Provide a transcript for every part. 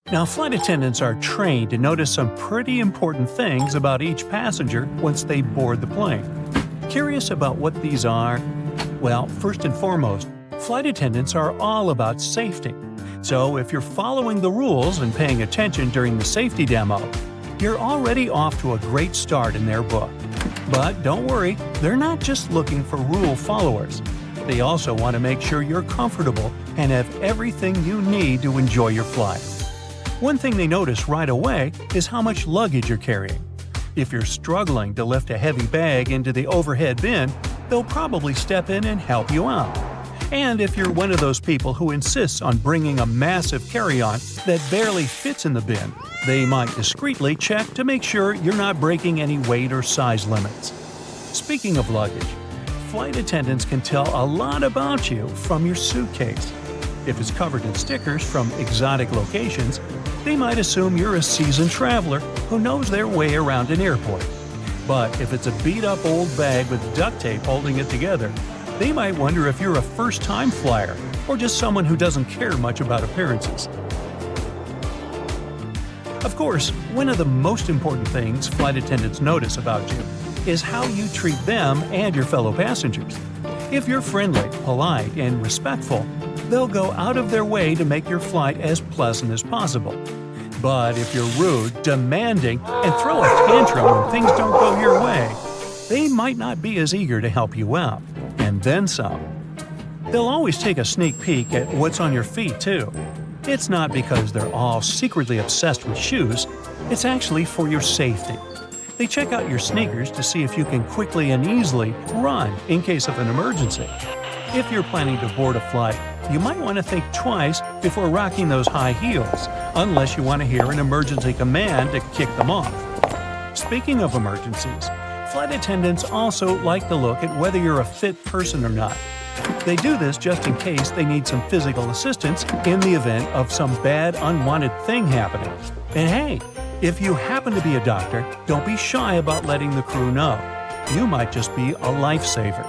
Now, flight attendants are trained to notice some pretty important things about each passenger once they board the plane. Curious about what these are? Well, first and foremost, flight attendants are all about safety. So if you're following the rules and paying attention during the safety demo, you're already off to a great start in their book. But don't worry, they're not just looking for rule followers. They also want to make sure you're comfortable and have everything you need to enjoy your flight. One thing they notice right away is how much luggage you're carrying. If you're struggling to lift a heavy bag into the overhead bin, they'll probably step in and help you out. And if you're one of those people who insists on bringing a massive carry-on that barely fits in the bin, they might discreetly check to make sure you're not breaking any weight or size limits. Speaking of luggage, flight attendants can tell a lot about you from your suitcase. If it's covered in stickers from exotic locations, they might assume you're a seasoned traveler who knows their way around an airport. But if it's a beat-up old bag with duct tape holding it together, they might wonder if you're a first-time flyer or just someone who doesn't care much about appearances. Of course, one of the most important things flight attendants notice about you is how you treat them and your fellow passengers. If you're friendly, polite, and respectful, they'll go out of their way to make your flight as pleasant as possible. But if you're rude, demanding, and throw a tantrum when things don't go your way, they might not be as eager to help you out. And then some. They'll always take a sneak peek at what's on your feet, too. It's not because they're all secretly obsessed with shoes, it's actually for your safety. They check out your sneakers to see if you can quickly and easily run in case of an emergency. If you're planning to board a flight, you might want to think twice before rocking those high heels, unless you want to hear an emergency command to kick them off. Speaking of emergencies, flight attendants also like to look at whether you're a fit person or not. They do this just in case they need some physical assistance in the event of some bad, unwanted thing happening. And hey, if you happen to be a doctor, don't be shy about letting the crew know. You might just be a lifesaver.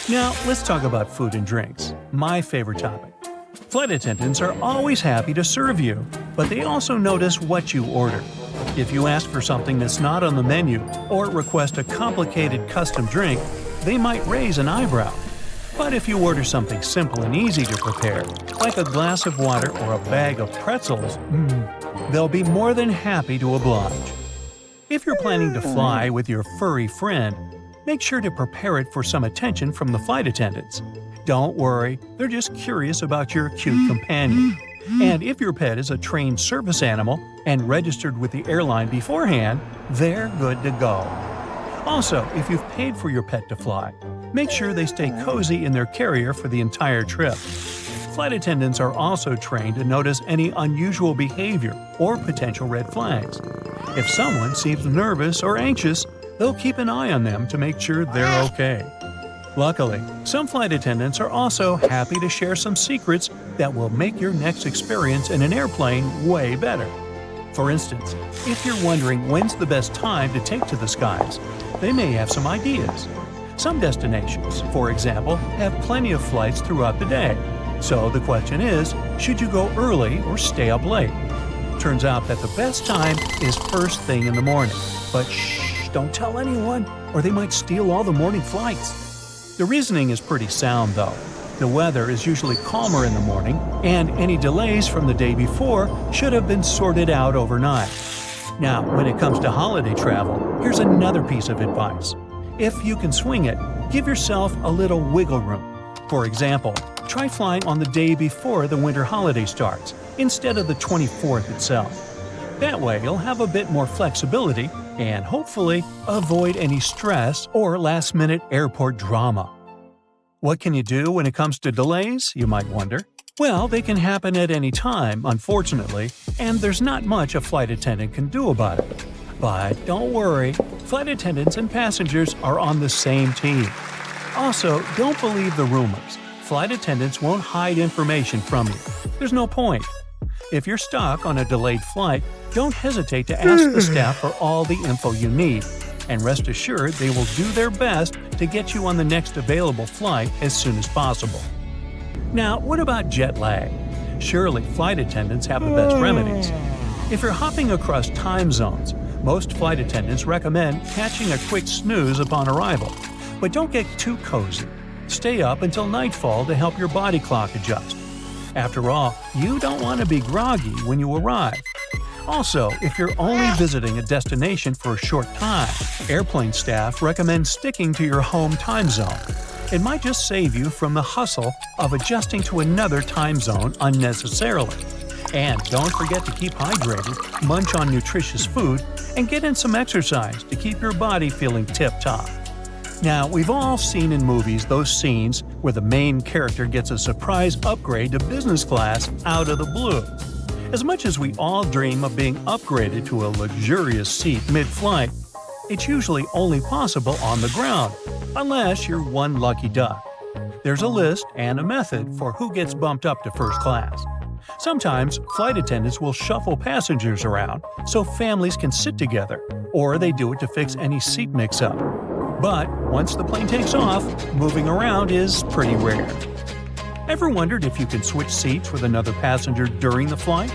Now, let's talk about food and drinks, my favorite topic. Flight attendants are always happy to serve you, but they also notice what you order. If you ask for something that's not on the menu or request a complicated custom drink, they might raise an eyebrow. But if you order something simple and easy to prepare, like a glass of water or a bag of pretzels, they'll be more than happy to oblige. If you're planning to fly with your furry friend, make sure to prepare it for some attention from the flight attendants. Don't worry, they're just curious about your cute companion. And if your pet is a trained service animal and registered with the airline beforehand, they're good to go. Also, if you've paid for your pet to fly, make sure they stay cozy in their carrier for the entire trip. Flight attendants are also trained to notice any unusual behavior or potential red flags. If someone seems nervous or anxious, they'll keep an eye on them to make sure they're okay. Luckily, some flight attendants are also happy to share some secrets that will make your next experience in an airplane way better. For instance, if you're wondering when's the best time to take to the skies, they may have some ideas. Some destinations, for example, have plenty of flights throughout the day. So the question is, should you go early or stay up late? Turns out that the best time is first thing in the morning. But shh, don't tell anyone, or they might steal all the morning flights. The reasoning is pretty sound, though. The weather is usually calmer in the morning, and any delays from the day before should have been sorted out overnight. Now, when it comes to holiday travel, here's another piece of advice. If you can swing it, give yourself a little wiggle room. For example, try flying on the day before the winter holiday starts, instead of the 24th itself. That way, you'll have a bit more flexibility and hopefully avoid any stress or last-minute airport drama. What can you do when it comes to delays, you might wonder? Well, they can happen at any time, unfortunately, and there's not much a flight attendant can do about it. But don't worry, flight attendants and passengers are on the same team. Also, don't believe the rumors. Flight attendants won't hide information from you. There's no point. If you're stuck on a delayed flight, don't hesitate to ask the staff for all the info you need, and rest assured they will do their best to get you on the next available flight as soon as possible. Now, what about jet lag? Surely flight attendants have the best remedies. If you're hopping across time zones, most flight attendants recommend catching a quick snooze upon arrival. But don't get too cozy. Stay up until nightfall to help your body clock adjust. After all, you don't want to be groggy when you arrive. Also, if you're only visiting a destination for a short time, airplane staff recommend sticking to your home time zone. It might just save you from the hustle of adjusting to another time zone unnecessarily. And don't forget to keep hydrated, munch on nutritious food, and get in some exercise to keep your body feeling tip-top. Now, we've all seen in movies those scenes where the main character gets a surprise upgrade to business class out of the blue. As much as we all dream of being upgraded to a luxurious seat mid-flight, it's usually only possible on the ground, unless you're one lucky duck. There's a list and a method for who gets bumped up to first class. Sometimes, flight attendants will shuffle passengers around so families can sit together, or they do it to fix any seat mix-up. But once the plane takes off, moving around is pretty rare. Ever wondered if you can switch seats with another passenger during the flight?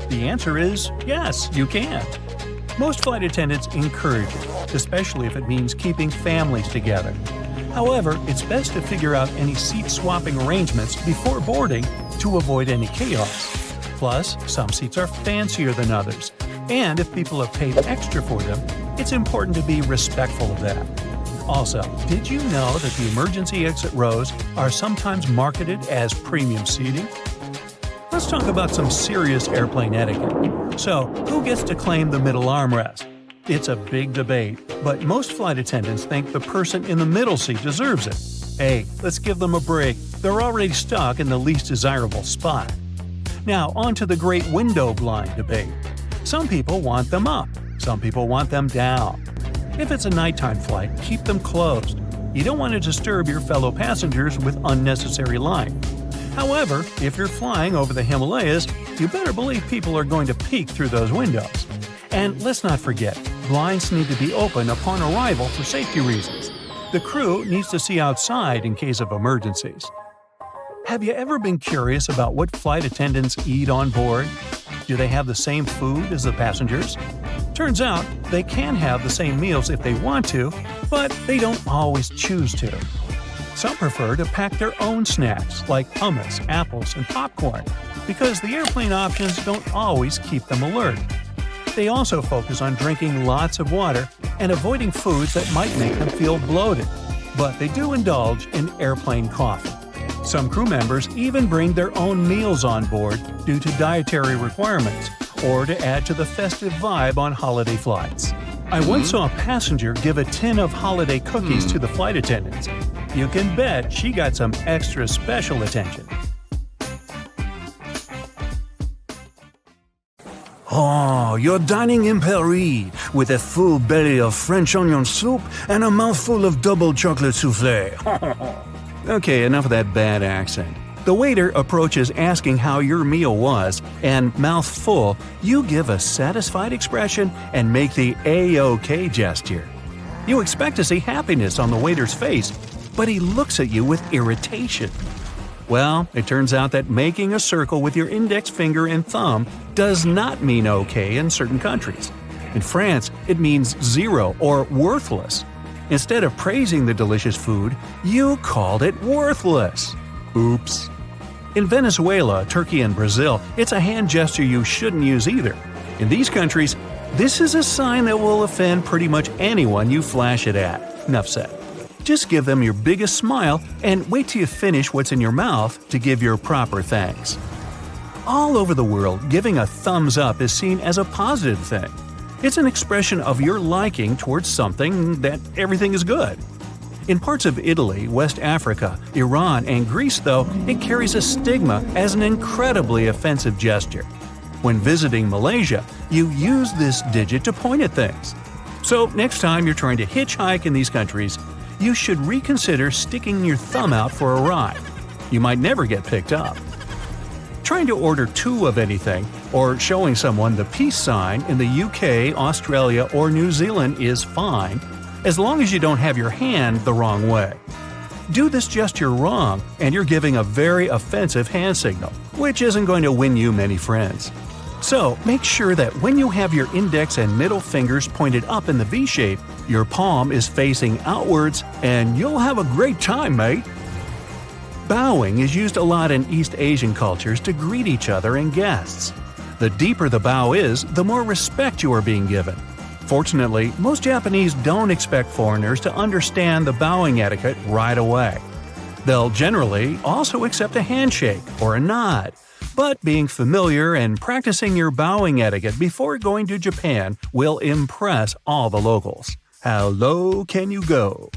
The answer is yes, you can. Most flight attendants encourage it, especially if it means keeping families together. However, it's best to figure out any seat-swapping arrangements before boarding to avoid any chaos. Plus, some seats are fancier than others, and if people have paid extra for them, it's important to be respectful of that. Also, did you know that the emergency exit rows are sometimes marketed as premium seating? Let's talk about some serious airplane etiquette. So, who gets to claim the middle armrest? It's a big debate, but most flight attendants think the person in the middle seat deserves it. Hey, let's give them a break. They're already stuck in the least desirable spot. Now, on to the great window blind debate. Some people want them up, some people want them down. If it's a nighttime flight, keep them closed. You don't want to disturb your fellow passengers with unnecessary light. However, if you're flying over the Himalayas, you better believe people are going to peek through those windows. And let's not forget, blinds need to be open upon arrival for safety reasons. The crew needs to see outside in case of emergencies. Have you ever been curious about what flight attendants eat on board? Do they have the same food as the passengers? Turns out, they can have the same meals if they want to, but they don't always choose to. Some prefer to pack their own snacks, like hummus, apples, and popcorn, because the airplane options don't always keep them alert. They also focus on drinking lots of water and avoiding foods that might make them feel bloated, but they do indulge in airplane coffee. Some crew members even bring their own meals on board due to dietary requirements, or to add to the festive vibe on holiday flights. I once saw a passenger give a tin of holiday cookies to the flight attendants. You can bet she got some extra special attention. Oh, you're dining in Paris with a full belly of French onion soup and a mouthful of double chocolate soufflé. Okay, enough of that bad accent. The waiter approaches asking how your meal was, and mouth full, you give a satisfied expression and make the A-OK gesture. You expect to see happiness on the waiter's face, but he looks at you with irritation. Well, it turns out that making a circle with your index finger and thumb does not mean OK in certain countries. In France, it means zero or worthless. Instead of praising the delicious food, you called it worthless. Oops. In Venezuela, Turkey, and Brazil, it's a hand gesture you shouldn't use either. In these countries, this is a sign that will offend pretty much anyone you flash it at. Enough said. Just give them your biggest smile and wait till you finish what's in your mouth to give your proper thanks. All over the world, giving a thumbs up is seen as a positive thing. It's an expression of your liking towards something that everything is good. In parts of Italy, West Africa, Iran, and Greece, though, it carries a stigma as an incredibly offensive gesture. When visiting Malaysia, you use this digit to point at things. So next time you're trying to hitchhike in these countries, you should reconsider sticking your thumb out for a ride. You might never get picked up. Trying to order two of anything, or showing someone the peace sign in the UK, Australia, or New Zealand is fine, as long as you don't have your hand the wrong way. Do this gesture wrong, and you're giving a very offensive hand signal, which isn't going to win you many friends. So, make sure that when you have your index and middle fingers pointed up in the V shape, your palm is facing outwards, and you'll have a great time, mate! Bowing is used a lot in East Asian cultures to greet each other and guests. The deeper the bow is, the more respect you are being given. Fortunately, most Japanese don't expect foreigners to understand the bowing etiquette right away. They'll generally also accept a handshake or a nod, but being familiar and practicing your bowing etiquette before going to Japan will impress all the locals. How low can you go?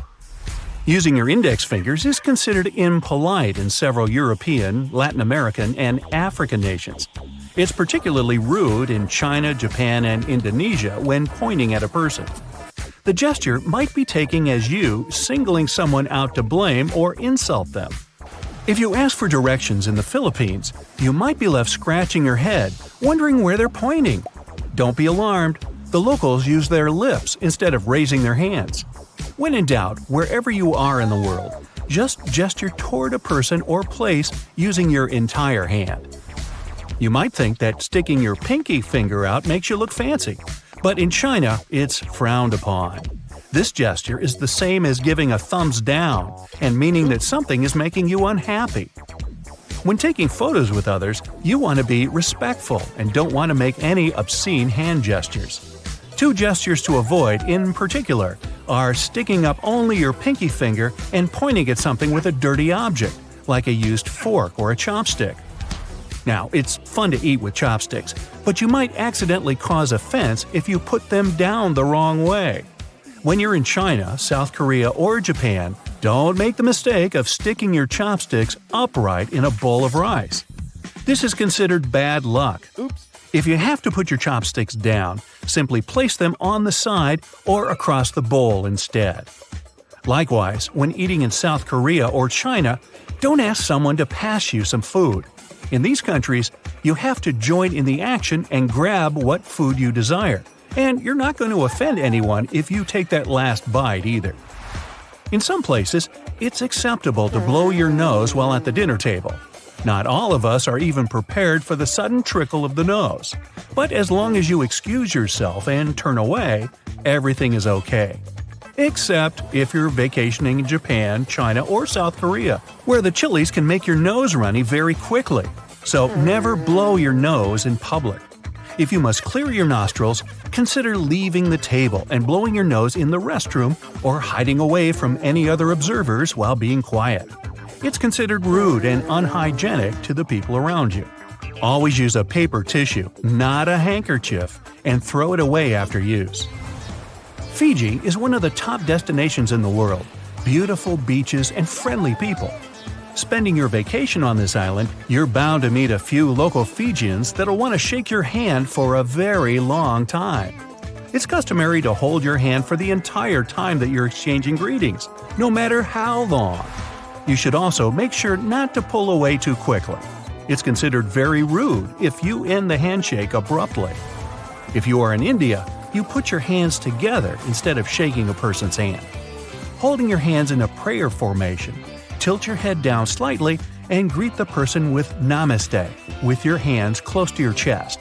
Using your index fingers is considered impolite in several European, Latin American, and African nations. It's particularly rude in China, Japan, and Indonesia when pointing at a person. The gesture might be taken as you singling someone out to blame or insult them. If you ask for directions in the Philippines, you might be left scratching your head, wondering where they're pointing. Don't be alarmed. The locals use their lips instead of raising their hands. When in doubt, wherever you are in the world, just gesture toward a person or place using your entire hand. You might think that sticking your pinky finger out makes you look fancy, but in China, it's frowned upon. This gesture is the same as giving a thumbs down and meaning that something is making you unhappy. When taking photos with others, you want to be respectful and don't want to make any obscene hand gestures. Two gestures to avoid, in particular, are sticking up only your pinky finger and pointing at something with a dirty object, like a used fork or a chopstick. Now, it's fun to eat with chopsticks, but you might accidentally cause offense if you put them down the wrong way. When you're in China, South Korea, or Japan, don't make the mistake of sticking your chopsticks upright in a bowl of rice. This is considered bad luck. Oops. If you have to put your chopsticks down, simply place them on the side or across the bowl instead. Likewise, when eating in South Korea or China, don't ask someone to pass you some food. In these countries, you have to join in the action and grab what food you desire, and you're not going to offend anyone if you take that last bite either. In some places, it's acceptable to blow your nose while at the dinner table. Not all of us are even prepared for the sudden trickle of the nose, but as long as you excuse yourself and turn away, everything is okay. Except if you're vacationing in Japan, China, or South Korea, where the chilies can make your nose runny very quickly. So never blow your nose in public. If you must clear your nostrils, consider leaving the table and blowing your nose in the restroom or hiding away from any other observers while being quiet. It's considered rude and unhygienic to the people around you. Always use a paper tissue, not a handkerchief, and throw it away after use. Fiji is one of the top destinations in the world. Beautiful beaches and friendly people. Spending your vacation on this island, you're bound to meet a few local Fijians that'll want to shake your hand for a very long time. It's customary to hold your hand for the entire time that you're exchanging greetings, no matter how long. You should also make sure not to pull away too quickly. It's considered very rude if you end the handshake abruptly. If you are in India, you put your hands together instead of shaking a person's hand. Holding your hands in a prayer formation, tilt your head down slightly and greet the person with Namaste, with your hands close to your chest.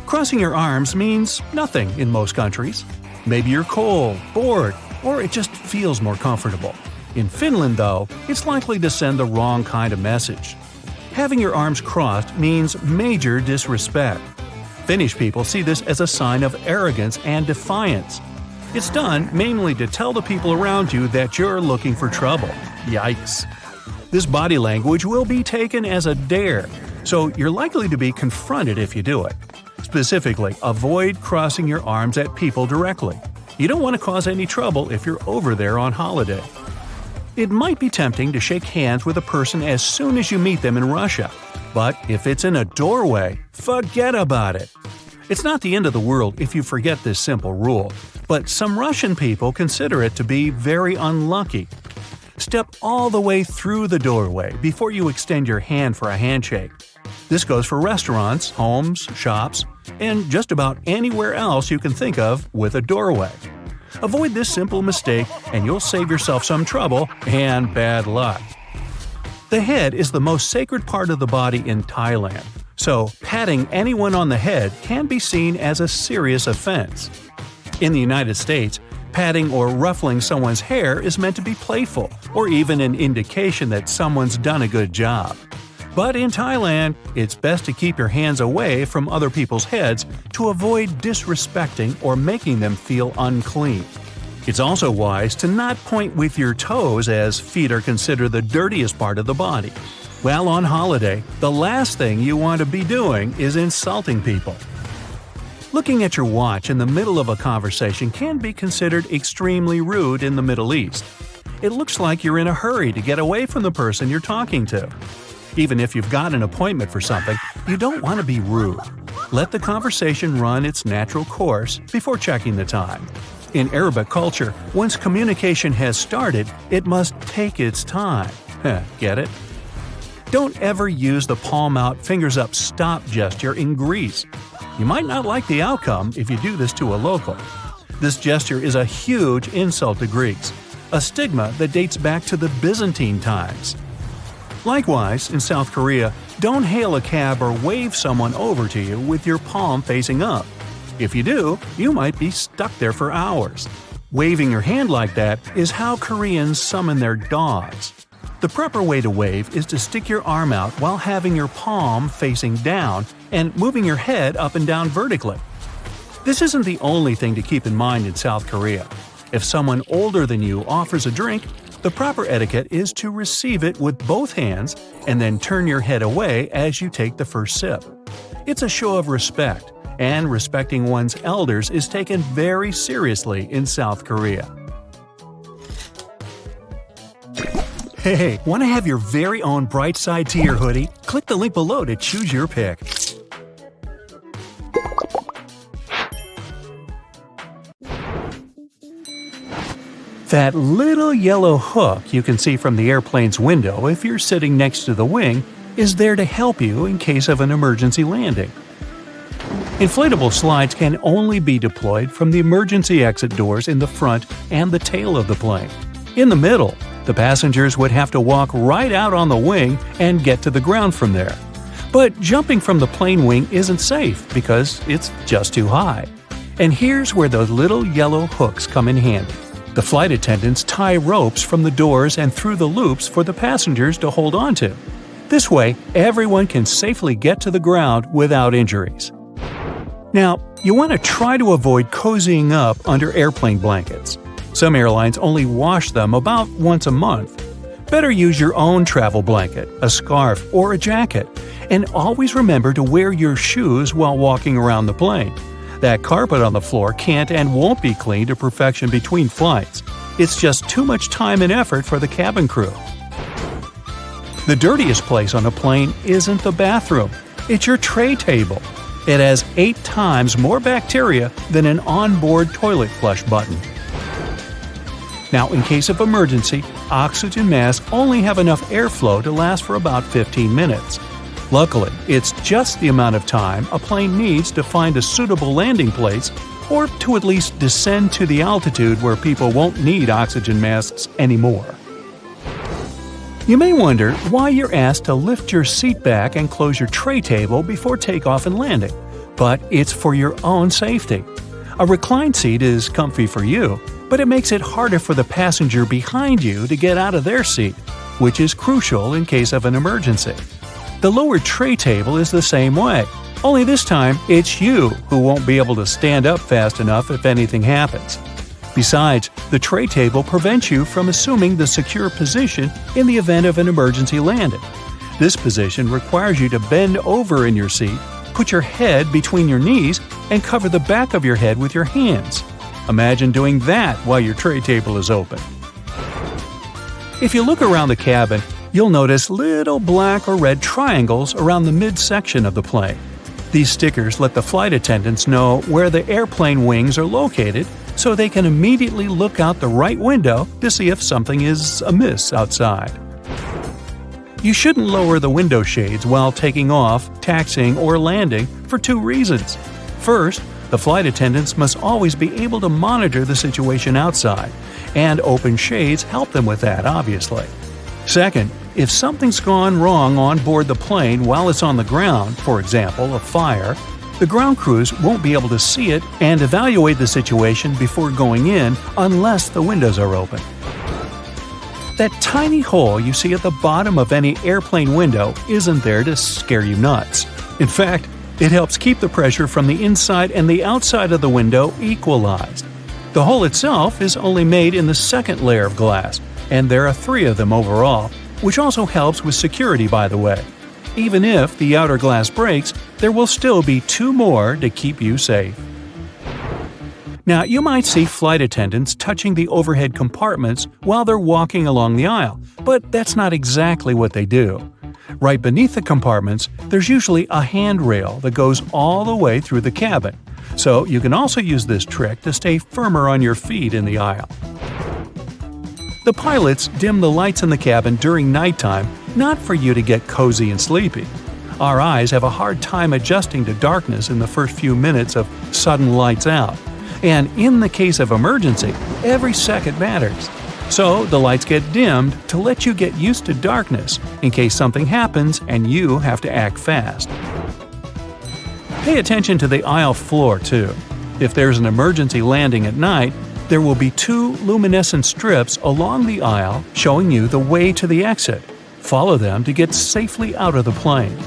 Crossing your arms means nothing in most countries. Maybe you're cold, bored, or it just feels more comfortable. In Finland, though, it's likely to send the wrong kind of message. Having your arms crossed means major disrespect. Finnish people see this as a sign of arrogance and defiance. It's done mainly to tell the people around you that you're looking for trouble. Yikes. This body language will be taken as a dare, so you're likely to be confronted if you do it. Specifically, avoid crossing your arms at people directly. You don't want to cause any trouble if you're over there on holiday. It might be tempting to shake hands with a person as soon as you meet them in Russia, but if it's in a doorway, forget about it. It's not the end of the world if you forget this simple rule, but some Russian people consider it to be very unlucky. Step all the way through the doorway before you extend your hand for a handshake. This goes for restaurants, homes, shops, and just about anywhere else you can think of with a doorway. Avoid this simple mistake and you'll save yourself some trouble and bad luck. The head is the most sacred part of the body in Thailand, so patting anyone on the head can be seen as a serious offense. In the United States, patting or ruffling someone's hair is meant to be playful or even an indication that someone's done a good job. But in Thailand, it's best to keep your hands away from other people's heads to avoid disrespecting or making them feel unclean. It's also wise to not point with your toes, as feet are considered the dirtiest part of the body. While on holiday, the last thing you want to be doing is insulting people. Looking at your watch in the middle of a conversation can be considered extremely rude in the Middle East. It looks like you're in a hurry to get away from the person you're talking to. Even if you've got an appointment for something, you don't want to be rude. Let the conversation run its natural course before checking the time. In Arabic culture, once communication has started, it must take its time. Get it? Don't ever use the palm out, fingers up stop gesture in Greece. You might not like the outcome if you do this to a local. This gesture is a huge insult to Greeks, a stigma that dates back to the Byzantine times. Likewise, in South Korea, don't hail a cab or wave someone over to you with your palm facing up. If you do, you might be stuck there for hours. Waving your hand like that is how Koreans summon their dogs. The proper way to wave is to stick your arm out while having your palm facing down and moving your head up and down vertically. This isn't the only thing to keep in mind in South Korea. If someone older than you offers a drink, the proper etiquette is to receive it with both hands and then turn your head away as you take the first sip. It's a show of respect, and respecting one's elders is taken very seriously in South Korea. Hey, want to have your very own bright side to your hoodie? Click the link below to choose your pick. That little yellow hook you can see from the airplane's window if you're sitting next to the wing is there to help you in case of an emergency landing. Inflatable slides can only be deployed from the emergency exit doors in the front and the tail of the plane. In the middle, the passengers would have to walk right out on the wing and get to the ground from there. But jumping from the plane wing isn't safe because it's just too high. And here's where those little yellow hooks come in handy. The flight attendants tie ropes from the doors and through the loops for the passengers to hold onto. This way, everyone can safely get to the ground without injuries. Now, you want to try to avoid cozying up under airplane blankets. Some airlines only wash them about once a month. Better use your own travel blanket, a scarf, or a jacket, and always remember to wear your shoes while walking around the plane. That carpet on the floor can't and won't be cleaned to perfection between flights. It's just too much time and effort for the cabin crew. The dirtiest place on a plane isn't the bathroom, it's your tray table. It has 8 times more bacteria than an onboard toilet flush button. Now, in case of emergency, oxygen masks only have enough airflow to last for about 15 minutes. Luckily, it's just the amount of time a plane needs to find a suitable landing place or to at least descend to the altitude where people won't need oxygen masks anymore. You may wonder why you're asked to lift your seat back and close your tray table before takeoff and landing, but it's for your own safety. A reclined seat is comfy for you, but it makes it harder for the passenger behind you to get out of their seat, which is crucial in case of an emergency. The lower tray table is the same way, only this time it's you who won't be able to stand up fast enough if anything happens. Besides, the tray table prevents you from assuming the secure position in the event of an emergency landing. This position requires you to bend over in your seat, put your head between your knees, and cover the back of your head with your hands. Imagine doing that while your tray table is open. If you look around the cabin, you'll notice little black or red triangles around the midsection of the plane. These stickers let the flight attendants know where the airplane wings are located so they can immediately look out the right window to see if something is amiss outside. You shouldn't lower the window shades while taking off, taxiing, or landing for 2 reasons. First, The flight attendants must always be able to monitor the situation outside, and open shades help them with that, obviously. Second, if something's gone wrong on board the plane while it's on the ground, for example, a fire, the ground crews won't be able to see it and evaluate the situation before going in unless the windows are open. That tiny hole you see at the bottom of any airplane window isn't there to scare you nuts. In fact, it helps keep the pressure from the inside and the outside of the window equalized. The hole itself is only made in the second layer of glass, and there are 3 of them overall, which also helps with security, by the way. Even if the outer glass breaks, there will still be 2 more to keep you safe. Now, you might see flight attendants touching the overhead compartments while they're walking along the aisle, but that's not exactly what they do. Right beneath the compartments, there's usually a handrail that goes all the way through the cabin, so you can also use this trick to stay firmer on your feet in the aisle. The pilots dim the lights in the cabin during nighttime, not for you to get cozy and sleepy. Our eyes have a hard time adjusting to darkness in the first few minutes of sudden lights out. And in the case of emergency, every second matters. So the lights get dimmed to let you get used to darkness in case something happens and you have to act fast. Pay attention to the aisle floor too. If there's an emergency landing at night, there will be 2 luminescent strips along the aisle showing you the way to the exit. Follow them to get safely out of the plane.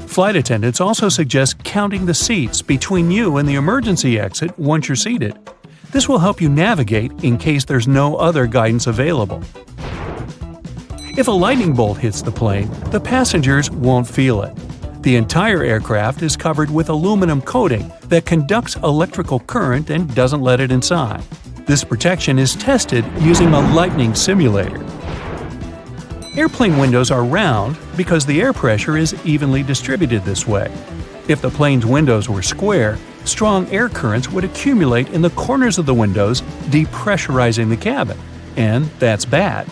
Flight attendants also suggest counting the seats between you and the emergency exit once you're seated. This will help you navigate in case there's no other guidance available. If a lightning bolt hits the plane, the passengers won't feel it. The entire aircraft is covered with aluminum coating that conducts electrical current and doesn't let it inside. This protection is tested using a lightning simulator. Airplane windows are round because the air pressure is evenly distributed this way. If the plane's windows were square, strong air currents would accumulate in the corners of the windows, depressurizing the cabin. And that's bad.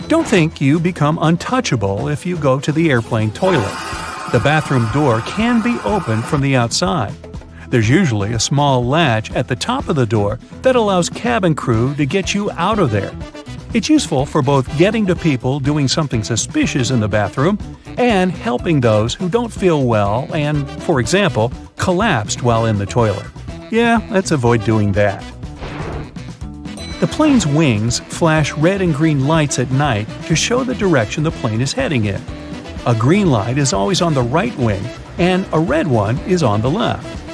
Don't think you become untouchable if you go to the airplane toilet. The bathroom door can be opened from the outside. There's usually a small latch at the top of the door that allows cabin crew to get you out of there. It's useful for both getting to people doing something suspicious in the bathroom and helping those who don't feel well and, for example, collapsed while in the toilet. Yeah, let's avoid doing that. The plane's wings flash red and green lights at night to show the direction the plane is heading in. A green light is always on the right wing, and a red one is on the left.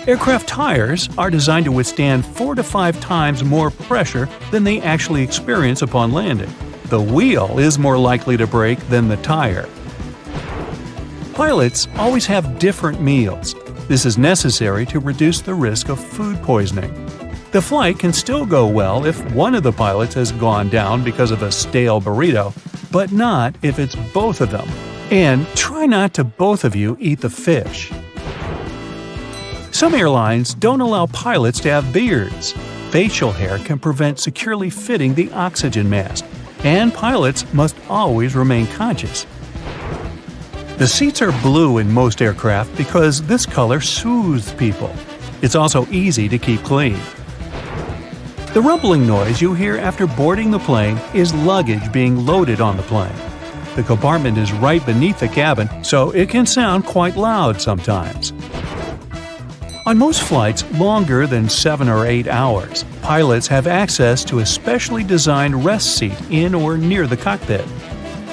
Aircraft tires are designed to withstand 4 to 5 times more pressure than they actually experience upon landing. The wheel is more likely to break than the tire. Pilots always have different meals. This is necessary to reduce the risk of food poisoning. The flight can still go well if one of the pilots has gone down because of a stale burrito, but not if it's both of them. And try not to both of you eat the fish. Some airlines don't allow pilots to have beards. Facial hair can prevent securely fitting the oxygen mask, and pilots must always remain conscious. The seats are blue in most aircraft because this color soothes people. It's also easy to keep clean. The rumbling noise you hear after boarding the plane is luggage being loaded on the plane. The compartment is right beneath the cabin, so it can sound quite loud sometimes. On most flights longer than 7 or 8 hours, pilots have access to a specially designed rest seat in or near the cockpit.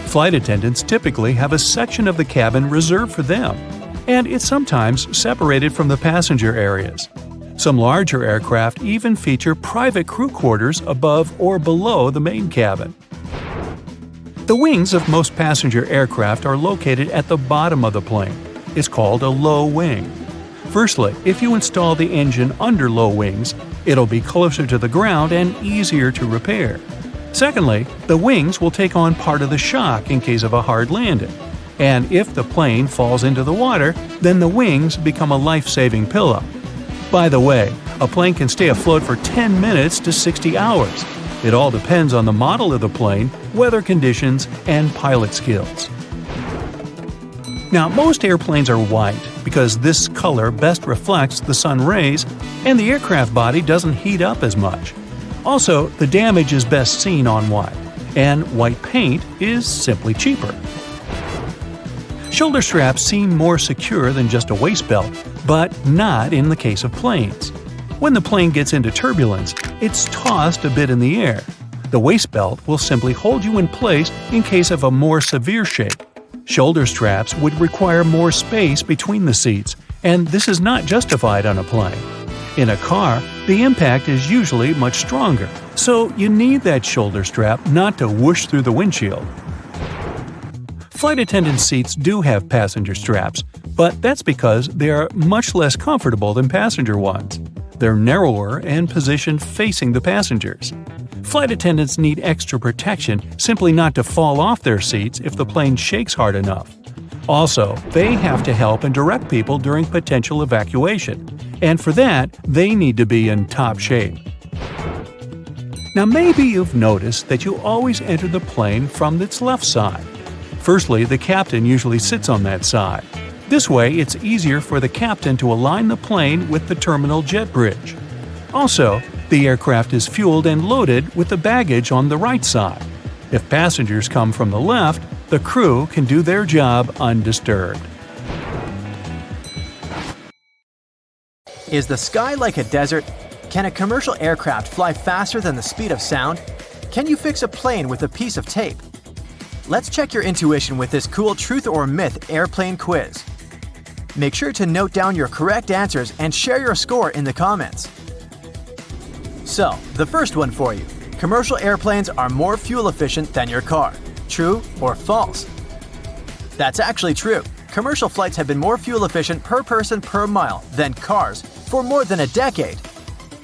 Flight attendants typically have a section of the cabin reserved for them, and it's sometimes separated from the passenger areas. Some larger aircraft even feature private crew quarters above or below the main cabin. The wings of most passenger aircraft are located at the bottom of the plane. It's called a low wing. Firstly, if you install the engine under low wings, it'll be closer to the ground and easier to repair. Secondly, the wings will take on part of the shock in case of a hard landing. And if the plane falls into the water, then the wings become a life-saving pillow. By the way, a plane can stay afloat for 10 minutes to 60 hours. It all depends on the model of the plane, weather conditions, and pilot skills. Now, most airplanes are white because this color best reflects the sun rays and the aircraft body doesn't heat up as much. Also, the damage is best seen on white, and white paint is simply cheaper. Shoulder straps seem more secure than just a waist belt, but not in the case of planes. When the plane gets into turbulence, it's tossed a bit in the air. The waist belt will simply hold you in place in case of a more severe shake. Shoulder straps would require more space between the seats, and this is not justified on a plane. In a car, the impact is usually much stronger, so you need that shoulder strap not to whoosh through the windshield. Flight attendant seats do have passenger straps, but that's because they are much less comfortable than passenger ones. They're narrower and positioned facing the passengers. Flight attendants need extra protection simply not to fall off their seats if the plane shakes hard enough. Also, they have to help and direct people during potential evacuation, and for that, they need to be in top shape. Now maybe you've noticed that you always enter the plane from its left side. Firstly, the captain usually sits on that side. This way, it's easier for the captain to align the plane with the terminal jet bridge. Also, the aircraft is fueled and loaded with the baggage on the right side. If passengers come from the left, the crew can do their job undisturbed. Is the sky like a desert? Can a commercial aircraft fly faster than the speed of sound? Can you fix a plane with a piece of tape? Let's check your intuition with this cool truth or myth airplane quiz. Make sure to note down your correct answers and share your score in the comments. So, the first one for you. Commercial airplanes are more fuel efficient than your car. True or false? That's actually true. Commercial flights have been more fuel efficient per person per mile than cars for more than a decade.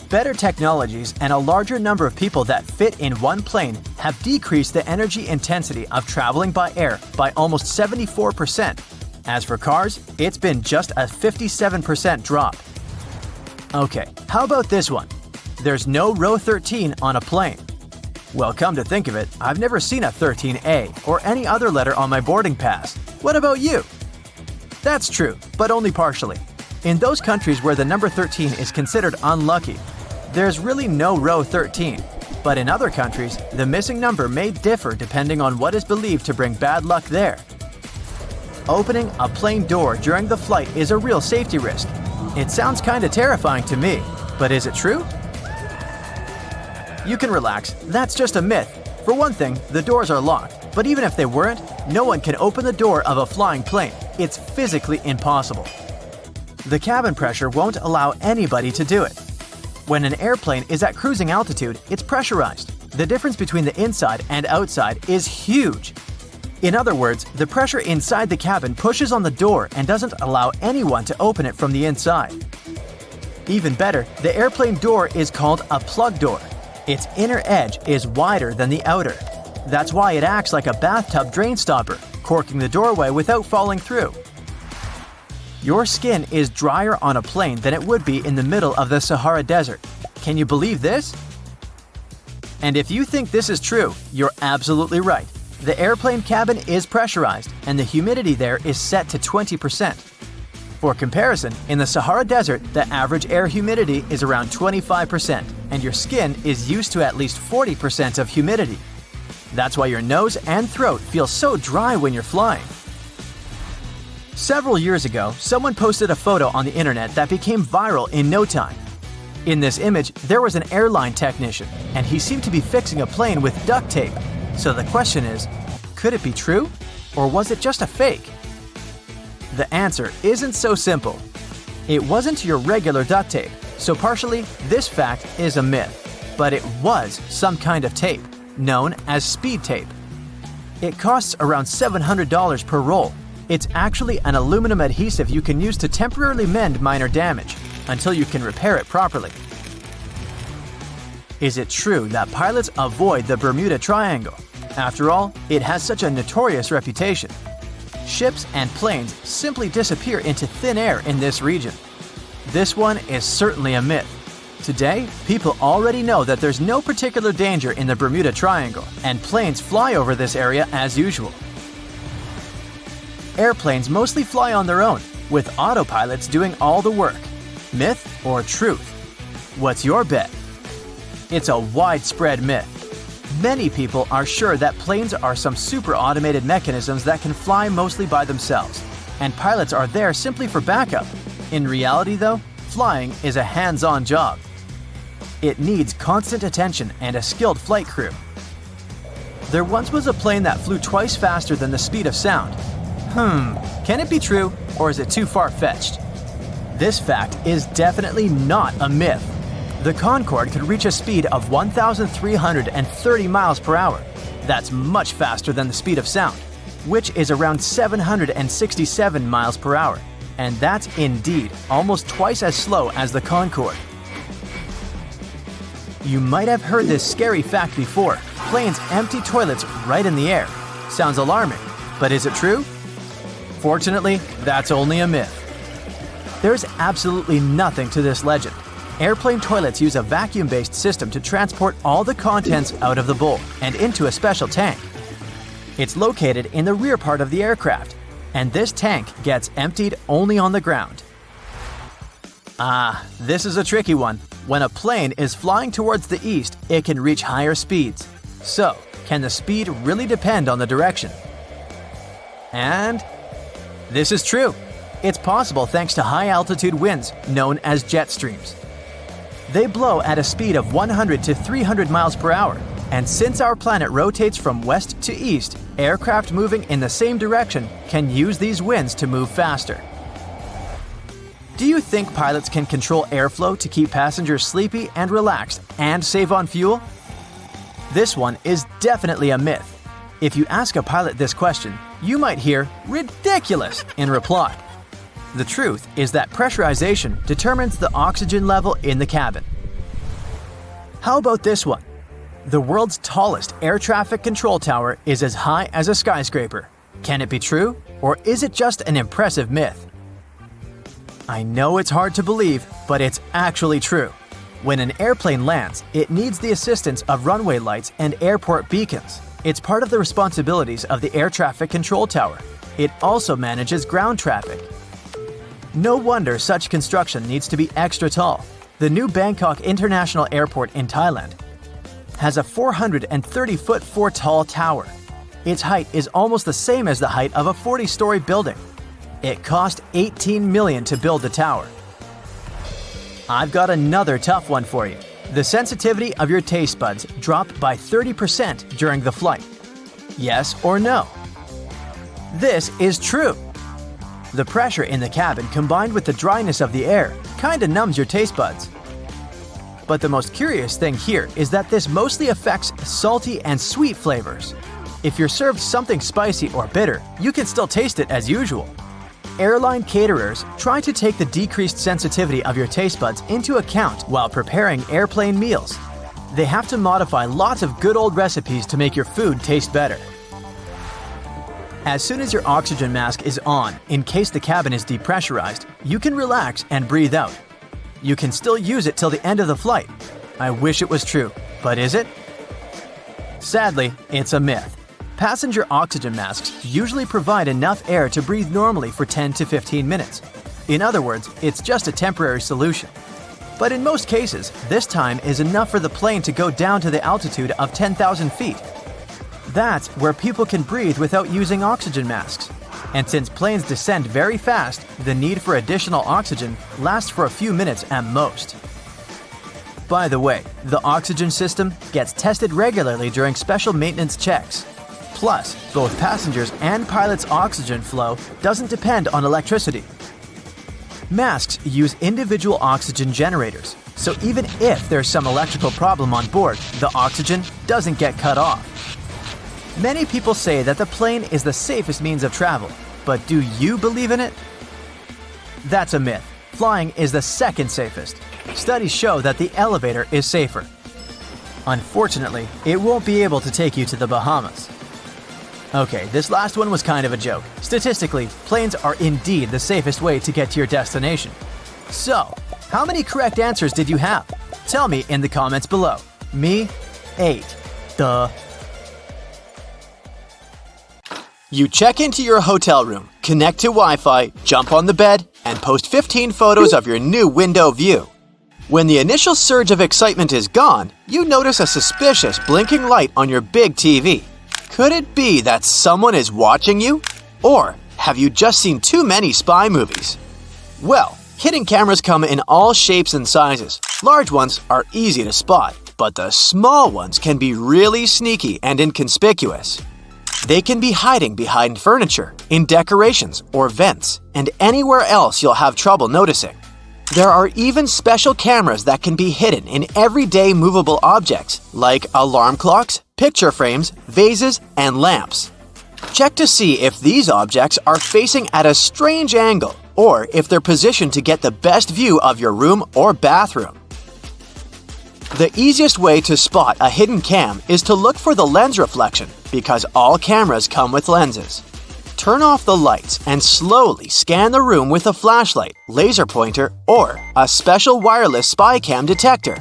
Better technologies and a larger number of people that fit in one plane have decreased the energy intensity of traveling by air by almost 74%. As for cars, it's been just a 57% drop. Okay, how about this one? There's no row 13 on a plane. Well, come to think of it, I've never seen a 13A or any other letter on my boarding pass. What about you? That's true, but only partially. In those countries where the number 13 is considered unlucky, there's really no row 13. But in other countries, the missing number may differ depending on what is believed to bring bad luck there. Opening a plane door during the flight is a real safety risk. It sounds kinda terrifying to me, but is it true? You can relax, that's just a myth. For one thing, the doors are locked, but even if they weren't, no one can open the door of a flying plane. It's physically impossible. The cabin pressure won't allow anybody to do it. When an airplane is at cruising altitude, it's pressurized. The difference between the inside and outside is huge. In other words, the pressure inside the cabin pushes on the door and doesn't allow anyone to open it from the inside. Even better, the airplane door is called a plug door. Its inner edge is wider than the outer. That's why it acts like a bathtub drain stopper, corking the doorway without falling through. Your skin is drier on a plane than it would be in the middle of the Sahara Desert. Can you believe this? And if you think this is true, you're absolutely right. The airplane cabin is pressurized, and the humidity there is set to 20%. For comparison, in the Sahara Desert, the average air humidity is around 25%, and your skin is used to at least 40% of humidity. That's why your nose and throat feel so dry when you're flying. Several years ago, someone posted a photo on the internet that became viral in no time. In this image, there was an airline technician, and he seemed to be fixing a plane with duct tape. So the question is, could it be true? Or was it just a fake? The answer isn't so simple. It wasn't your regular duct tape, so partially this fact is a myth. But it was some kind of tape, known as speed tape. It costs around $700 per roll. It's actually an aluminum adhesive you can use to temporarily mend minor damage, until you can repair it properly. Is it true that pilots avoid the Bermuda Triangle? After all, it has such a notorious reputation. Ships and planes simply disappear into thin air in this region. This one is certainly a myth. Today, people already know that there's no particular danger in the Bermuda Triangle, and planes fly over this area as usual. Airplanes mostly fly on their own, with autopilots doing all the work. Myth or truth? What's your bet? It's a widespread myth. Many people are sure that planes are some super automated mechanisms that can fly mostly by themselves, and pilots are there simply for backup. In reality, though, flying is a hands-on job. It needs constant attention and a skilled flight crew. There once was a plane that flew twice faster than the speed of sound. Can it be true, or is it too far-fetched? This fact is definitely not a myth. The Concorde could reach a speed of 1,330 miles per hour. That's much faster than the speed of sound, which is around 767 miles per hour. And that's indeed almost twice as slow as the Concorde. You might have heard this scary fact before. Planes empty toilets right in the air. Sounds alarming, but is it true? Fortunately, that's only a myth. There's absolutely nothing to this legend. Airplane toilets use a vacuum-based system to transport all the contents out of the bowl and into a special tank. It's located in the rear part of the aircraft, and this tank gets emptied only on the ground. This is a tricky one. When a plane is flying towards the east, it can reach higher speeds. So, can the speed really depend on the direction? And this is true. It's possible thanks to high-altitude winds known as jet streams. They blow at a speed of 100 to 300 miles per hour, and since our planet rotates from west to east, aircraft moving in the same direction can use these winds to move faster. Do you think pilots can control airflow to keep passengers sleepy and relaxed and save on fuel? This one is definitely a myth. If you ask a pilot this question, you might hear "ridiculous" in reply. The truth is that pressurization determines the oxygen level in the cabin. How about this one? The world's tallest air traffic control tower is as high as a skyscraper. Can it be true, or is it just an impressive myth? I know it's hard to believe, but it's actually true. When an airplane lands, it needs the assistance of runway lights and airport beacons. It's part of the responsibilities of the air traffic control tower. It also manages ground traffic. No wonder such construction needs to be extra tall. The new Bangkok International Airport in Thailand has a 430-foot tall tower. Its height is almost the same as the height of a 40-story building. It cost $18 million to build the tower. I've got another tough one for you. The sensitivity of your taste buds dropped by 30% during the flight. Yes or no? This is true. The pressure in the cabin combined with the dryness of the air kinda numbs your taste buds. But the most curious thing here is that this mostly affects salty and sweet flavors. If you're served something spicy or bitter, you can still taste it as usual. Airline caterers try to take the decreased sensitivity of your taste buds into account while preparing airplane meals. They have to modify lots of good old recipes to make your food taste better. As soon as your oxygen mask is on, in case the cabin is depressurized, you can relax and breathe out. You can still use it till the end of the flight. I wish it was true, but is it? Sadly, it's a myth. Passenger oxygen masks usually provide enough air to breathe normally for 10 to 15 minutes. In other words, it's just a temporary solution. But in most cases, this time is enough for the plane to go down to the altitude of 10,000 feet. That's where people can breathe without using oxygen masks. And since planes descend very fast, the need for additional oxygen lasts for a few minutes at most. By the way, the oxygen system gets tested regularly during special maintenance checks. Plus, both passengers' and pilots' oxygen flow doesn't depend on electricity. Masks use individual oxygen generators, so even if there's some electrical problem on board, the oxygen doesn't get cut off. Many people say that the plane is the safest means of travel, but do you believe in it? That's a myth. Flying is the second safest. Studies show that the elevator is safer. Unfortunately, it won't be able to take you to the Bahamas. Okay, this last one was kind of a joke. Statistically, planes are indeed the safest way to get to your destination. So, how many correct answers did you have? Tell me in the comments below. Me, 8. Duh. You check into your hotel room, Connect to Wi-Fi, jump on the bed, and post 15 photos of your new window view. When the initial surge of excitement is gone, you notice a suspicious blinking light on your big TV. Could it be that someone is watching you? Or have you just seen too many spy movies? Well, hidden cameras come in all shapes and sizes. Large ones are easy to spot, but the small ones can be really sneaky and inconspicuous. They can be hiding behind furniture, in decorations or vents, and anywhere else you'll have trouble noticing. There are even special cameras that can be hidden in everyday movable objects like alarm clocks, picture frames, vases, and lamps. Check to see if these objects are facing at a strange angle or if they're positioned to get the best view of your room or bathroom. The easiest way to spot a hidden cam is to look for the lens reflection because all cameras come with lenses. Turn off the lights and slowly scan the room with a flashlight, laser pointer, or a special wireless spy cam detector.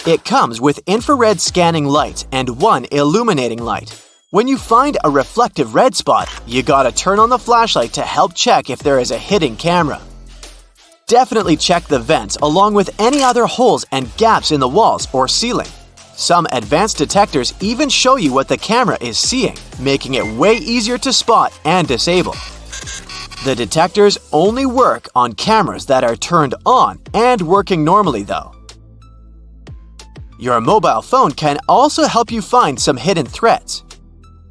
It comes with infrared scanning lights and one illuminating light. When you find a reflective red spot, you gotta turn on the flashlight to help check if there is a hidden camera. Definitely check the vents along with any other holes and gaps in the walls or ceiling. Some advanced detectors even show you what the camera is seeing, making it way easier to spot and disable. The detectors only work on cameras that are turned on and working normally though. Your mobile phone can also help you find some hidden threats.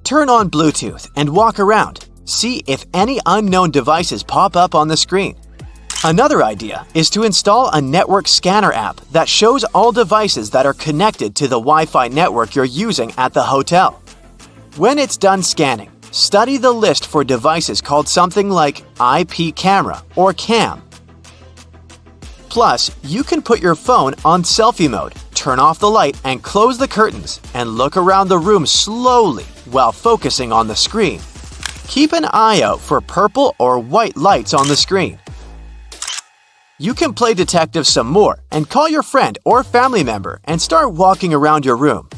Turn on Bluetooth and walk around. See if any unknown devices pop up on the screen. Another idea is to install a network scanner app that shows all devices that are connected to the Wi-Fi network you're using at the hotel. When it's done scanning, study the list for devices called something like IP camera or cam. Plus, you can put your phone on selfie mode, turn off the light and close the curtains, and look around the room slowly while focusing on the screen. Keep an eye out for purple or white lights on the screen. You can play detective some more and call your friend or family member and start walking around your room.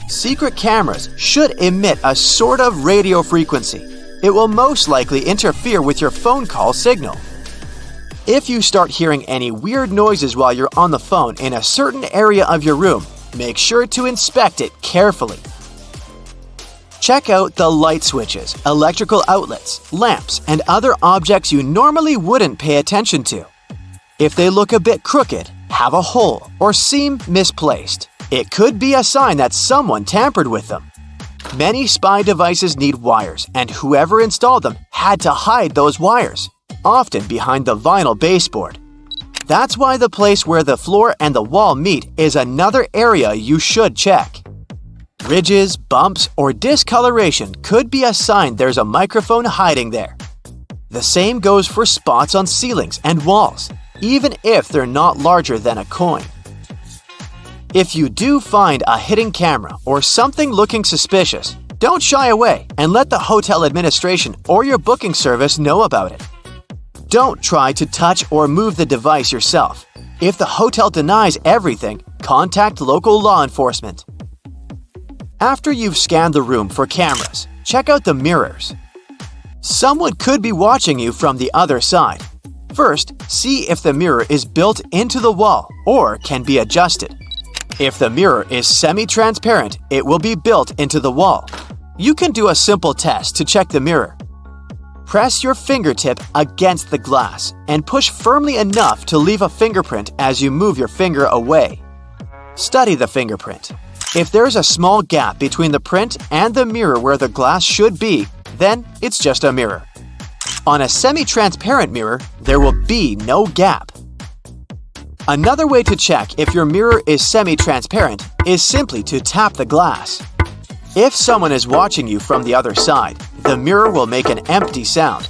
Secret cameras should emit a sort of radio frequency. It will most likely interfere with your phone call signal. If you start hearing any weird noises while you're on the phone in a certain area of your room, make sure to inspect it carefully. Check out the light switches, electrical outlets, lamps, and other objects you normally wouldn't pay attention to. If they look a bit crooked, have a hole, or seem misplaced, it could be a sign that someone tampered with them. Many spy devices need wires, and whoever installed them had to hide those wires, often behind the vinyl baseboard. That's why the place where the floor and the wall meet is another area you should check. Ridges, bumps, or discoloration could be a sign there's a microphone hiding there. The same goes for spots on ceilings and walls, even if they're not larger than a coin. If you do find a hidden camera or something looking suspicious, don't shy away and let the hotel administration or your booking service know about it. Don't try to touch or move the device yourself. If the hotel denies everything, contact local law enforcement. After you've scanned the room for cameras, check out the mirrors. Someone could be watching you from the other side. First, see if the mirror is built into the wall or can be adjusted. If the mirror is semi-transparent, it will be built into the wall. You can do a simple test to check the mirror. Press your fingertip against the glass and push firmly enough to leave a fingerprint as you move your finger away. Study the fingerprint. If there's a small gap between the print and the mirror where the glass should be, then it's just a mirror. On a semi-transparent mirror, there will be no gap. Another way to check if your mirror is semi-transparent is simply to tap the glass. If someone is watching you from the other side, the mirror will make an empty sound.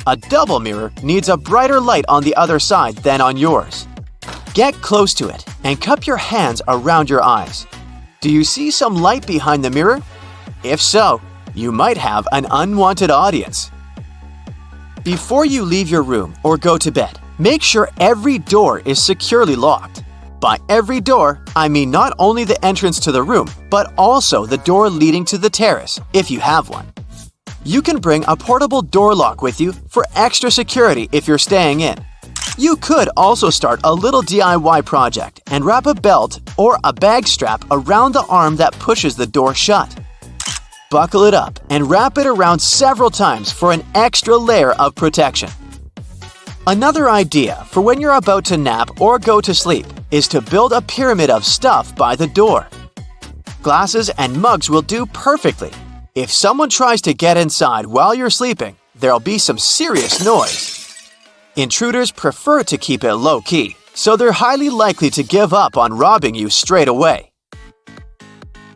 A double mirror needs a brighter light on the other side than on yours. Get close to it and cup your hands around your eyes. Do you see some light behind the mirror? If so, you might have an unwanted audience. Before you leave your room or go to bed, make sure every door is securely locked. By every door, I mean not only the entrance to the room, but also the door leading to the terrace, if you have one. You can bring a portable door lock with you for extra security if you're staying in. You could also start a little DIY project and wrap a belt or a bag strap around the arm that pushes the door shut. Buckle it up and wrap it around several times for an extra layer of protection. Another idea for when you're about to nap or go to sleep is to build a pyramid of stuff by the door. Glasses and mugs will do perfectly. If someone tries to get inside while you're sleeping, there'll be some serious noise. Intruders prefer to keep it low-key, so they're highly likely to give up on robbing you straight away.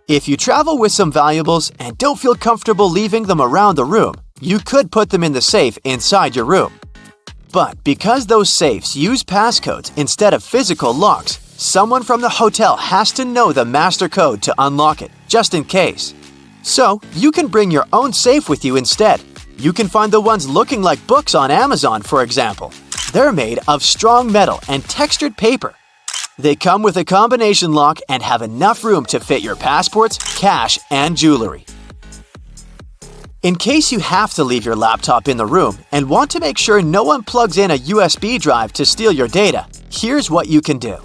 If you travel with some valuables and don't feel comfortable leaving them around the room, you could put them in the safe inside your room. But because those safes use passcodes instead of physical locks, someone from the hotel has to know the master code to unlock it, just in case. So, you can bring your own safe with you instead. You can find the ones looking like books on Amazon, for example. They're made of strong metal and textured paper. They come with a combination lock and have enough room to fit your passports, cash, and jewelry. In case you have to leave your laptop in the room and want to make sure no one plugs in a USB drive to steal your data, here's what you can do.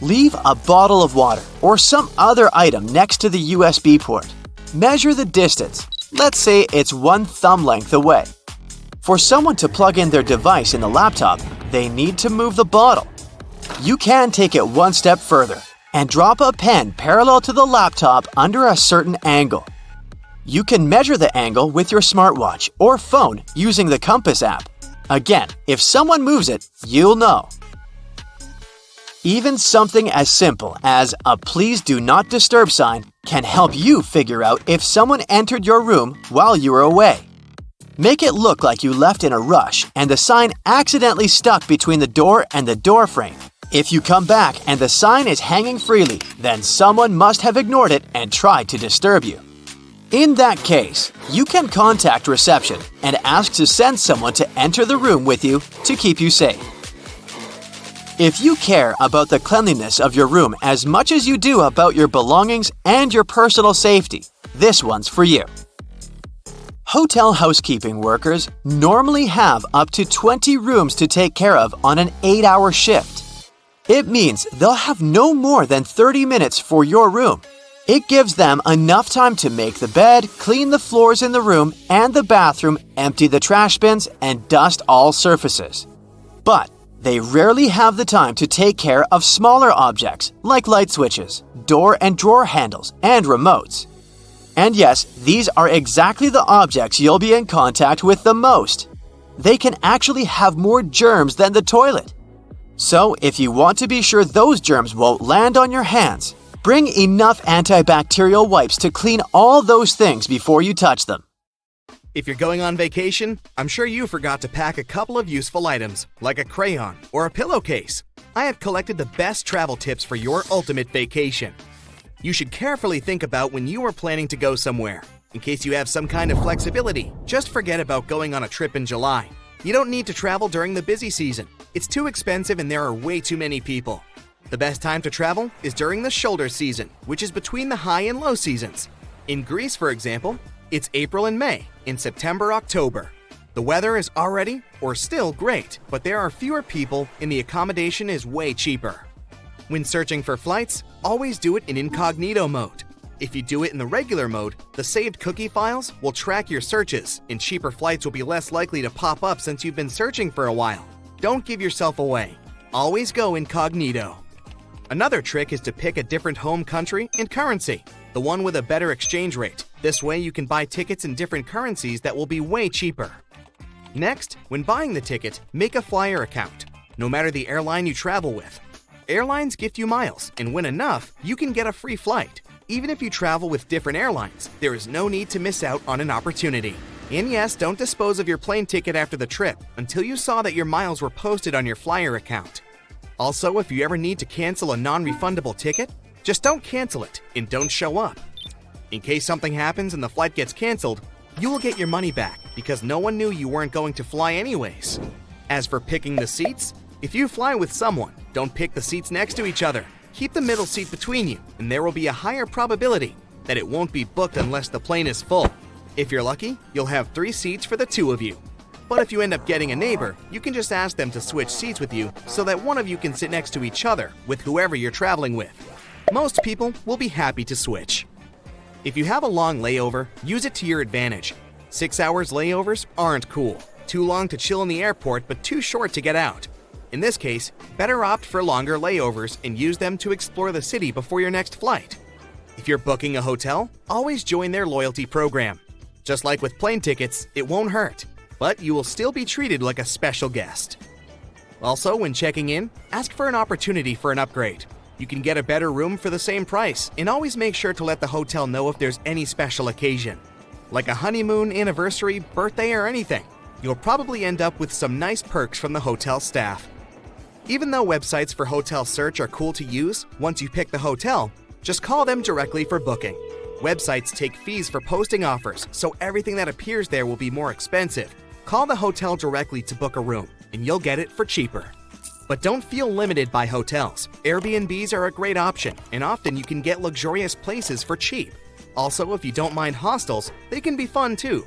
Leave a bottle of water or some other item next to the USB port. Measure the distance. Let's say it's 1 thumb length away. For someone to plug in their device in the laptop, they need to move the bottle. You can take it one step further and drop a pen parallel to the laptop under a certain angle. You can measure the angle with your smartwatch or phone using the compass app. Again, if someone moves it, you'll know. Even something as simple as a "Please do not disturb" sign can help you figure out if someone entered your room while you were away. Make it look like you left in a rush and the sign accidentally stuck between the door and the door frame. If you come back and the sign is hanging freely, then someone must have ignored it and tried to disturb you. In that case, you can contact reception and ask to send someone to enter the room with you to keep you safe. If you care about the cleanliness of your room as much as you do about your belongings and your personal safety, this one's for you. Hotel housekeeping workers normally have up to 20 rooms to take care of on an 8-hour shift. It means they'll have no more than 30 minutes for your room. It gives them enough time to make the bed, clean the floors in the room and the bathroom, empty the trash bins, and dust all surfaces. But they rarely have the time to take care of smaller objects like light switches, door and drawer handles, and remotes. And yes, these are exactly the objects you'll be in contact with the most. They can actually have more germs than the toilet. So if you want to be sure those germs won't land on your hands, bring enough antibacterial wipes to clean all those things before you touch them. If you're going on vacation, I'm sure you forgot to pack a couple of useful items, like a crayon or a pillowcase. I have collected the best travel tips for your ultimate vacation. You should carefully think about when you are planning to go somewhere. In case you have some kind of flexibility, just forget about going on a trip in July. You don't need to travel during the busy season. It's too expensive and there are way too many people. The best time to travel is during the shoulder season, which is between the high and low seasons. In Greece, for example, it's April and May. In September, October. The weather is already or still great, but there are fewer people and the accommodation is way cheaper. When searching for flights, always do it in incognito mode. If you do it in the regular mode, the saved cookie files will track your searches, and cheaper flights will be less likely to pop up since you've been searching for a while. Don't give yourself away. Always go incognito. Another trick is to pick a different home country and currency, the one with a better exchange rate. This way you can buy tickets in different currencies that will be way cheaper. Next, when buying the ticket, make a flyer account, no matter the airline you travel with. Airlines gift you miles, and when enough, you can get a free flight. Even if you travel with different airlines, there is no need to miss out on an opportunity. And yes, don't dispose of your plane ticket after the trip until you saw that your miles were posted on your flyer account. Also, if you ever need to cancel a non-refundable ticket, just don't cancel it and don't show up. In case something happens and the flight gets canceled, you will get your money back because no one knew you weren't going to fly anyways. As for picking the seats, if you fly with someone, don't pick the seats next to each other. Keep the middle seat between you, and there will be a higher probability that it won't be booked unless the plane is full. If you're lucky, you'll have 3 seats for the 2 of you. But if you end up getting a neighbor, you can just ask them to switch seats with you so that one of you can sit next to each other with whoever you're traveling with. Most people will be happy to switch. If you have a long layover, use it to your advantage. 6 hours layovers aren't cool. Too long to chill in the airport, but too short to get out. In this case, better opt for longer layovers and use them to explore the city before your next flight. If you're booking a hotel, always join their loyalty program. Just like with plane tickets, it won't hurt, but you will still be treated like a special guest. Also, when checking in, ask for an opportunity for an upgrade. You can get a better room for the same price, and always make sure to let the hotel know if there's any special occasion. Like a honeymoon, anniversary, birthday, or anything, you'll probably end up with some nice perks from the hotel staff. Even though websites for hotel search are cool to use, once you pick the hotel, just call them directly for booking. Websites take fees for posting offers, so everything that appears there will be more expensive. Call the hotel directly to book a room, and you'll get it for cheaper. But don't feel limited by hotels. Airbnbs are a great option, and often you can get luxurious places for cheap. Also, if you don't mind hostels, they can be fun too.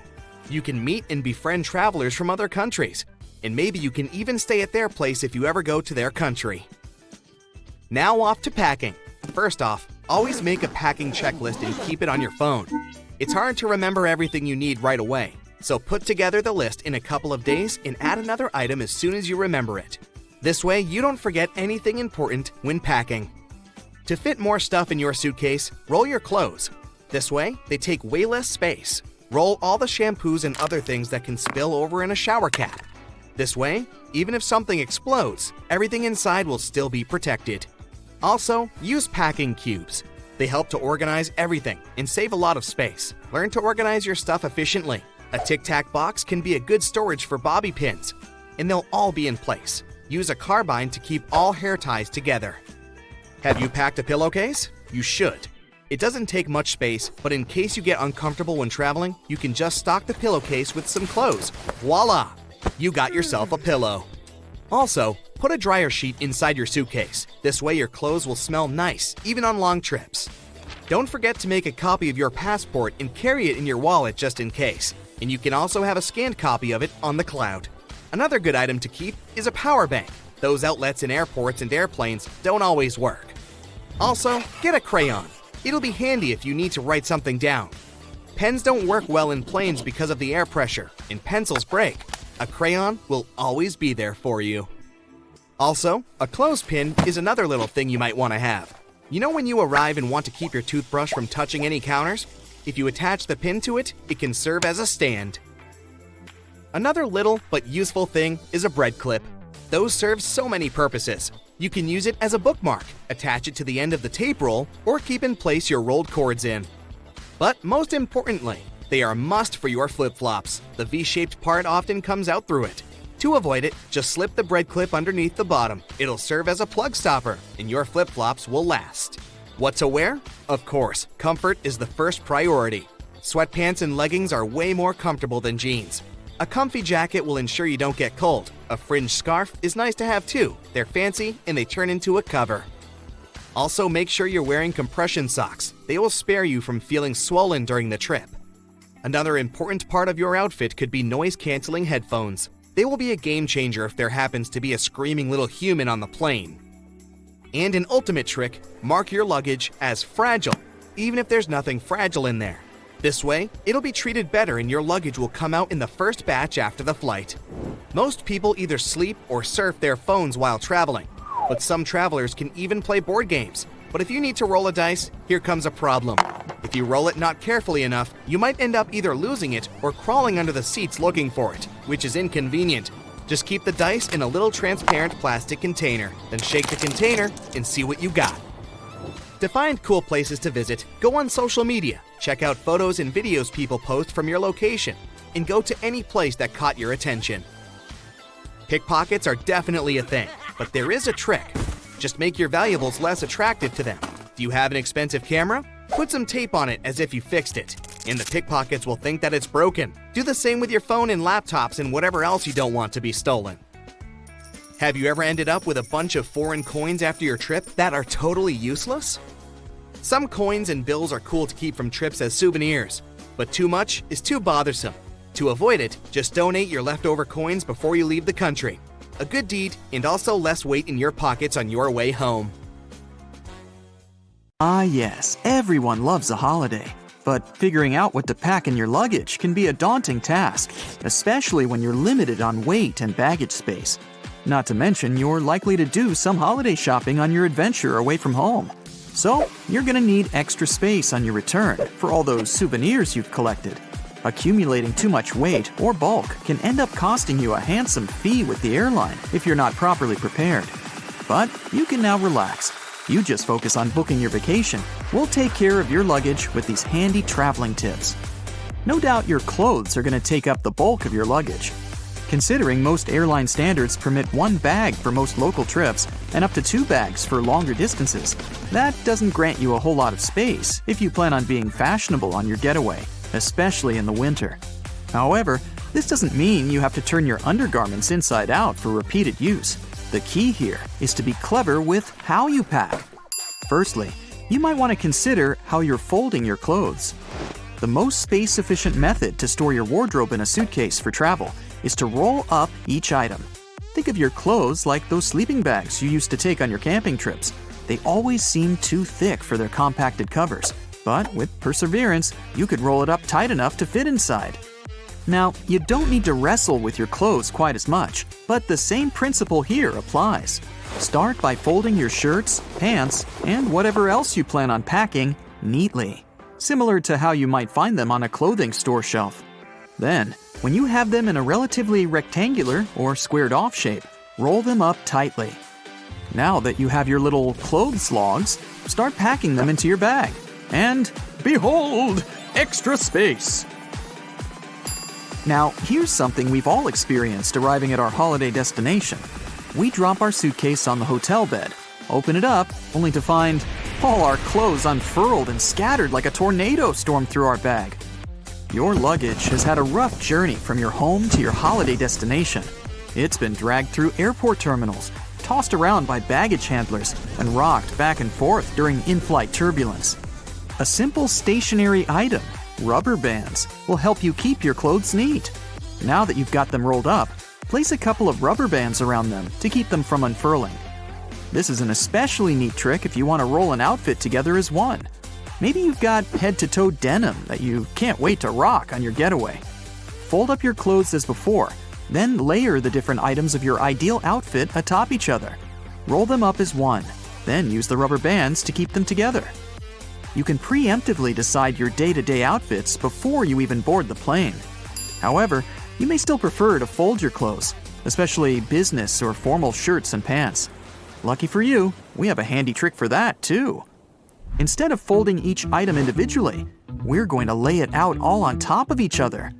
You can meet and befriend travelers from other countries, and maybe you can even stay at their place if you ever go to their country. Now off to packing. First off, always make a packing checklist and keep it on your phone. It's hard to remember everything you need right away, so put together the list in a couple of days and add another item as soon as you remember it. This way, you don't forget anything important when packing. To fit more stuff in your suitcase, roll your clothes. This way, they take way less space. Roll all the shampoos and other things that can spill over in a shower cap. This way, even if something explodes, everything inside will still be protected. Also, use packing cubes. They help to organize everything and save a lot of space. Learn to organize your stuff efficiently. A tic-tac box can be a good storage for bobby pins, and they'll all be in place. Use a carbine to keep all hair ties together. Have you packed a pillowcase? You should. It doesn't take much space, but in case you get uncomfortable when traveling, you can just stock the pillowcase with some clothes. Voila! You got yourself a pillow. Also, put a dryer sheet inside your suitcase. This way your clothes will smell nice, even on long trips. Don't forget to make a copy of your passport and carry it in your wallet just in case. And you can also have a scanned copy of it on the cloud. Another good item to keep is a power bank. Those outlets in airports and airplanes don't always work. Also, get a crayon. It'll be handy if you need to write something down. Pens don't work well in planes because of the air pressure, and pencils break. A crayon will always be there for you. Also, a clothespin is another little thing you might want to have. You know when you arrive and want to keep your toothbrush from touching any counters? If you attach the pin to it, it can serve as a stand. Another little but useful thing is a bread clip. Those serve so many purposes. You can use it as a bookmark, attach it to the end of the tape roll, or keep in place your rolled cords in. But most importantly, they are a must for your flip-flops. The V-shaped part often comes out through it. To avoid it, just slip the bread clip underneath the bottom. It'll serve as a plug stopper, and your flip-flops will last. What to wear? Of course, comfort is the first priority. Sweatpants and leggings are way more comfortable than jeans. A comfy jacket will ensure you don't get cold. A fringed scarf is nice to have too. They're fancy and they turn into a cover. Also, make sure you're wearing compression socks. They will spare you from feeling swollen during the trip. Another important part of your outfit could be noise-canceling headphones. They will be a game changer if there happens to be a screaming little human on the plane. And an ultimate trick, mark your luggage as fragile, even if there's nothing fragile in there. This way, it'll be treated better and your luggage will come out in the first batch after the flight. Most people either sleep or surf their phones while traveling, but some travelers can even play board games. But if you need to roll a dice, here comes a problem. If you roll it not carefully enough, you might end up either losing it or crawling under the seats looking for it, which is inconvenient. Just keep the dice in a little transparent plastic container, then shake the container and see what you got. To find cool places to visit, go on social media, check out photos and videos people post from your location, and go to any place that caught your attention. Pickpockets are definitely a thing, but there is a trick. Just make your valuables less attractive to them. Do you have an expensive camera? Put some tape on it as if you fixed it, and the pickpockets will think that it's broken. Do the same with your phone and laptops and whatever else you don't want to be stolen. Have you ever ended up with a bunch of foreign coins after your trip that are totally useless? Some coins and bills are cool to keep from trips as souvenirs, but too much is too bothersome. To avoid it, just donate your leftover coins before you leave the country. A good deed and also less weight in your pockets on your way home. Ah yes, everyone loves a holiday. But figuring out what to pack in your luggage can be a daunting task, especially when you're limited on weight and baggage space. Not to mention, you're likely to do some holiday shopping on your adventure away from home. So, you're gonna need extra space on your return for all those souvenirs you've collected. Accumulating too much weight or bulk can end up costing you a handsome fee with the airline if you're not properly prepared. But you can now relax. You just focus on booking your vacation. We'll take care of your luggage with these handy traveling tips. No doubt your clothes are going to take up the bulk of your luggage. Considering most airline standards permit 1 bag for most local trips and up to 2 bags for longer distances, that doesn't grant you a whole lot of space if you plan on being fashionable on your getaway, especially in the winter. However, this doesn't mean you have to turn your undergarments inside out for repeated use. The key here is to be clever with how you pack. Firstly, you might want to consider how you're folding your clothes. The most space-efficient method to store your wardrobe in a suitcase for travel is to roll up each item. Think of your clothes like those sleeping bags you used to take on your camping trips. They always seem too thick for their compacted covers, but with perseverance, you could roll it up tight enough to fit inside. Now, you don't need to wrestle with your clothes quite as much, but the same principle here applies. Start by folding your shirts, pants, and whatever else you plan on packing neatly, similar to how you might find them on a clothing store shelf. Then, when you have them in a relatively rectangular or squared-off shape, roll them up tightly. Now that you have your little clothes logs, start packing them into your bag. And behold, extra space! Now, here's something we've all experienced arriving at our holiday destination. We drop our suitcase on the hotel bed, open it up, only to find all our clothes unfurled and scattered like a tornado stormed through our bag. Your luggage has had a rough journey from your home to your holiday destination. It's been dragged through airport terminals, tossed around by baggage handlers, and rocked back and forth during in-flight turbulence. A simple stationary item, rubber bands, will help you keep your clothes neat. Now that you've got them rolled up, place a couple of rubber bands around them to keep them from unfurling. This is an especially neat trick if you want to roll an outfit together as one. Maybe you've got head-to-toe denim that you can't wait to rock on your getaway. Fold up your clothes as before, then layer the different items of your ideal outfit atop each other. Roll them up as one, then use the rubber bands to keep them together. You can preemptively decide your day-to-day outfits before you even board the plane. However, you may still prefer to fold your clothes, especially business or formal shirts and pants. Lucky for you, we have a handy trick for that too. Instead of folding each item individually, we're going to lay it out all on top of each other.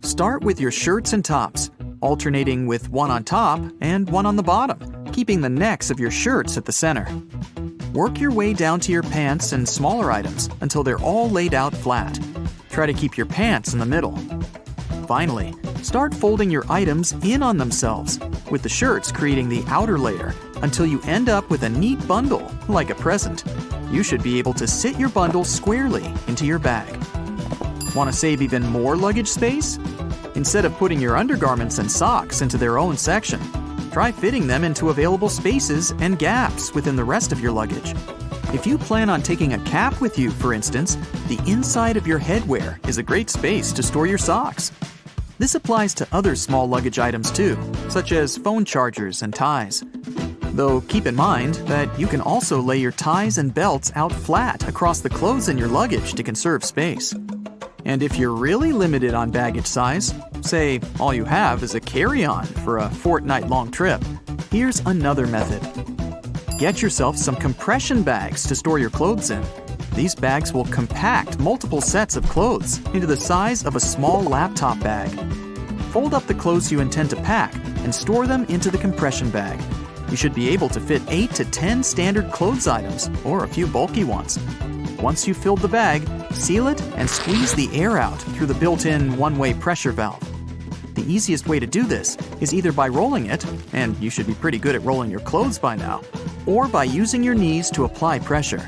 Start with your shirts and tops, alternating with one on top and one on the bottom, keeping the necks of your shirts at the center. Work your way down to your pants and smaller items until they're all laid out flat. Try to keep your pants in the middle. Finally, start folding your items in on themselves, with the shirts creating the outer layer, until you end up with a neat bundle, like a present. You should be able to sit your bundle squarely into your bag. Want to save even more luggage space? Instead of putting your undergarments and socks into their own section, try fitting them into available spaces and gaps within the rest of your luggage. If you plan on taking a cap with you, for instance, the inside of your headwear is a great space to store your socks. This applies to other small luggage items too, such as phone chargers and ties. Though keep in mind that you can also lay your ties and belts out flat across the clothes in your luggage to conserve space. And if you're really limited on baggage size, say all you have is a carry-on for a fortnight-long trip, here's another method. Get yourself some compression bags to store your clothes in. These bags will compact multiple sets of clothes into the size of a small laptop bag. Fold up the clothes you intend to pack and store them into the compression bag. You should be able to fit 8 to 10 standard clothes items or a few bulky ones. Once you've filled the bag, seal it and squeeze the air out through the built-in one-way pressure valve. The easiest way to do this is either by rolling it, and you should be pretty good at rolling your clothes by now, or by using your knees to apply pressure.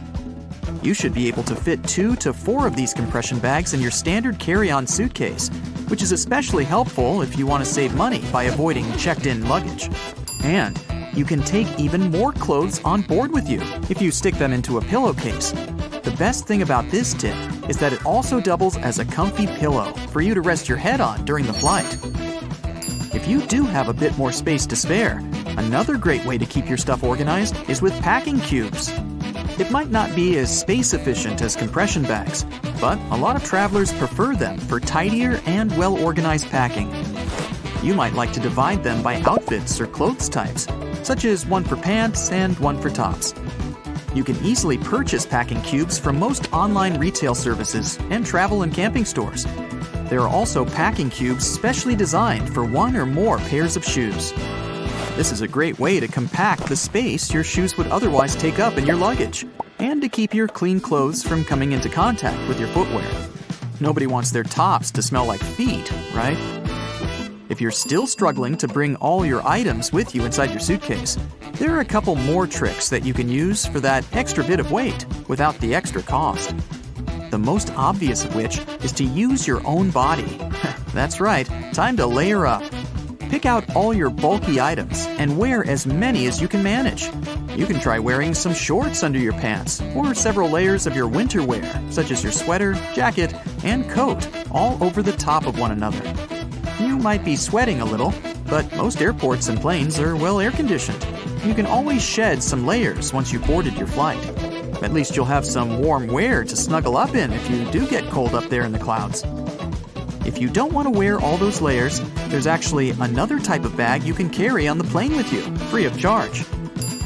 You should be able to fit 2 to 4 of these compression bags in your standard carry-on suitcase, which is especially helpful if you want to save money by avoiding checked-in luggage. And you can take even more clothes on board with you if you stick them into a pillowcase. The best thing about this tip is that it also doubles as a comfy pillow for you to rest your head on during the flight. If you do have a bit more space to spare, another great way to keep your stuff organized is with packing cubes. It might not be as space efficient as compression bags, but a lot of travelers prefer them for tidier and well-organized packing. You might like to divide them by outfits or clothes types, such as one for pants and one for tops. You can easily purchase packing cubes from most online retail services and travel and camping stores. There are also packing cubes specially designed for one or more pairs of shoes. This is a great way to compact the space your shoes would otherwise take up in your luggage, and to keep your clean clothes from coming into contact with your footwear. Nobody wants their tops to smell like feet, right? If you're still struggling to bring all your items with you inside your suitcase, there are a couple more tricks that you can use for that extra bit of weight without the extra cost. The most obvious of which is to use your own body. That's right, time to layer up. Pick out all your bulky items and wear as many as you can manage. You can try wearing some shorts under your pants or several layers of your winter wear, such as your sweater, jacket, and coat, all over the top of one another. You might be sweating a little, but most airports and planes are well air-conditioned. You can always shed some layers once you've boarded your flight. At least you'll have some warm wear to snuggle up in if you do get cold up there in the clouds. If you don't want to wear all those layers, there's actually another type of bag you can carry on the plane with you, free of charge.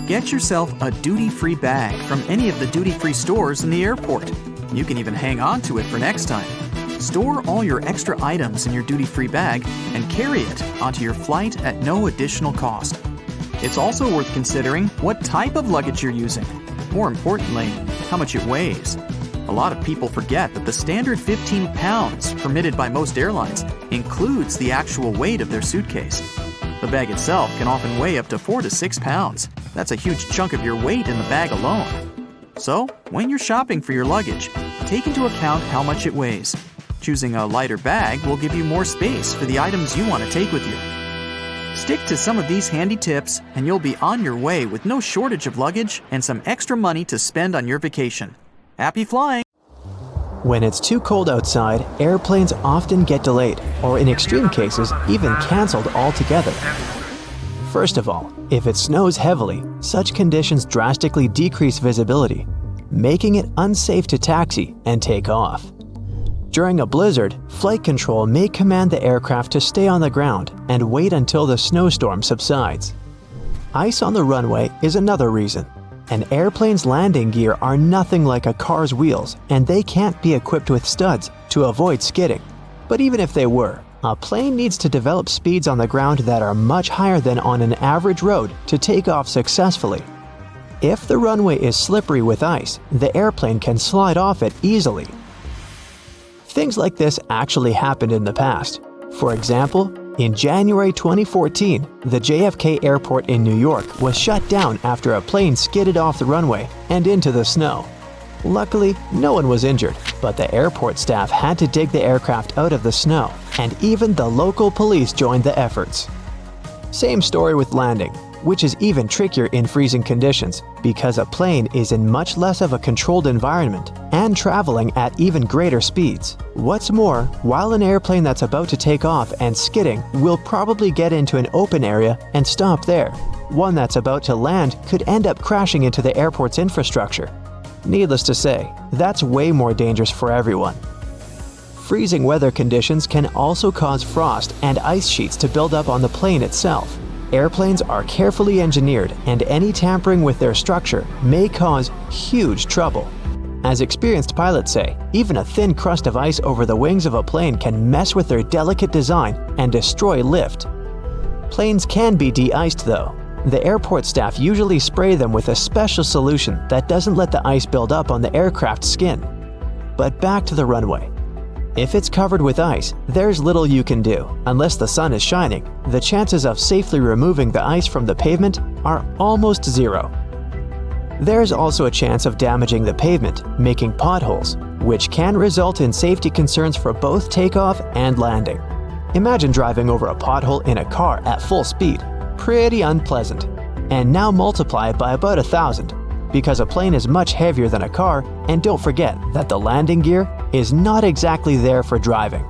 Get yourself a duty-free bag from any of the duty-free stores in the airport. You can even hang on to it for next time. Store all your extra items in your duty-free bag and carry it onto your flight at no additional cost. It's also worth considering what type of luggage you're using. More importantly, how much it weighs. A lot of people forget that the standard 15 pounds permitted by most airlines includes the actual weight of their suitcase. The bag itself can often weigh up to 4 to 6 pounds. That's a huge chunk of your weight in the bag alone. So, when you're shopping for your luggage, take into account how much it weighs. Choosing a lighter bag will give you more space for the items you want to take with you. Stick to some of these handy tips and you'll be on your way with no shortage of luggage and some extra money to spend on your vacation. Happy flying! When it's too cold outside, airplanes often get delayed, or in extreme cases, even canceled altogether. First of all, if it snows heavily, such conditions drastically decrease visibility, making it unsafe to taxi and take off. During a blizzard, flight control may command the aircraft to stay on the ground and wait until the snowstorm subsides. Ice on the runway is another reason. An airplane's landing gear are nothing like a car's wheels, and they can't be equipped with studs to avoid skidding. But even if they were, a plane needs to develop speeds on the ground that are much higher than on an average road to take off successfully. If the runway is slippery with ice, the airplane can slide off it easily. Things like this actually happened in the past. For example, in January 2014, the JFK airport in New York was shut down after a plane skidded off the runway and into the snow. Luckily, no one was injured, but the airport staff had to dig the aircraft out of the snow, and even the local police joined the efforts. Same story with landing, which is even trickier in freezing conditions because a plane is in much less of a controlled environment and traveling at even greater speeds. What's more, while an airplane that's about to take off and skidding will probably get into an open area and stop there, one that's about to land could end up crashing into the airport's infrastructure. Needless to say, that's way more dangerous for everyone. Freezing weather conditions can also cause frost and ice sheets to build up on the plane itself. Airplanes are carefully engineered, and any tampering with their structure may cause huge trouble. As experienced pilots say, even a thin crust of ice over the wings of a plane can mess with their delicate design and destroy lift. Planes can be de-iced though. The airport staff usually spray them with a special solution that doesn't let the ice build up on the aircraft's skin. But back to the runway. If it's covered with ice, there's little you can do. Unless the sun is shining, the chances of safely removing the ice from the pavement are almost zero. There's also a chance of damaging the pavement, making potholes, which can result in safety concerns for both takeoff and landing. Imagine driving over a pothole in a car at full speed. Pretty unpleasant. And now multiply it by about 1,000, because a plane is much heavier than a car, and don't forget that the landing gear is not exactly there for driving.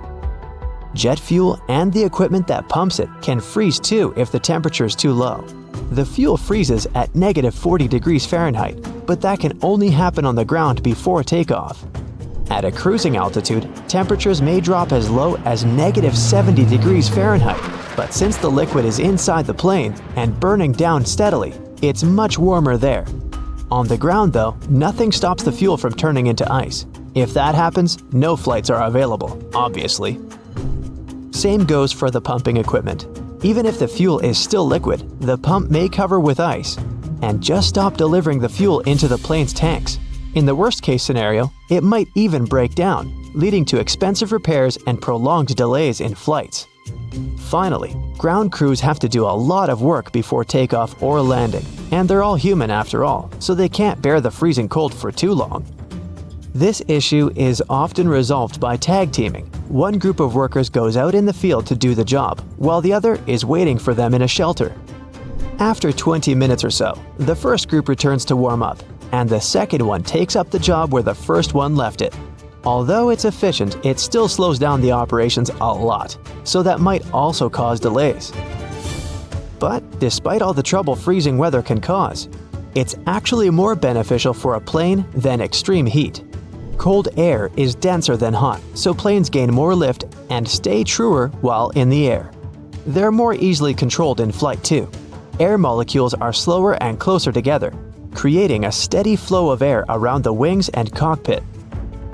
Jet fuel and the equipment that pumps it can freeze too if the temperature is too low. The fuel freezes at -40 degrees Fahrenheit, but that can only happen on the ground before takeoff. At a cruising altitude, temperatures may drop as low as -70 degrees Fahrenheit, but since the liquid is inside the plane and burning down steadily, it's much warmer there. On the ground though, nothing stops the fuel from turning into ice. If that happens, no flights are available, obviously. Same goes for the pumping equipment. Even if the fuel is still liquid, the pump may cover with ice and just stop delivering the fuel into the plane's tanks. In the worst-case scenario, it might even break down, leading to expensive repairs and prolonged delays in flights. Finally, ground crews have to do a lot of work before takeoff or landing, and they're all human after all, so they can't bear the freezing cold for too long. This issue is often resolved by tag teaming. One group of workers goes out in the field to do the job, while the other is waiting for them in a shelter. After 20 minutes or so, the first group returns to warm up, and the second one takes up the job where the first one left it. Although it's efficient, it still slows down the operations a lot, so that might also cause delays. But despite all the trouble freezing weather can cause, it's actually more beneficial for a plane than extreme heat. Cold air is denser than hot, so planes gain more lift and stay truer while in the air. They're more easily controlled in flight too. Air molecules are slower and closer together, creating a steady flow of air around the wings and cockpit.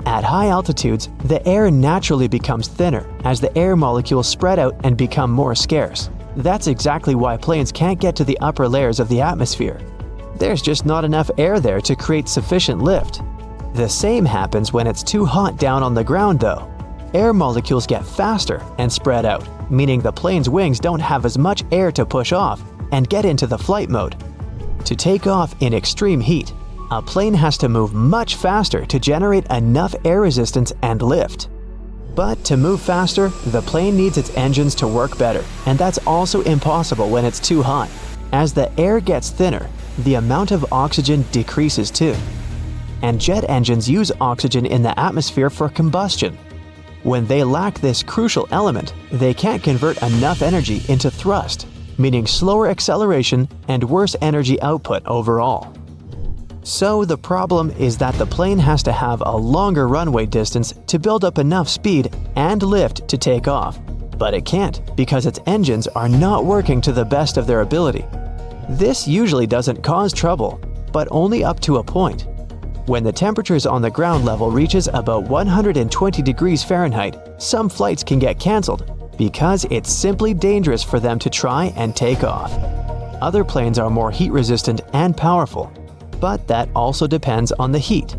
At high altitudes, the air naturally becomes thinner as the air molecules spread out and become more scarce. That's exactly why planes can't get to the upper layers of the atmosphere. There's just not enough air there to create sufficient lift. The same happens when it's too hot down on the ground though. Air molecules get faster and spread out, meaning the plane's wings don't have as much air to push off and get into the flight mode. To take off in extreme heat, a plane has to move much faster to generate enough air resistance and lift. But to move faster, the plane needs its engines to work better, and that's also impossible when it's too hot. As the air gets thinner, the amount of oxygen decreases too. And jet engines use oxygen in the atmosphere for combustion. When they lack this crucial element, they can't convert enough energy into thrust, meaning slower acceleration and worse energy output overall. So the problem is that the plane has to have a longer runway distance to build up enough speed and lift to take off, but it can't because its engines are not working to the best of their ability. This usually doesn't cause trouble, but only up to a point. When the temperatures on the ground level reaches about 120 degrees Fahrenheit, some flights can get cancelled because it's simply dangerous for them to try and take off. Other planes are more heat resistant and powerful, but that also depends on the heat.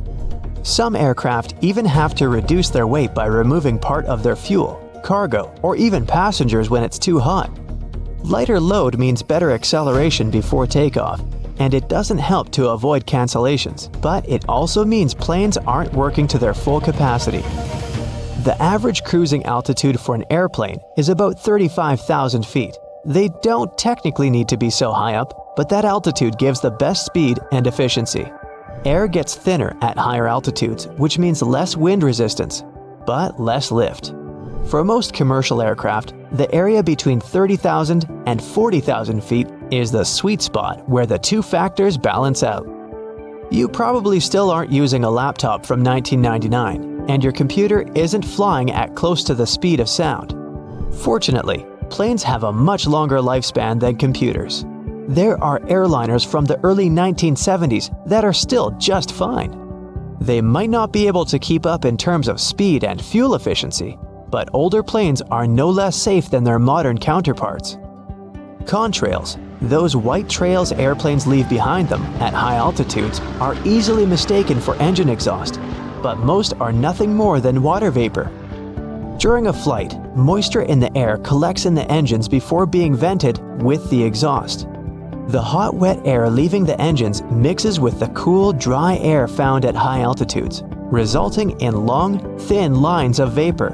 Some aircraft even have to reduce their weight by removing part of their fuel, cargo, or even passengers when it's too hot. Lighter load means better acceleration before takeoff, and it doesn't help to avoid cancellations, but it also means planes aren't working to their full capacity. The average cruising altitude for an airplane is about 35,000 feet. They don't technically need to be so high up, but that altitude gives the best speed and efficiency. Air gets thinner at higher altitudes, which means less wind resistance, but less lift. For most commercial aircraft, the area between 30,000 and 40,000 feet is the sweet spot where the two factors balance out. You probably still aren't using a laptop from 1999, and your computer isn't flying at close to the speed of sound. Fortunately, planes have a much longer lifespan than computers. There are airliners from the early 1970s that are still just fine. They might not be able to keep up in terms of speed and fuel efficiency, but older planes are no less safe than their modern counterparts. Contrails, those white trails airplanes leave behind them at high altitudes, are easily mistaken for engine exhaust, but most are nothing more than water vapor. During a flight, moisture in the air collects in the engines before being vented with the exhaust. The hot, wet air leaving the engines mixes with the cool, dry air found at high altitudes, resulting in long, thin lines of vapor.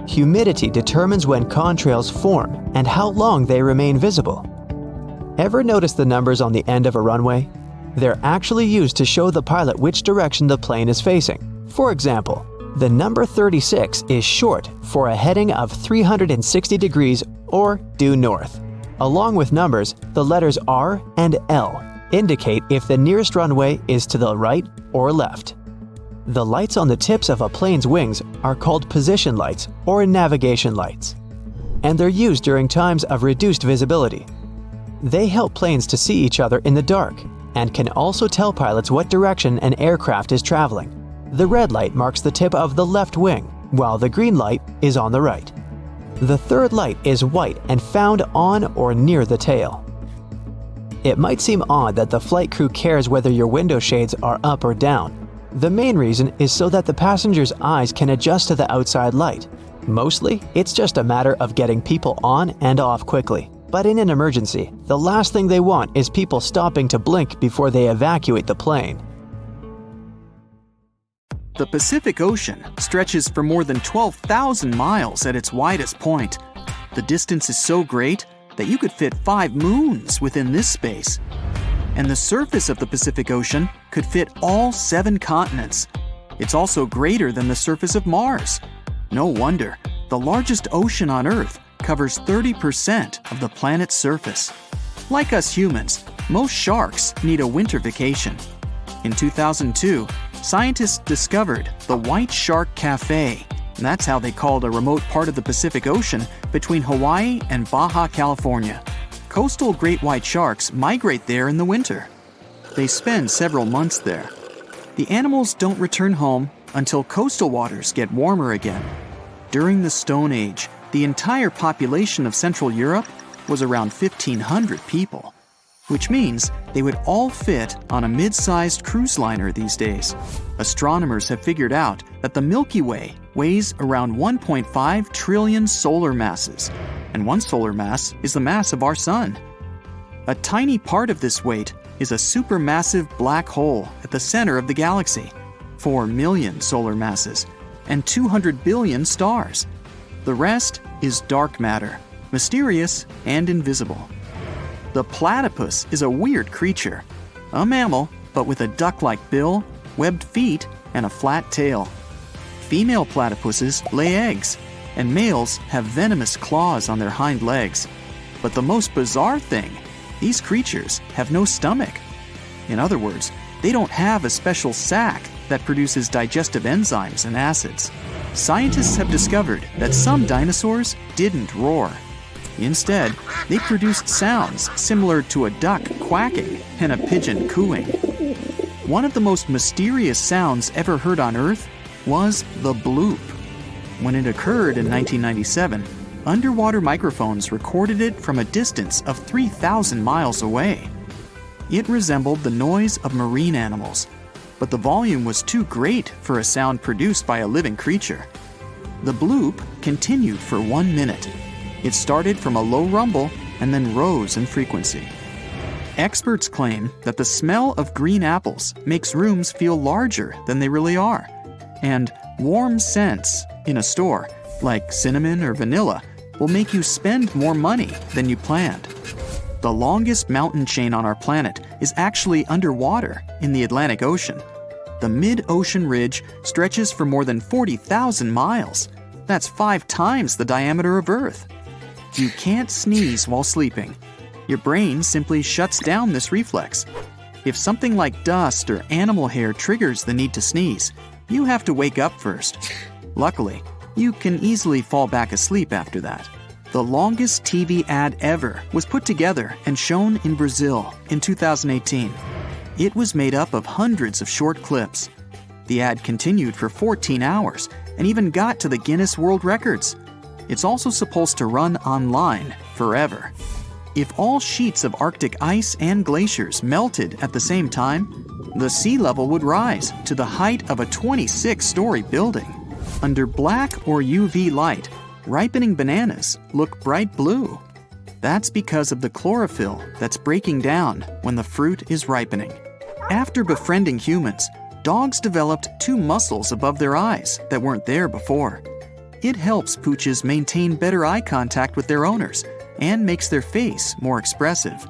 Humidity determines when contrails form and how long they remain visible. Ever notice the numbers on the end of a runway? They're actually used to show the pilot which direction the plane is facing. For example, the number 36 is short for a heading of 360 degrees or due north. Along with numbers, the letters R and L indicate if the nearest runway is to the right or left. The lights on the tips of a plane's wings are called position lights or navigation lights, and they're used during times of reduced visibility. They help planes to see each other in the dark and can also tell pilots what direction an aircraft is traveling. The red light marks the tip of the left wing, while the green light is on the right. The third light is white and found on or near the tail. It might seem odd that the flight crew cares whether your window shades are up or down. The main reason is so that the passenger's eyes can adjust to the outside light. Mostly, it's just a matter of getting people on and off quickly. But in an emergency, the last thing they want is people stopping to blink before they evacuate the plane. The Pacific Ocean stretches for more than 12,000 miles at its widest point. The distance is so great that you could fit 5 moons within this space. And the surface of the Pacific Ocean could fit all 7 continents. It's also greater than the surface of Mars. No wonder, the largest ocean on Earth covers 30% of the planet's surface. Like us humans, most sharks need a winter vacation. In 2002, scientists discovered the White Shark Cafe. And that's how they called a remote part of the Pacific Ocean between Hawaii and Baja California. Coastal great white sharks migrate there in the winter. They spend several months there. The animals don't return home until coastal waters get warmer again. During the Stone Age, the entire population of Central Europe was around 1,500 people, which means they would all fit on a mid-sized cruise liner these days. Astronomers have figured out that the Milky Way weighs around 1.5 trillion solar masses, and one solar mass is the mass of our Sun. A tiny part of this weight is a supermassive black hole at the center of the galaxy, 4 million solar masses, and 200 billion stars. The rest is dark matter, mysterious and invisible. The platypus is a weird creature, a mammal, but with a duck-like bill, webbed feet, and a flat tail. Female platypuses lay eggs, and males have venomous claws on their hind legs. But the most bizarre thing, these creatures have no stomach. In other words, they don't have a special sac that produces digestive enzymes and acids. Scientists have discovered that some dinosaurs didn't roar. Instead, they produced sounds similar to a duck quacking and a pigeon cooing. One of the most mysterious sounds ever heard on Earth was the bloop. When it occurred in 1997, underwater microphones recorded it from a distance of 3,000 miles away. It resembled the noise of marine animals, but the volume was too great for a sound produced by a living creature. The bloop continued for 1 minute. It started from a low rumble and then rose in frequency. Experts claim that the smell of green apples makes rooms feel larger than they really are, and warm scents in a store, like cinnamon or vanilla, will make you spend more money than you planned. The longest mountain chain on our planet is actually underwater in the Atlantic Ocean. The mid-ocean ridge stretches for more than 40,000 miles. That's 5 times the diameter of Earth. You can't sneeze while sleeping. Your brain simply shuts down this reflex. If something like dust or animal hair triggers the need to sneeze, you have to wake up first. Luckily, you can easily fall back asleep after that. The longest TV ad ever was put together and shown in Brazil in 2018. It was made up of hundreds of short clips. The ad continued for 14 hours and even got to the Guinness World Records. It's also supposed to run online forever. If all sheets of Arctic ice and glaciers melted at the same time, the sea level would rise to the height of a 26-story building. Under black or UV light, ripening bananas look bright blue. That's because of the chlorophyll that's breaking down when the fruit is ripening. After befriending humans, dogs developed two muscles above their eyes that weren't there before. It helps pooches maintain better eye contact with their owners and makes their face more expressive.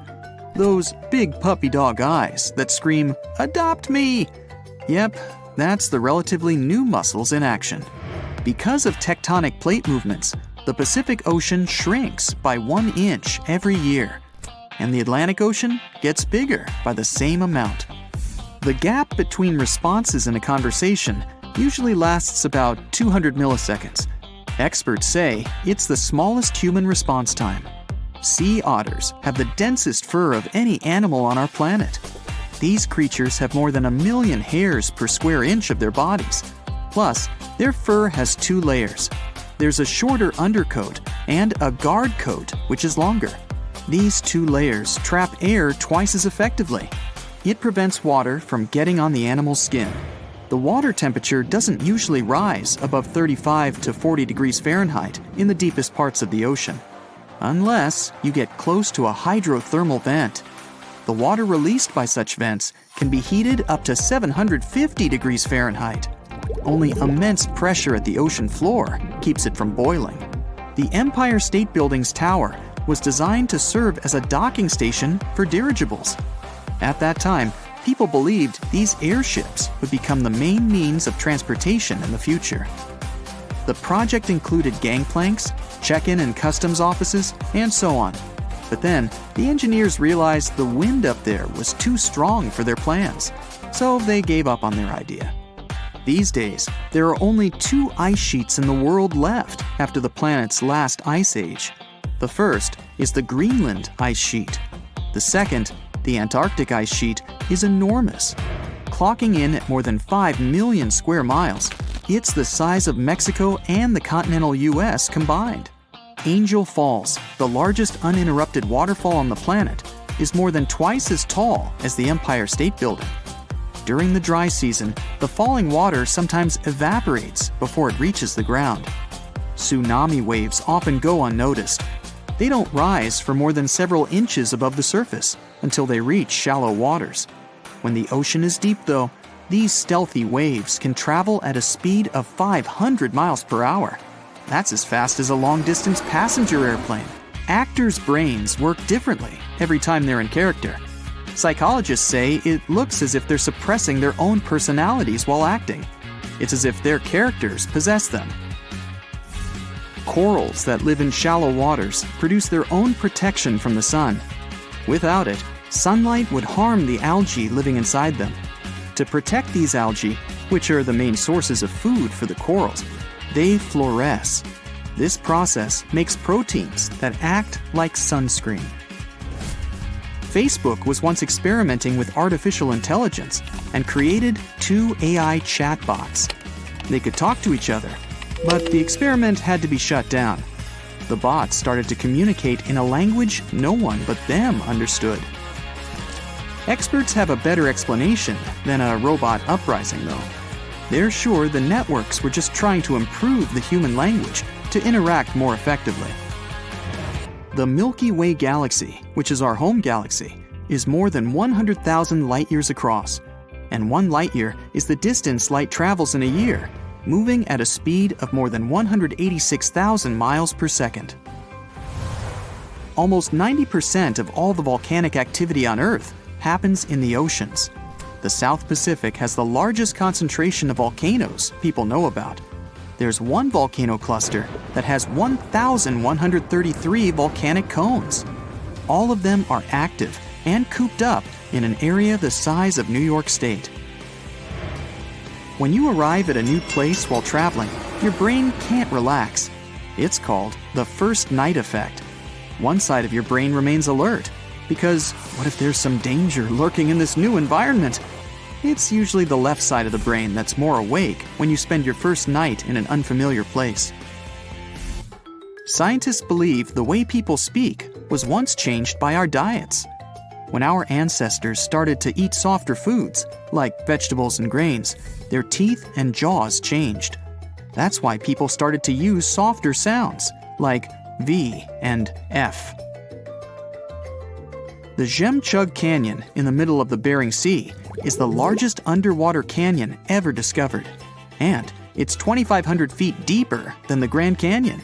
Those big puppy dog eyes that scream, "Adopt me!" Yep, that's the relatively new muscles in action. Because of tectonic plate movements, the Pacific Ocean shrinks by 1 inch every year, and the Atlantic Ocean gets bigger by the same amount. The gap between responses in a conversation usually lasts about 200 milliseconds. Experts say it's the smallest human response time. Sea otters have the densest fur of any animal on our planet. These creatures have more than 1 million hairs per square inch of their bodies. Plus, their fur has 2 layers. There's a shorter undercoat and a guard coat, which is longer. These 2 layers trap air twice as effectively. It prevents water from getting on the animal's skin. The water temperature doesn't usually rise above 35 to 40 degrees Fahrenheit in the deepest parts of the ocean, unless you get close to a hydrothermal vent. The water released by such vents can be heated up to 750 degrees Fahrenheit. Only immense pressure at the ocean floor keeps it from boiling. The Empire State Building's tower was designed to serve as a docking station for dirigibles. At that time, people believed these airships would become the main means of transportation in the future. The project included gangplanks, check-in and customs offices, and so on. But then, the engineers realized the wind up there was too strong for their plans, so they gave up on their idea. These days, there are only 2 ice sheets in the world left after the planet's last ice age. The first is the Greenland ice sheet. The second, the Antarctic ice sheet, is enormous. Clocking in at more than 5 million square miles, it's the size of Mexico and the continental US combined. Angel Falls, the largest uninterrupted waterfall on the planet, is more than twice as tall as the Empire State Building. During the dry season, the falling water sometimes evaporates before it reaches the ground. Tsunami waves often go unnoticed. They don't rise for more than several inches above the surface until they reach shallow waters. When the ocean is deep, though, these stealthy waves can travel at a speed of 500 miles per hour. That's as fast as a long-distance passenger airplane. Actors' brains work differently every time they're in character. Psychologists say it looks as if they're suppressing their own personalities while acting. It's as if their characters possess them. Corals that live in shallow waters produce their own protection from the sun. Without it, sunlight would harm the algae living inside them. To protect these algae, which are the main sources of food for the corals, they fluoresce. This process makes proteins that act like sunscreen. Facebook was once experimenting with artificial intelligence and created 2 AI chatbots. They could talk to each other, but the experiment had to be shut down. The bots started to communicate in a language no one but them understood. Experts have a better explanation than a robot uprising, though. They're sure the networks were just trying to improve the human language to interact more effectively. The Milky Way galaxy, which is our home galaxy, is more than 100,000 light-years across, and 1 light-year is the distance light travels in a year, moving at a speed of more than 186,000 miles per second. Almost 90% of all the volcanic activity on Earth happens in the oceans. The South Pacific has the largest concentration of volcanoes people know about. There's one volcano cluster that has 1,133 volcanic cones. All of them are active and cooped up in an area the size of New York State. When you arrive at a new place while traveling, your brain can't relax. It's called the first night effect. One side of your brain remains alert, because what if there's some danger lurking in this new environment? It's usually the left side of the brain that's more awake when you spend your first night in an unfamiliar place. Scientists believe the way people speak was once changed by our diets. When our ancestors started to eat softer foods, like vegetables and grains, their teeth and jaws changed. That's why people started to use softer sounds, like V and F. The Jemchug Canyon in the middle of the Bering Sea is the largest underwater canyon ever discovered, and it's 2,500 feet deeper than the Grand Canyon.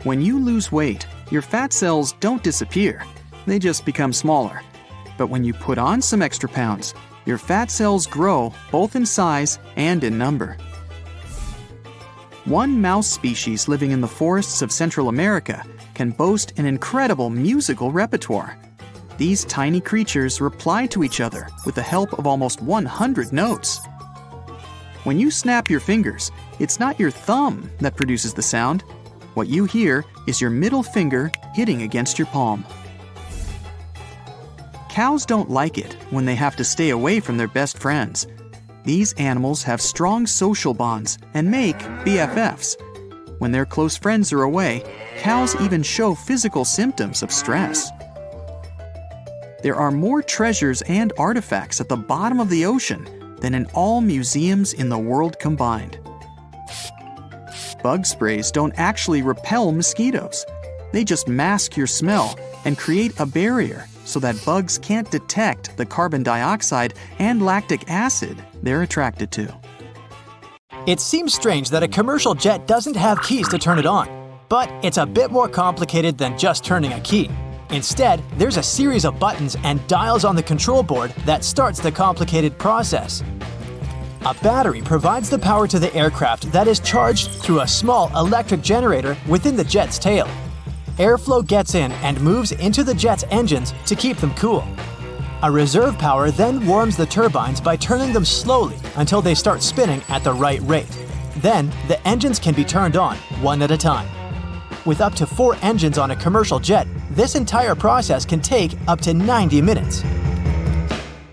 When you lose weight, your fat cells don't disappear, they just become smaller. But when you put on some extra pounds, your fat cells grow both in size and in number. One mouse species living in the forests of Central America can boast an incredible musical repertoire. These tiny creatures reply to each other with the help of almost 100 notes. When you snap your fingers, it's not your thumb that produces the sound. What you hear is your middle finger hitting against your palm. Cows don't like it when they have to stay away from their best friends. These animals have strong social bonds and make BFFs. When their close friends are away, cows even show physical symptoms of stress. There are more treasures and artifacts at the bottom of the ocean than in all museums in the world combined. Bug sprays don't actually repel mosquitoes. They just mask your smell and create a barrier so that bugs can't detect the carbon dioxide and lactic acid they're attracted to. It seems strange that a commercial jet doesn't have keys to turn it on, but it's a bit more complicated than just turning a key. Instead, there's a series of buttons and dials on the control board that starts the complicated process. A battery provides the power to the aircraft that is charged through a small electric generator within the jet's tail. Airflow gets in and moves into the jet's engines to keep them cool. A reserve power then warms the turbines by turning them slowly until they start spinning at the right rate. Then, the engines can be turned on, one at a time. With up to 4 engines on a commercial jet, this entire process can take up to 90 minutes.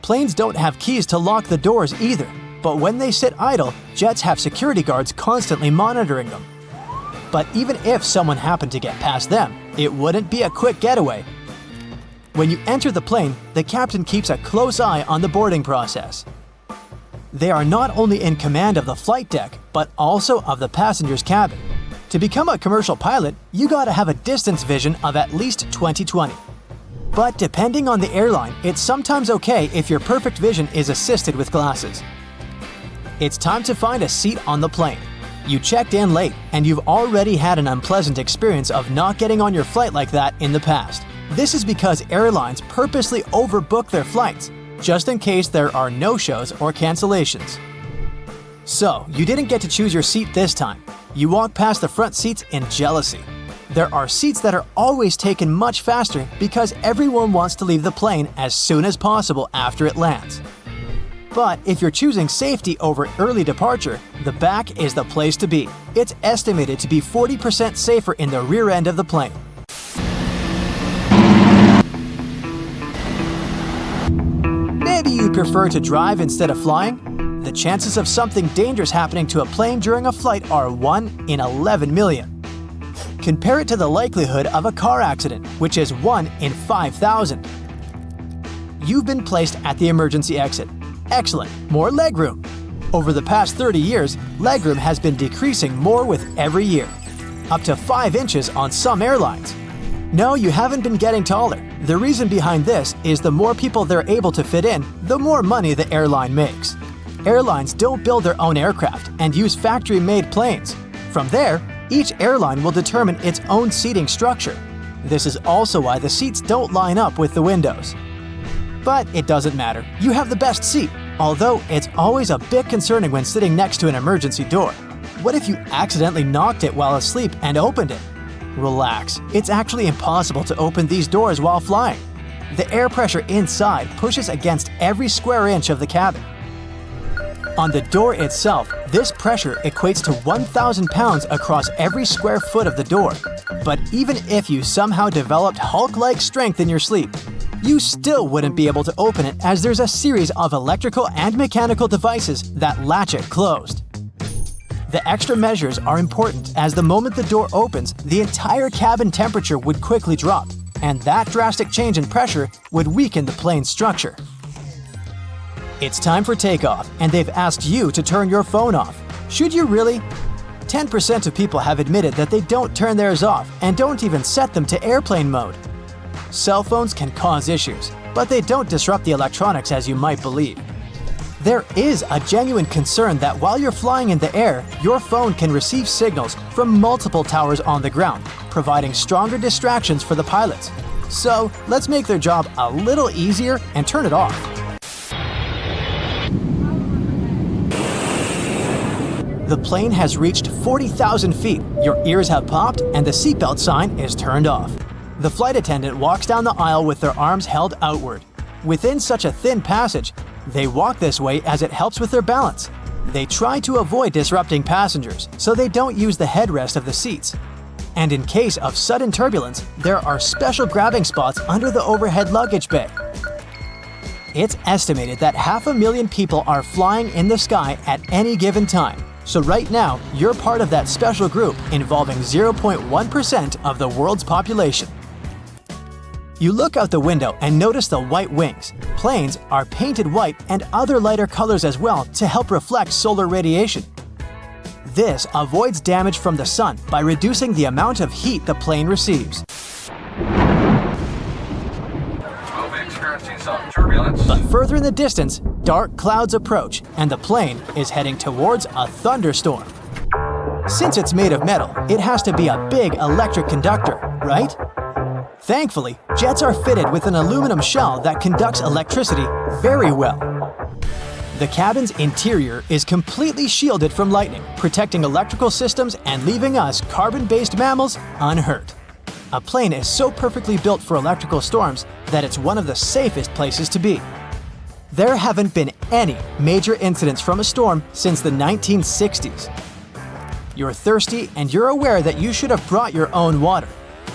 Planes don't have keys to lock the doors either, but when they sit idle, jets have security guards constantly monitoring them. But even if someone happened to get past them, it wouldn't be a quick getaway. When you enter the plane, the captain keeps a close eye on the boarding process. They are not only in command of the flight deck, but also of the passenger's cabin. To become a commercial pilot, you gotta have a distance vision of at least 20/20. But depending on the airline, it's sometimes okay if your perfect vision is assisted with glasses. It's time to find a seat on the plane. You checked in late, and you've already had an unpleasant experience of not getting on your flight like that in the past. This is because airlines purposely overbook their flights, just in case there are no-shows or cancellations. So, you didn't get to choose your seat this time. You walk past the front seats in jealousy. There are seats that are always taken much faster because everyone wants to leave the plane as soon as possible after it lands. But if you're choosing safety over early departure, the back is the place to be. It's estimated to be 40% safer in the rear end of the plane. Maybe you prefer to drive instead of flying? The chances of something dangerous happening to a plane during a flight are 1 in 11 million. Compare it to the likelihood of a car accident, which is 1 in 5,000. You've been placed at the emergency exit. Excellent, more legroom. Over the past 30 years, legroom has been decreasing more with every year. Up to 5 inches on some airlines. No, you haven't been getting taller. The reason behind this is the more people they're able to fit in, the more money the airline makes. Airlines don't build their own aircraft and use factory-made planes. From there, each airline will determine its own seating structure. This is also why the seats don't line up with the windows. But it doesn't matter. You have the best seat, although it's always a bit concerning when sitting next to an emergency door. What if you accidentally knocked it while asleep and opened it? Relax, it's actually impossible to open these doors while flying. The air pressure inside pushes against every square inch of the cabin. On the door itself, this pressure equates to 1,000 pounds across every square foot of the door. But even if you somehow developed Hulk-like strength in your sleep, you still wouldn't be able to open it as there's a series of electrical and mechanical devices that latch it closed. The extra measures are important as the moment the door opens, the entire cabin temperature would quickly drop, and that drastic change in pressure would weaken the plane's structure. It's time for takeoff, and they've asked you to turn your phone off. Should you really? 10% of people have admitted that they don't turn theirs off and don't even set them to airplane mode. Cell phones can cause issues, but they don't disrupt the electronics as you might believe. There is a genuine concern that while you're flying in the air, your phone can receive signals from multiple towers on the ground, providing stronger distractions for the pilots. So let's make their job a little easier and turn it off. The plane has reached 40,000 feet, your ears have popped, and the seatbelt sign is turned off. The flight attendant walks down the aisle with their arms held outward. Within such a thin passage, they walk this way as it helps with their balance. They try to avoid disrupting passengers, so they don't use the headrest of the seats. And in case of sudden turbulence, there are special grabbing spots under the overhead luggage bay. It's estimated that 500,000 people are flying in the sky at any given time. So right now, you're part of that special group involving 0.1% of the world's population. You look out the window and notice the white wings. Planes are painted white and other lighter colors as well to help reflect solar radiation. This avoids damage from the sun by reducing the amount of heat the plane receives. We'll be experiencing some turbulence. But further in the distance, dark clouds approach and the plane is heading towards a thunderstorm. Since it's made of metal, it has to be a big electric conductor, right? Thankfully, jets are fitted with an aluminum shell that conducts electricity very well. The cabin's interior is completely shielded from lightning, protecting electrical systems and leaving us carbon-based mammals unhurt. A plane is so perfectly built for electrical storms that it's one of the safest places to be. There haven't been any major incidents from a storm since the 1960s. You're thirsty and you're aware that you should have brought your own water.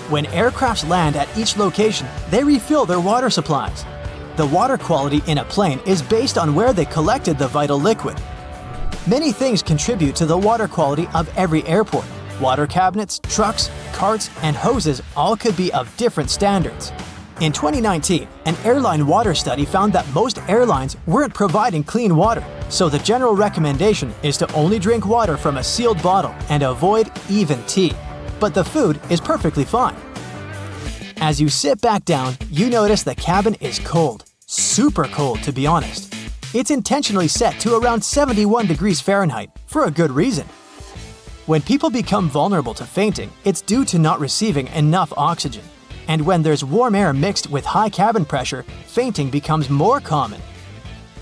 When aircrafts land at each location, they refill their water supplies. The water quality in a plane is based on where they collected the vital liquid. Many things contribute to the water quality of every airport. Water cabinets, trucks, carts, and hoses all could be of different standards. In 2019, an airline water study found that most airlines weren't providing clean water, so the general recommendation is to only drink water from a sealed bottle and avoid even tea. But the food is perfectly fine. As you sit back down, you notice the cabin is cold. Super cold, to be honest. It's intentionally set to around 71 degrees Fahrenheit, for a good reason. When people become vulnerable to fainting, it's due to not receiving enough oxygen. And when there's warm air mixed with high cabin pressure, fainting becomes more common.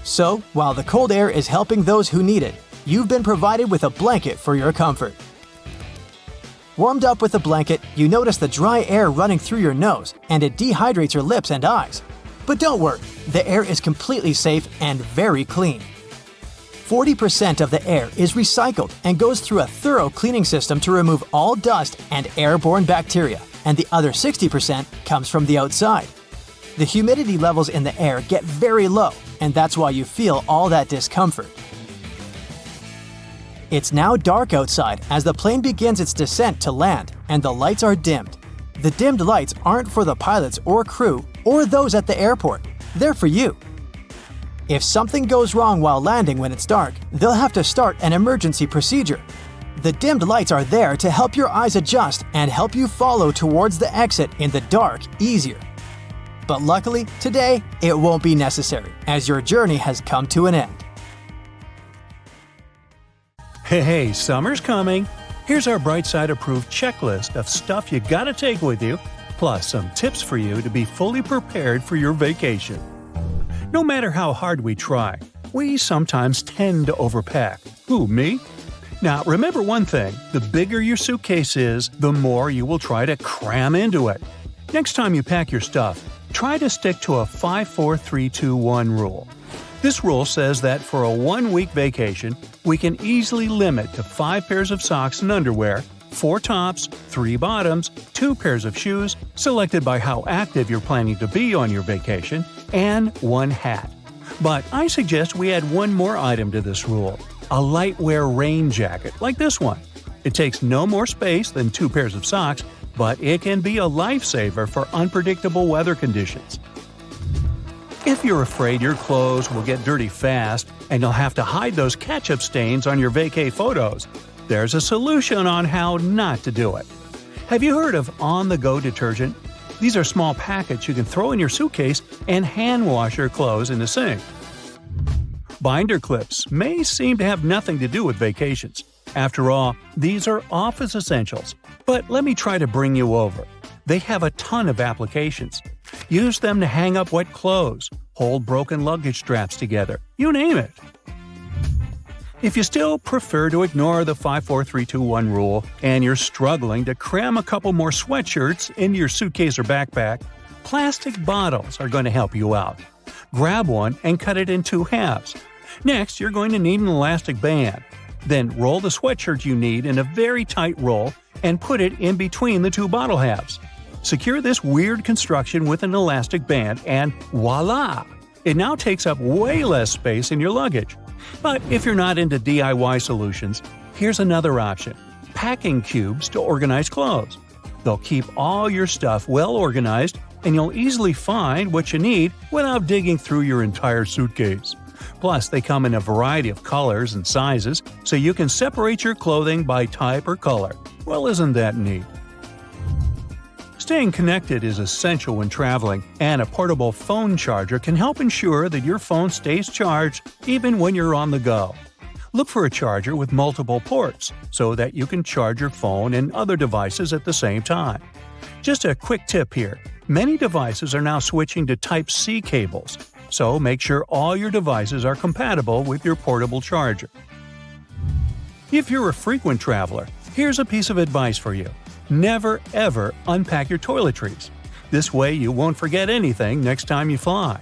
So, while the cold air is helping those who need it, you've been provided with a blanket for your comfort. Warmed up with a blanket, you notice the dry air running through your nose, and it dehydrates your lips and eyes. But don't worry, the air is completely safe and very clean. 40% of the air is recycled and goes through a thorough cleaning system to remove all dust and airborne bacteria, and the other 60% comes from the outside. The humidity levels in the air get very low, and that's why you feel all that discomfort. It's now dark outside as the plane begins its descent to land, and the lights are dimmed. The dimmed lights aren't for the pilots or crew or those at the airport. They're for you. If something goes wrong while landing when it's dark, they'll have to start an emergency procedure. The dimmed lights are there to help your eyes adjust and help you follow towards the exit in the dark easier. But luckily, today, it won't be necessary, as your journey has come to an end. Hey, summer's coming. Here's our Bright Side approved checklist of stuff you gotta take with you, plus some tips for you to be fully prepared for your vacation. No matter how hard we try, we sometimes tend to overpack. Who, me? Now, remember one thing, the bigger your suitcase is, the more you will try to cram into it. Next time you pack your stuff, try to stick to a 5-4-3-2-1 rule. This rule says that for a 1-week vacation, we can easily limit to 5 pairs of socks and underwear, 4 tops, 3 bottoms, 2 pairs of shoes, selected by how active you're planning to be on your vacation, and 1 hat. But I suggest we add one more item to this rule, a lightwear rain jacket like this one. It takes no more space than 2 pairs of socks, but it can be a lifesaver for unpredictable weather conditions. If you're afraid your clothes will get dirty fast and you'll have to hide those ketchup stains on your vacay photos, there's a solution on how not to do it. Have you heard of on-the-go detergent? These are small packets you can throw in your suitcase and hand wash your clothes in the sink. Binder clips may seem to have nothing to do with vacations. After all, these are office essentials. But let me try to bring you over. They have a ton of applications. Use them to hang up wet clothes, hold broken luggage straps together, you name it. If you still prefer to ignore the 5-4-3-2-1 rule and you're struggling to cram a couple more sweatshirts into your suitcase or backpack, plastic bottles are going to help you out. Grab one and cut it in 2 halves. Next, you're going to need an elastic band. Then roll the sweatshirt you need in a very tight roll and put it in between the 2 bottle halves. Secure this weird construction with an elastic band and voila! It now takes up way less space in your luggage. But if you're not into DIY solutions, here's another option: packing cubes to organize clothes. They'll keep all your stuff well organized, and you'll easily find what you need without digging through your entire suitcase. Plus, they come in a variety of colors and sizes, so you can separate your clothing by type or color. Well, isn't that neat? Staying connected is essential when traveling, and a portable phone charger can help ensure that your phone stays charged even when you're on the go. Look for a charger with multiple ports so that you can charge your phone and other devices at the same time. Just a quick tip here: many devices are now switching to Type-C cables, so make sure all your devices are compatible with your portable charger. If you're a frequent traveler, here's a piece of advice for you. Never ever unpack your toiletries. This way you won't forget anything next time you fly.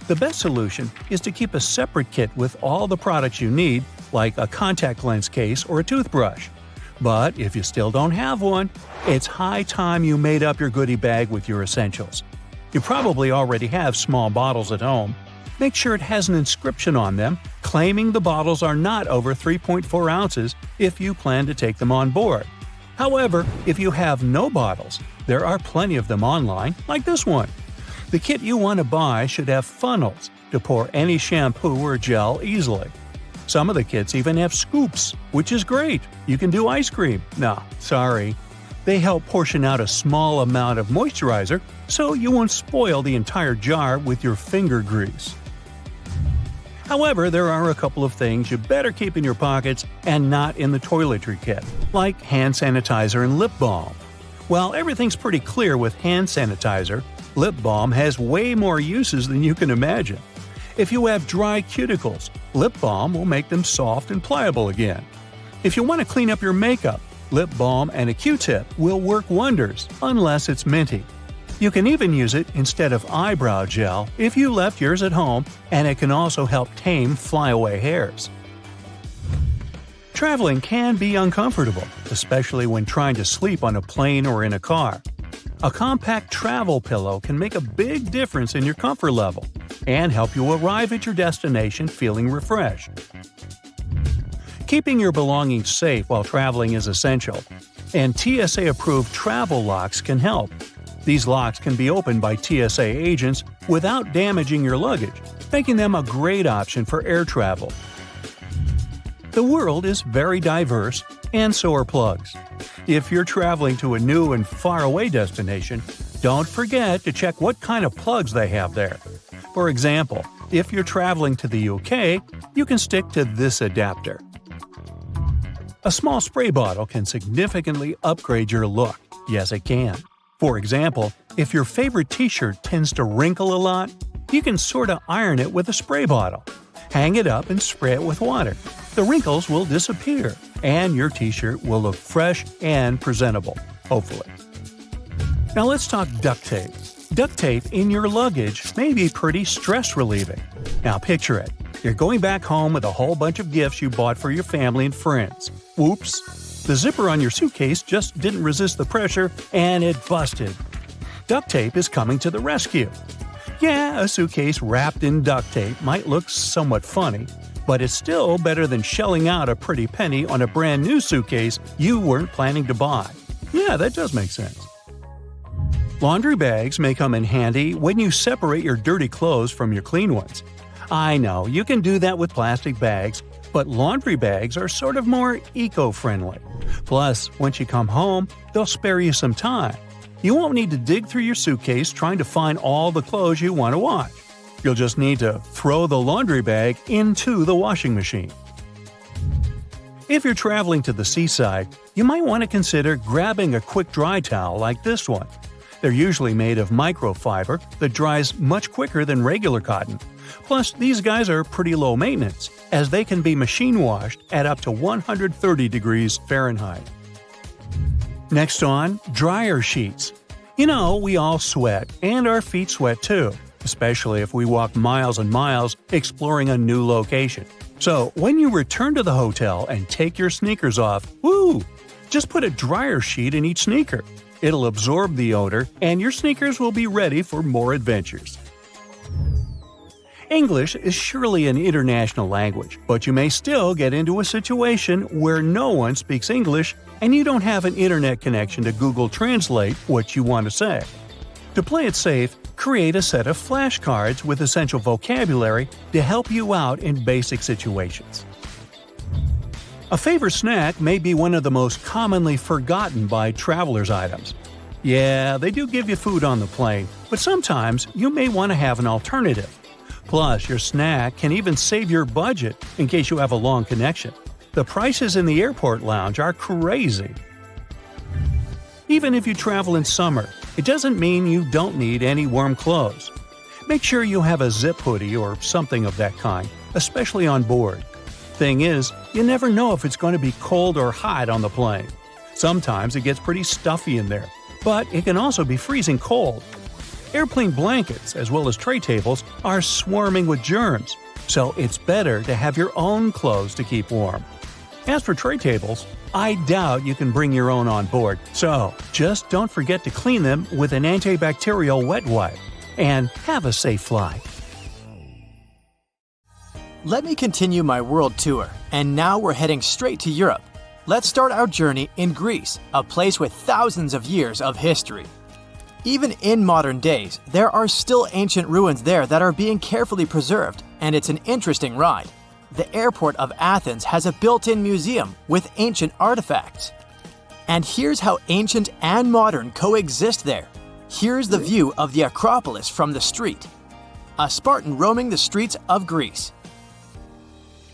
The best solution is to keep a separate kit with all the products you need, like a contact lens case or a toothbrush. But if you still don't have one, it's high time you made up your goodie bag with your essentials. You probably already have small bottles at home. Make sure it has an inscription on them claiming the bottles are not over 3.4 ounces if you plan to take them on board. However, if you have no bottles, there are plenty of them online, like this one. The kit you want to buy should have funnels to pour any shampoo or gel easily. Some of the kits even have scoops, which is great. You can do ice cream. No, sorry. They help portion out a small amount of moisturizer so you won't spoil the entire jar with your finger grease. However, there are a couple of things you better keep in your pockets and not in the toiletry kit, like hand sanitizer and lip balm. While everything's pretty clear with hand sanitizer, lip balm has way more uses than you can imagine. If you have dry cuticles, lip balm will make them soft and pliable again. If you want to clean up your makeup, lip balm and a Q-tip will work wonders, unless it's minty. You can even use it instead of eyebrow gel if you left yours at home, and it can also help tame flyaway hairs. Traveling can be uncomfortable, especially when trying to sleep on a plane or in a car. A compact travel pillow can make a big difference in your comfort level and help you arrive at your destination feeling refreshed. Keeping your belongings safe while traveling is essential, and TSA-approved travel locks can help. These locks can be opened by TSA agents without damaging your luggage, making them a great option for air travel. The world is very diverse, and so are plugs. If you're traveling to a new and faraway destination, don't forget to check what kind of plugs they have there. For example, if you're traveling to the UK, you can stick to this adapter. A small spray bottle can significantly upgrade your look. Yes, it can. For example, if your favorite t-shirt tends to wrinkle a lot, you can sorta iron it with a spray bottle. Hang it up and spray it with water. The wrinkles will disappear, and your t-shirt will look fresh and presentable, hopefully. Now let's talk duct tape. Duct tape in your luggage may be pretty stress-relieving. Now picture it. You're going back home with a whole bunch of gifts you bought for your family and friends. Whoops! The zipper on your suitcase just didn't resist the pressure, and it busted. Duct tape is coming to the rescue. Yeah, a suitcase wrapped in duct tape might look somewhat funny, but it's still better than shelling out a pretty penny on a brand new suitcase you weren't planning to buy. Yeah, that does make sense. Laundry bags may come in handy when you separate your dirty clothes from your clean ones. I know, you can do that with plastic bags, but laundry bags are sort of more eco-friendly. Plus, once you come home, they'll spare you some time. You won't need to dig through your suitcase trying to find all the clothes you want to wash. You'll just need to throw the laundry bag into the washing machine. If you're traveling to the seaside, you might want to consider grabbing a quick dry towel like this one. They're usually made of microfiber that dries much quicker than regular cotton. Plus, these guys are pretty low maintenance, as they can be machine washed at up to 130 degrees Fahrenheit. Next on, dryer sheets. You know, we all sweat, and our feet sweat too, especially if we walk miles and miles exploring a new location. So, when you return to the hotel and take your sneakers off, just put a dryer sheet in each sneaker. It'll absorb the odor, and your sneakers will be ready for more adventures. English is surely an international language, but you may still get into a situation where no one speaks English and you don't have an internet connection to Google Translate what you want to say. To play it safe, create a set of flashcards with essential vocabulary to help you out in basic situations. A favorite snack may be one of the most commonly forgotten by travelers' items. Yeah, they do give you food on the plane, but sometimes you may want to have an alternative. Plus, your snack can even save your budget in case you have a long connection. The prices in the airport lounge are crazy. Even if you travel in summer, it doesn't mean you don't need any warm clothes. Make sure you have a zip hoodie or something of that kind, especially on board. Thing is, you never know if it's going to be cold or hot on the plane. Sometimes it gets pretty stuffy in there, but it can also be freezing cold. Airplane blankets, as well as tray tables, are swarming with germs, so it's better to have your own clothes to keep warm. As for tray tables, I doubt you can bring your own on board, so just don't forget to clean them with an antibacterial wet wipe. And have a safe flight. Let me continue my world tour, and now we're heading straight to Europe. Let's start our journey in Greece, a place with thousands of years of history. Even in modern days, there are still ancient ruins there that are being carefully preserved, and it's an interesting ride. The airport of Athens has a built-in museum with ancient artifacts. And here's how ancient and modern coexist there. Here's the view of the Acropolis from the street. A Spartan roaming the streets of Greece.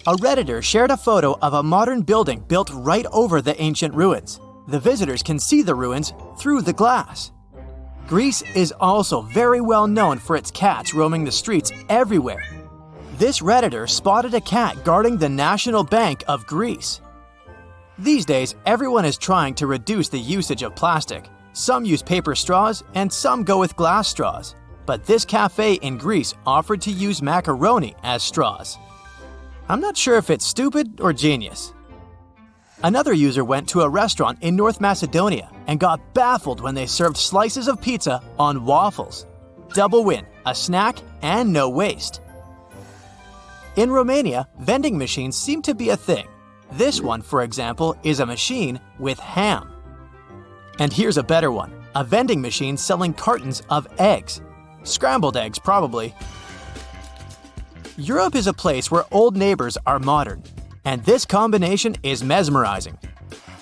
A Redditor shared a photo of a modern building built right over the ancient ruins. The visitors can see the ruins through the glass. Greece is also very well known for its cats roaming the streets everywhere. This Redditor spotted a cat guarding the National Bank of Greece. These days, everyone is trying to reduce the usage of plastic. Some use paper straws and some go with glass straws. But this cafe in Greece offered to use macaroni as straws. I'm not sure if it's stupid or genius. Another user went to a restaurant in North Macedonia and got baffled when they served slices of pizza on waffles. Double win, a snack and no waste. In Romania, vending machines seem to be a thing. This one, for example, is a machine with ham. And here's a better one, a vending machine selling cartons of eggs. Scrambled eggs, probably. Europe is a place where old neighbors are modern, and this combination is mesmerizing.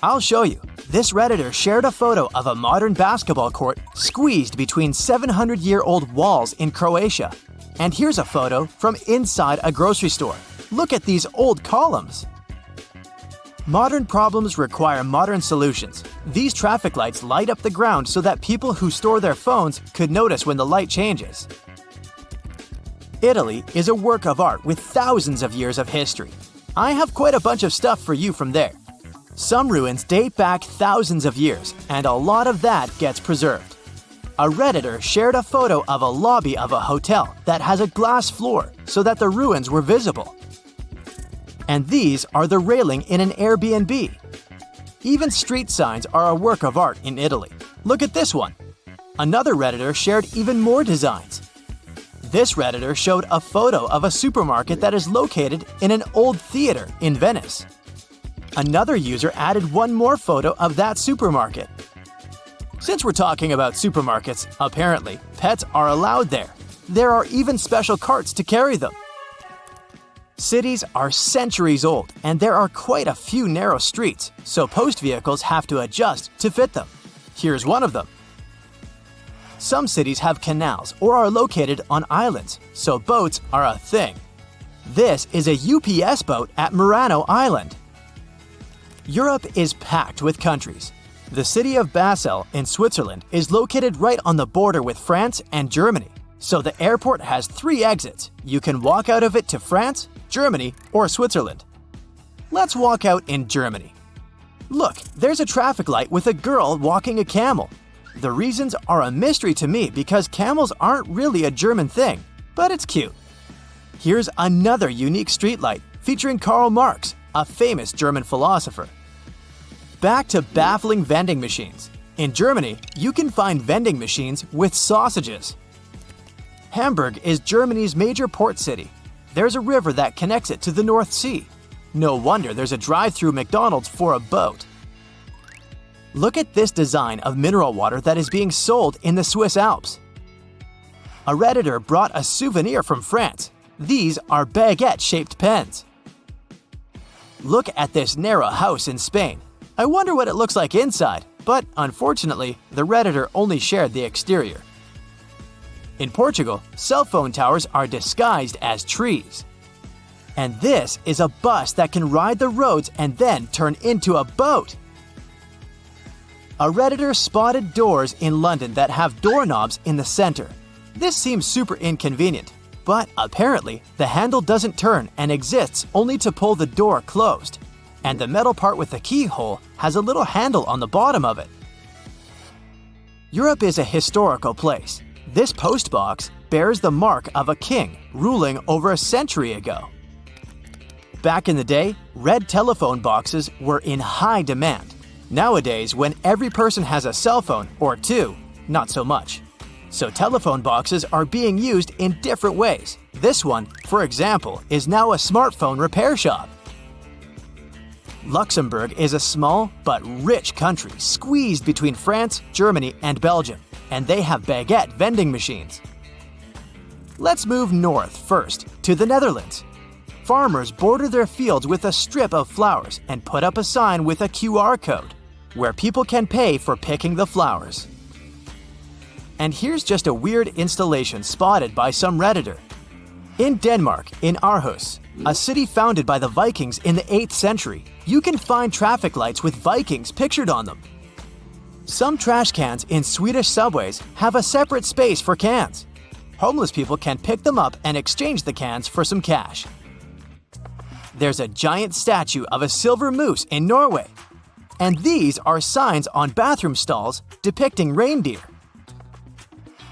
I'll show you. This Redditor shared a photo of a modern basketball court squeezed between 700-year-old walls in Croatia. And here's a photo from inside a grocery store. Look at these old columns. Modern problems require modern solutions. These traffic lights light up the ground so that people who store their phones could notice when the light changes. Italy is a work of art with thousands of years of history. I have quite a bunch of stuff for you from there. Some ruins date back thousands of years, and a lot of that gets preserved. A Redditor shared a photo of a lobby of a hotel that has a glass floor so that the ruins were visible. And these are the railing in an Airbnb. Even street signs are a work of art in Italy. Look at this one. Another Redditor shared even more designs. This Redditor showed a photo of a supermarket that is located in an old theater in Venice. Another user added one more photo of that supermarket. Since we're talking about supermarkets, apparently, pets are allowed there. There are even special carts to carry them. Cities are centuries old, and there are quite a few narrow streets, so post vehicles have to adjust to fit them. Here's one of them. Some cities have canals or are located on islands, so boats are a thing. This is a UPS boat at Murano Island. Europe is packed with countries. The city of Basel in Switzerland is located right on the border with France and Germany, so the airport has 3 exits. You can walk out of it to France, Germany, or Switzerland. Let's walk out in Germany. Look, there's a traffic light with a girl walking a camel. The reasons are a mystery to me because camels aren't really a German thing, but it's cute. Here's another unique streetlight featuring Karl Marx, a famous German philosopher. Back to baffling vending machines. In Germany, you can find vending machines with sausages. Hamburg is Germany's major port city. There's a river that connects it to the North Sea. No wonder there's a drive-through McDonald's for a boat. Look at this design of mineral water that is being sold in the Swiss Alps. A Redditor brought a souvenir from France. These are baguette-shaped pens. Look at this narrow house in Spain. I wonder what it looks like inside, but unfortunately, the Redditor only shared the exterior. In Portugal, cell phone towers are disguised as trees. And this is a bus that can ride the roads and then turn into a boat. A Redditor spotted doors in London that have doorknobs in the center. This seems super inconvenient, but apparently the handle doesn't turn and exists only to pull the door closed. And the metal part with the keyhole has a little handle on the bottom of it. Europe is a historical place. This post box bears the mark of a king ruling over a century ago. Back in the day, red telephone boxes were in high demand. Nowadays, when every person has a cell phone or 2, not so much. So telephone boxes are being used in different ways. This one, for example, is now a smartphone repair shop. Luxembourg is a small but rich country squeezed between France, Germany, and Belgium, and they have baguette vending machines. Let's move north first, to the Netherlands. Farmers border their fields with a strip of flowers and put up a sign with a QR code, where people can pay for picking the flowers. And here's just a weird installation spotted by some Redditor. In Denmark, in Aarhus, a city founded by the Vikings in the 8th century, you can find traffic lights with Vikings pictured on them. Some trash cans in Swedish subways have a separate space for cans. Homeless people can pick them up and exchange the cans for some cash. There's a giant statue of a silver moose in Norway. And these are signs on bathroom stalls depicting reindeer.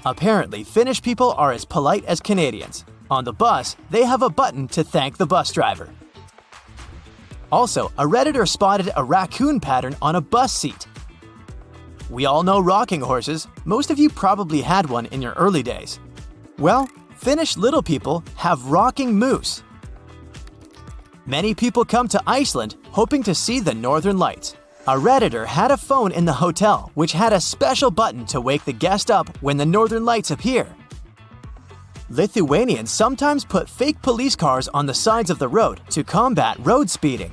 Apparently, Finnish people are as polite as Canadians. On the bus, they have a button to thank the bus driver. Also, a Redditor spotted a raccoon pattern on a bus seat. We all know rocking horses. Most of you probably had one in your early days. Well, Finnish little people have rocking moose. Many people come to Iceland hoping to see the Northern Lights. A Redditor had a phone in the hotel which had a special button to wake the guest up when the Northern Lights appear. Lithuanians sometimes put fake police cars on the sides of the road to combat road speeding.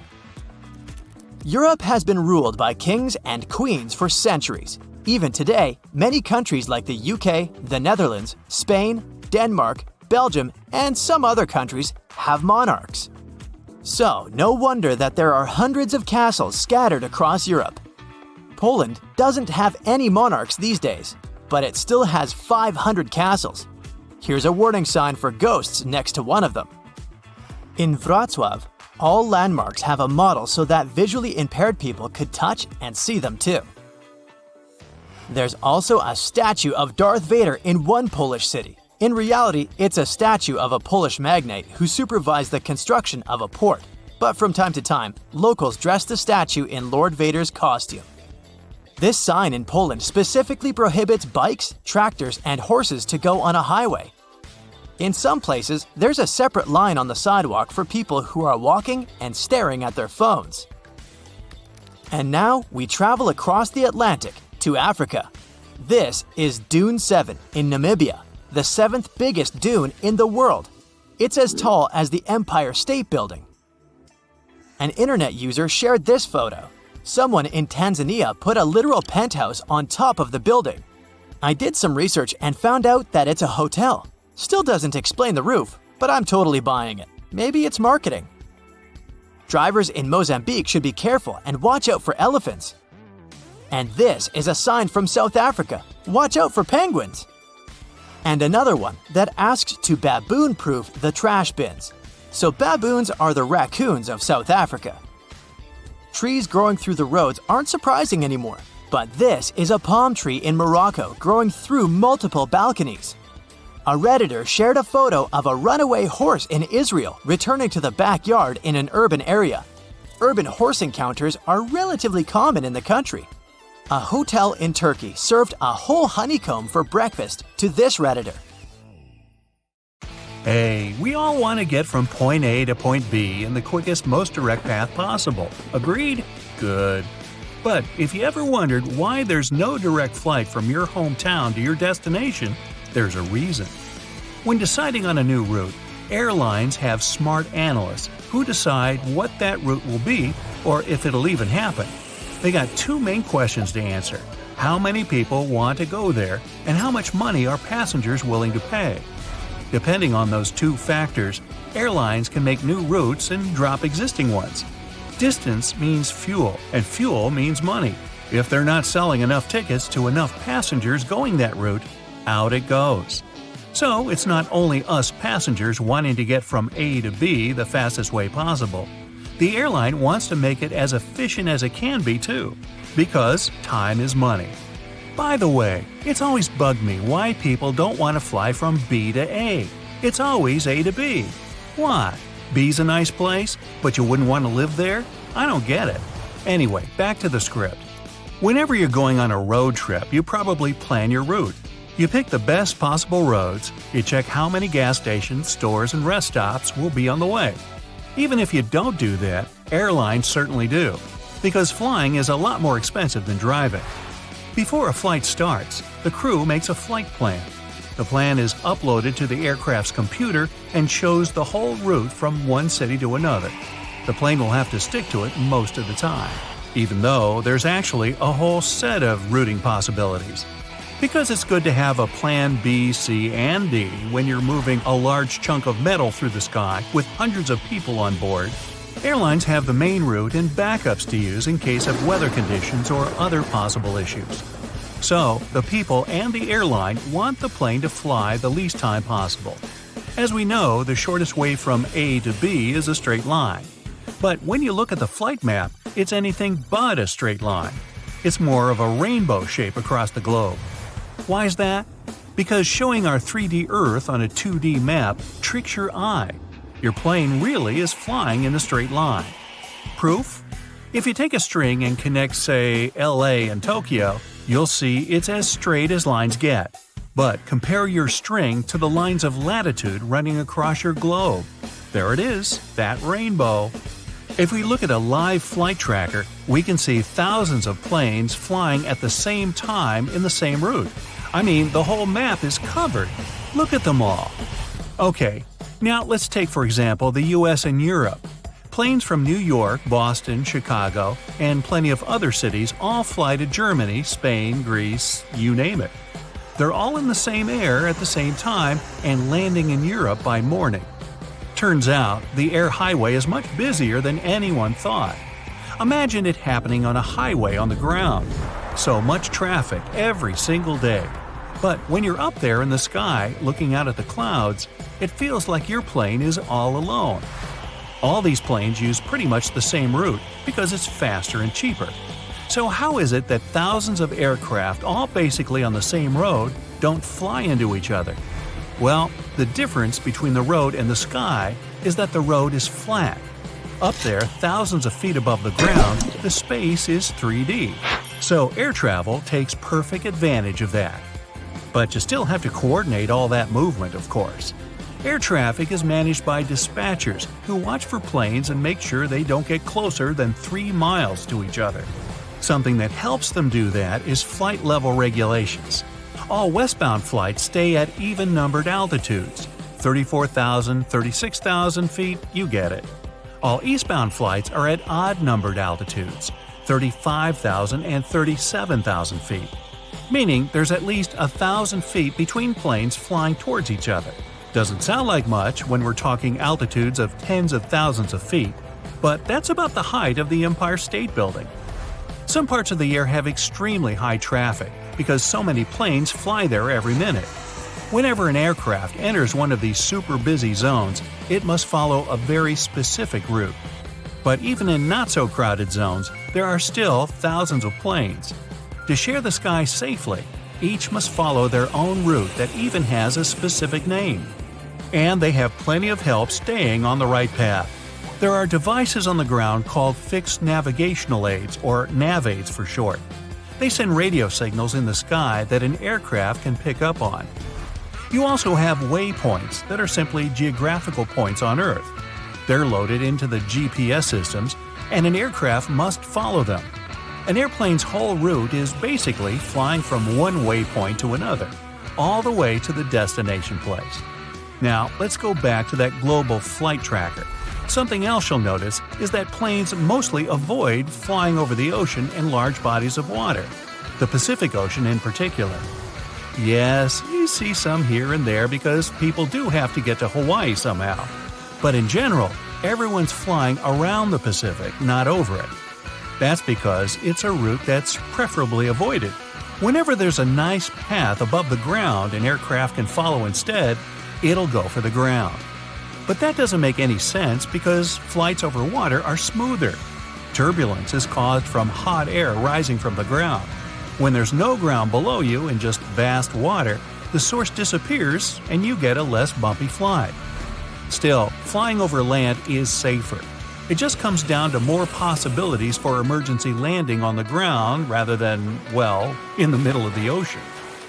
Europe has been ruled by kings and queens for centuries. Even today, many countries like the UK, the Netherlands, Spain, Denmark, Belgium, and some other countries have monarchs. So, no wonder that there are hundreds of castles scattered across Europe. Poland doesn't have any monarchs these days, but it still has 500 castles. Here's a warning sign for ghosts next to one of them. In Wrocław, all landmarks have a model so that visually impaired people could touch and see them too. There's also a statue of Darth Vader in one Polish city. In reality, it's a statue of a Polish magnate who supervised the construction of a port. But from time to time, locals dress the statue in Lord Vader's costume. This sign in Poland specifically prohibits bikes, tractors, and horses to go on a highway. In some places, there's a separate line on the sidewalk for people who are walking and staring at their phones. And now we travel across the Atlantic to Africa. This is Dune 7 in Namibia, the 7th biggest dune in the world. It's as tall as the Empire State Building. An internet user shared this photo. Someone in Tanzania put a literal penthouse on top of the building. I did some research and found out that it's a hotel. Still doesn't explain the roof, but I'm totally buying it. Maybe it's marketing. Drivers in Mozambique should be careful and watch out for elephants. And this is a sign from South Africa. Watch out for penguins. And another one that asks to baboon-proof the trash bins. So baboons are the raccoons of South Africa. Trees growing through the roads aren't surprising anymore, but this is a palm tree in Morocco growing through multiple balconies. A Redditor shared a photo of a runaway horse in Israel returning to the backyard in an urban area. Urban horse encounters are relatively common in the country. A hotel in Turkey served a whole honeycomb for breakfast to this Redditor. Hey, we all want to get from point A to point B in the quickest, most direct path possible. Agreed? Good. But if you ever wondered why there's no direct flight from your hometown to your destination, there's a reason. When deciding on a new route, airlines have smart analysts who decide what that route will be or if it'll even happen. They got two main questions to answer: how many people want to go there, and how much money are passengers willing to pay? Depending on those two factors, airlines can make new routes and drop existing ones. Distance means fuel, and fuel means money. If they're not selling enough tickets to enough passengers going that route, out it goes. So it's not only us passengers wanting to get from A to B the fastest way possible. The airline wants to make it as efficient as it can be too, because time is money. By the way, it's always bugged me why people don't want to fly from B to A. It's always A to B. Why? B's a nice place, but you wouldn't want to live there? I don't get it. Anyway, back to the script. Whenever you're going on a road trip, you probably plan your route. You pick the best possible roads, you check how many gas stations, stores, and rest stops will be on the way. Even if you don't do that, airlines certainly do, because flying is a lot more expensive than driving. Before a flight starts, the crew makes a flight plan. The plan is uploaded to the aircraft's computer and shows the whole route from one city to another. The plane will have to stick to it most of the time, even though there's actually a whole set of routing possibilities. Because it's good to have a plan B, C, and D when you're moving a large chunk of metal through the sky with hundreds of people on board, airlines have the main route and backups to use in case of weather conditions or other possible issues. So, the people and the airline want the plane to fly the least time possible. As we know, the shortest way from A to B is a straight line. But when you look at the flight map, it's anything but a straight line. It's more of a rainbow shape across the globe. Why is that? Because showing our 3D Earth on a 2D map tricks your eye. Your plane really is flying in a straight line. Proof? If you take a string and connect, say, LA and Tokyo, you'll see it's as straight as lines get. But compare your string to the lines of latitude running across your globe. There it is, that rainbow. If we look at a live flight tracker, we can see thousands of planes flying at the same time in the same route. I mean, the whole map is covered. Look at them all. Okay, now let's take for example the US and Europe. Planes from New York, Boston, Chicago, and plenty of other cities all fly to Germany, Spain, Greece, you name it. They're all in the same air at the same time and landing in Europe by morning. Turns out, the air highway is much busier than anyone thought. Imagine it happening on a highway on the ground. So much traffic every single day. But when you're up there in the sky looking out at the clouds, it feels like your plane is all alone. All these planes use pretty much the same route because it's faster and cheaper. So how is it that thousands of aircraft, all basically on the same road, don't fly into each other? Well, the difference between the road and the sky is that the road is flat. Up there, thousands of feet above the ground, the space is 3D. So air travel takes perfect advantage of that. But you still have to coordinate all that movement, of course. Air traffic is managed by dispatchers who watch for planes and make sure they don't get closer than 3 miles to each other. Something that helps them do that is flight level regulations. All westbound flights stay at even-numbered altitudes. 34,000, 36,000 feet, you get it. All eastbound flights are at odd-numbered altitudes. 35,000 and 37,000 feet. meaning there's at least 1,000 feet between planes flying towards each other. Doesn't sound like much when we're talking altitudes of tens of thousands of feet, but that's about the height of the Empire State Building. Some parts of the air have extremely high traffic because so many planes fly there every minute. Whenever an aircraft enters one of these super busy zones, it must follow a very specific route. But even in not-so-crowded zones, there are still thousands of planes. To share the sky safely, each must follow their own route that even has a specific name. And they have plenty of help staying on the right path. There are devices on the ground called fixed navigational aids, or nav aids for short. They send radio signals in the sky that an aircraft can pick up on. You also have waypoints that are simply geographical points on Earth. They're loaded into the GPS systems, and an aircraft must follow them. An airplane's whole route is basically flying from one waypoint to another, all the way to the destination place. Now, let's go back to that global flight tracker. Something else you'll notice is that planes mostly avoid flying over the ocean in large bodies of water, the Pacific Ocean in particular. Yes, you see some here and there because people do have to get to Hawaii somehow. But in general, everyone's flying around the Pacific, not over it. That's because it's a route that's preferably avoided. Whenever there's a nice path above the ground an aircraft can follow instead, it'll go for the ground. But that doesn't make any sense because flights over water are smoother. Turbulence is caused from hot air rising from the ground. When there's no ground below you and just vast water, the source disappears and you get a less bumpy flight. Still, flying over land is safer. It just comes down to more possibilities for emergency landing on the ground rather than, well, in the middle of the ocean.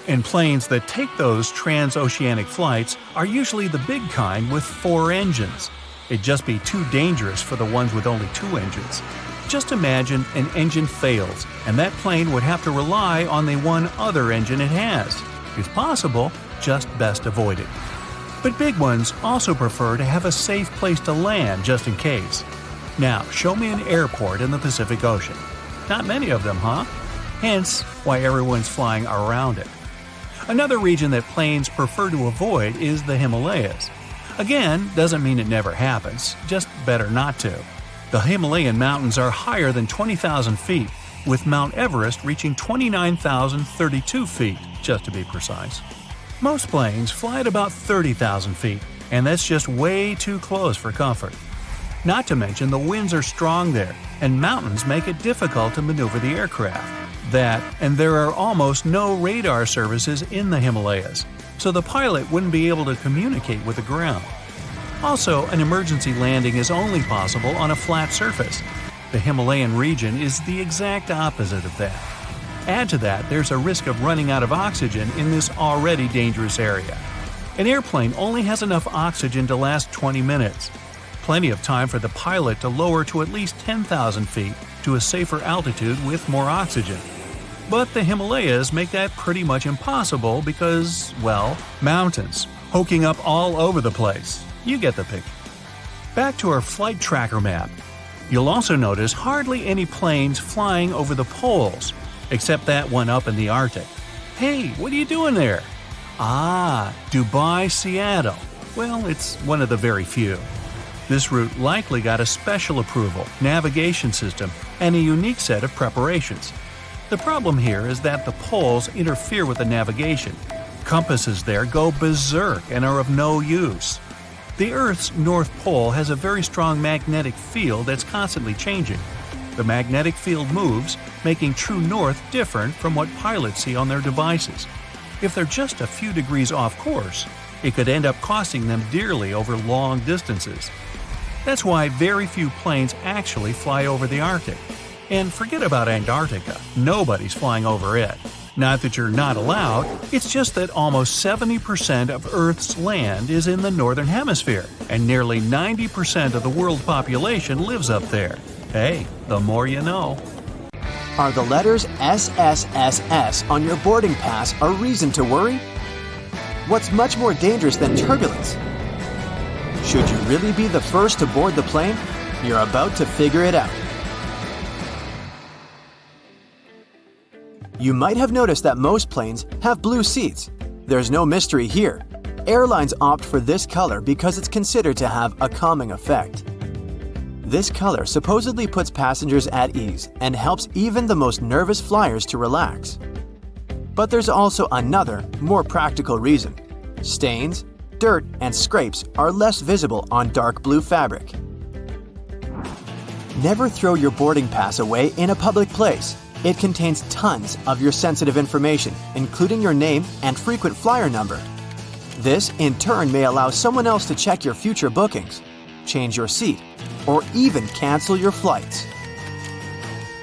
And planes that take those transoceanic flights are usually the big kind with 4 engines. It'd just be too dangerous for the ones with only 2 engines. Just imagine an engine fails, and that plane would have to rely on the one other engine it has. It's possible, just best avoid it. But big ones also prefer to have a safe place to land just in case. Now, show me an airport in the Pacific Ocean. Not many of them, huh? Hence, why everyone's flying around it. Another region that planes prefer to avoid is the Himalayas. Again, doesn't mean it never happens, just better not to. The Himalayan mountains are higher than 20,000 feet, with Mount Everest reaching 29,032 feet, just to be precise. Most planes fly at about 30,000 feet, and that's just way too close for comfort. Not to mention the winds are strong there, and mountains make it difficult to maneuver the aircraft. That, and there are almost no radar services in the Himalayas, so the pilot wouldn't be able to communicate with the ground. Also, an emergency landing is only possible on a flat surface. The Himalayan region is the exact opposite of that. Add to that, there's a risk of running out of oxygen in this already dangerous area. An airplane only has enough oxygen to last 20 minutes. Plenty of time for the pilot to lower to at least 10,000 feet to a safer altitude with more oxygen. But the Himalayas make that pretty much impossible because, well, mountains, poking up all over the place. You get the picture. Back to our flight tracker map. You'll also notice hardly any planes flying over the poles, except that one up in the Arctic. Hey, what are you doing there? Ah, Dubai, Seattle. Well, it's one of the very few. This route likely got a special approval, navigation system, and a unique set of preparations. The problem here is that the poles interfere with the navigation. Compasses there go berserk and are of no use. The Earth's North Pole has a very strong magnetic field that's constantly changing. The magnetic field moves, making true north different from what pilots see on their devices. If they're just a few degrees off course, it could end up costing them dearly over long distances. That's why very few planes actually fly over the Arctic. And forget about Antarctica, nobody's flying over it. Not that you're not allowed, it's just that almost 70% of Earth's land is in the Northern Hemisphere, and nearly 90% of the world population lives up there. Hey, the more you know. Are the letters SSSS on your boarding pass a reason to worry? What's much more dangerous than turbulence? Should you really be the first to board the plane? You're about to figure it out. You might have noticed that most planes have blue seats. There's no mystery here. Airlines opt for this color because it's considered to have a calming effect. This color supposedly puts passengers at ease and helps even the most nervous flyers to relax. But there's also another, more practical reason. Stains, dirt, and scrapes are less visible on dark blue fabric. Never throw your boarding pass away in a public place. It contains tons of your sensitive information, including your name and frequent flyer number. This, in turn, may allow someone else to check your future bookings, change your seat, or even cancel your flights.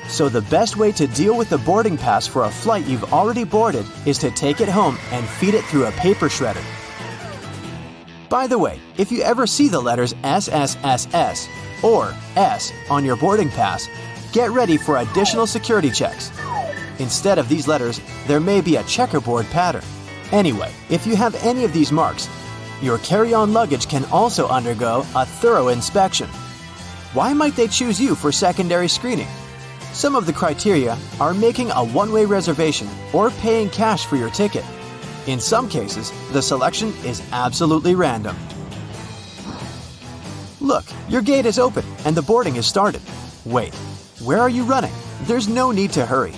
So the best way to deal with the boarding pass for a flight you've already boarded is to take it home and feed it through a paper shredder. By the way, if you ever see the letters SSSS or S on your boarding pass, get ready for additional security checks. Instead of these letters, there may be a checkerboard pattern. Anyway, if you have any of these marks, your carry-on luggage can also undergo a thorough inspection. Why might they choose you for secondary screening? Some of the criteria are making a one-way reservation or paying cash for your ticket. In some cases, the selection is absolutely random. Look, your gate is open and the boarding is started. Wait, where are you running? There's no need to hurry.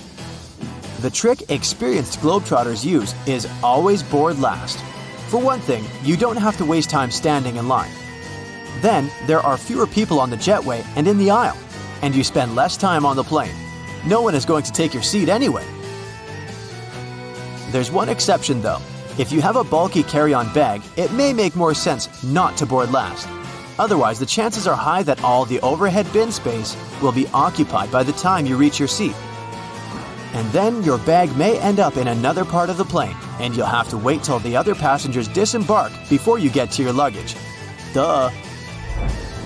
The trick experienced Globetrotters use is always board last. For one thing, you don't have to waste time standing in line. Then, there are fewer people on the jetway and in the aisle, and you spend less time on the plane. No one is going to take your seat anyway. There's one exception though. If you have a bulky carry-on bag, it may make more sense not to board last. Otherwise, the chances are high that all the overhead bin space will be occupied by the time you reach your seat. And then your bag may end up in another part of the plane, and you'll have to wait till the other passengers disembark before you get to your luggage. Duh!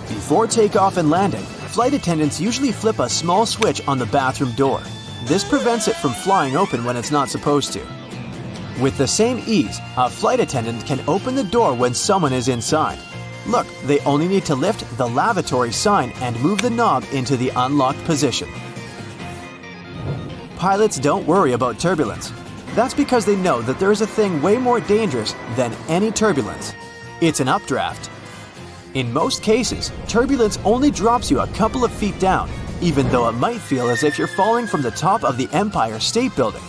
Before takeoff and landing, flight attendants usually flip a small switch on the bathroom door. This prevents it from flying open when it's not supposed to. With the same ease, a flight attendant can open the door when someone is inside. Look, they only need to lift the lavatory sign and move the knob into the unlocked position. Pilots don't worry about turbulence. That's because they know that there is a thing way more dangerous than any turbulence. It's an updraft. In most cases, turbulence only drops you a couple of feet down, even though it might feel as if you're falling from the top of the Empire State Building.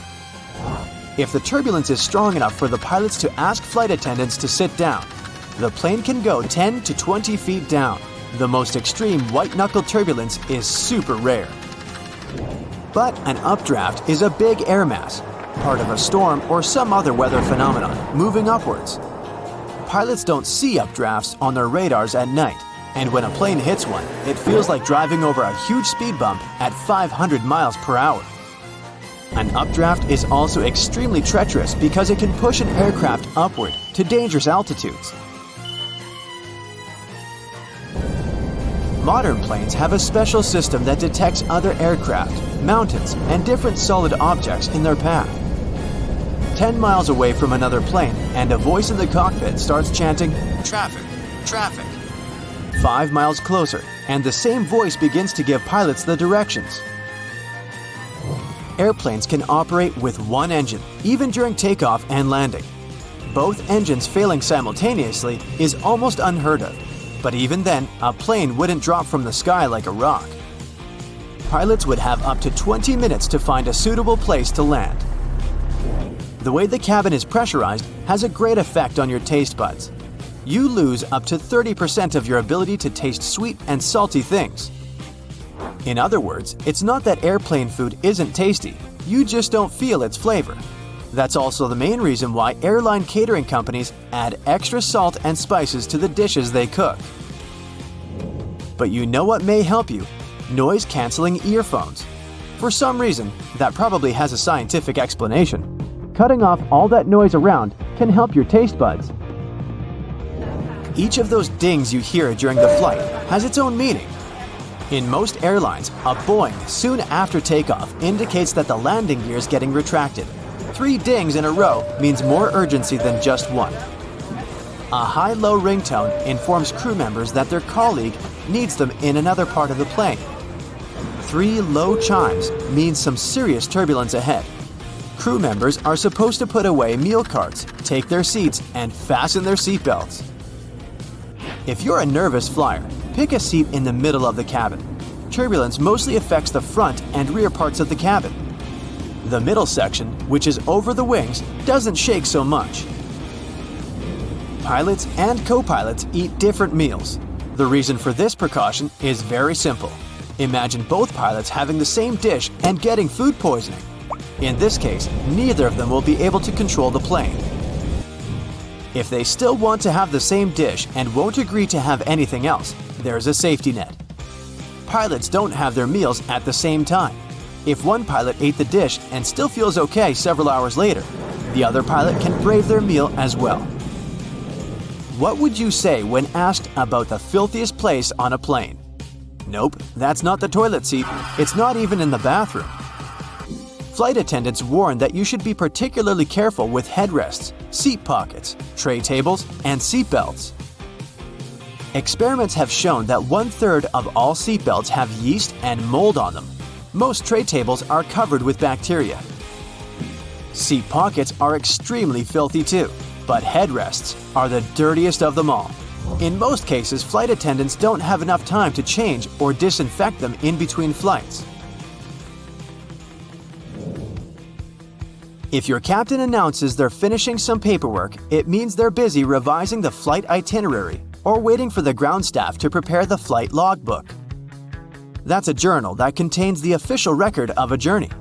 If the turbulence is strong enough for the pilots to ask flight attendants to sit down, the plane can go 10 to 20 feet down. The most extreme white-knuckle turbulence is super rare. But an updraft is a big air mass, part of a storm or some other weather phenomenon, moving upwards. Pilots don't see updrafts on their radars at night, and when a plane hits one, it feels like driving over a huge speed bump at 500 miles per hour. An updraft is also extremely treacherous because it can push an aircraft upward to dangerous altitudes. Modern planes have a special system that detects other aircraft, mountains, and different solid objects in their path. 10 miles away from another plane, and a voice in the cockpit starts chanting, "Traffic, traffic." 5 miles closer, and the same voice begins to give pilots the directions. Airplanes can operate with one engine, even during takeoff and landing. Both engines failing simultaneously is almost unheard of. But even then, a plane wouldn't drop from the sky like a rock. Pilots would have up to 20 minutes to find a suitable place to land. The way the cabin is pressurized has a great effect on your taste buds. You lose up to 30% of your ability to taste sweet and salty things. In other words, it's not that airplane food isn't tasty, you just don't feel its flavor. That's also the main reason why airline catering companies add extra salt and spices to the dishes they cook. But you know what may help you? Noise-canceling earphones. For some reason, that probably has a scientific explanation. Cutting off all that noise around can help your taste buds. Each of those dings you hear during the flight has its own meaning. In most airlines, a boing soon after takeoff indicates that the landing gear is getting retracted. 3 dings in a row means more urgency than just one. A high-low ringtone informs crew members that their colleague needs them in another part of the plane. 3 low chimes means some serious turbulence ahead. Crew members are supposed to put away meal carts, take their seats, and fasten their seatbelts. If you're a nervous flyer, pick a seat in the middle of the cabin. Turbulence mostly affects the front and rear parts of the cabin. The middle section, which is over the wings, doesn't shake so much. Pilots and co-pilots eat different meals. The reason for this precaution is very simple. Imagine both pilots having the same dish and getting food poisoning. In this case, neither of them will be able to control the plane. If they still want to have the same dish and won't agree to have anything else, there's a safety net. Pilots don't have their meals at the same time. If one pilot ate the dish and still feels okay several hours later, the other pilot can brave their meal as well. What would you say when asked about the filthiest place on a plane? Nope, that's not the toilet seat. It's not even in the bathroom. Flight attendants warn that you should be particularly careful with headrests, seat pockets, tray tables, and seat belts. Experiments have shown that 1/3 of all seat belts have yeast and mold on them. Most tray tables are covered with bacteria. Seat pockets are extremely filthy too, but headrests are the dirtiest of them all. In most cases, flight attendants don't have enough time to change or disinfect them in between flights. If your captain announces they're finishing some paperwork, it means they're busy revising the flight itinerary or waiting for the ground staff to prepare the flight logbook. That's a journal that contains the official record of a journey.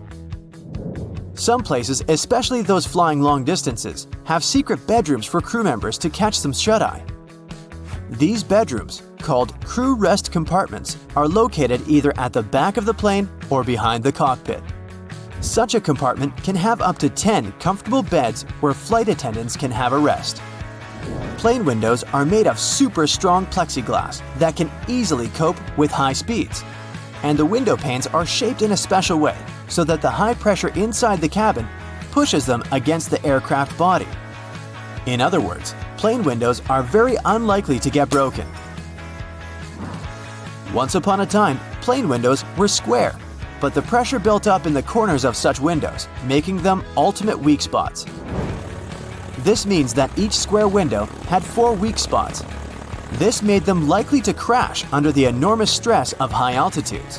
Some places, especially those flying long distances, have secret bedrooms for crew members to catch some shut-eye. These bedrooms, called crew rest compartments, are located either at the back of the plane or behind the cockpit. Such a compartment can have up to 10 comfortable beds where flight attendants can have a rest. Plane windows are made of super strong plexiglass that can easily cope with high speeds. And the window panes are shaped in a special way so that the high pressure inside the cabin pushes them against the aircraft body. In other words, plane windows are very unlikely to get broken. Once upon a time, plane windows were square, but the pressure built up in the corners of such windows, making them ultimate weak spots. This means that each square window had 4 weak spots. This made them likely to crash under the enormous stress of high altitudes.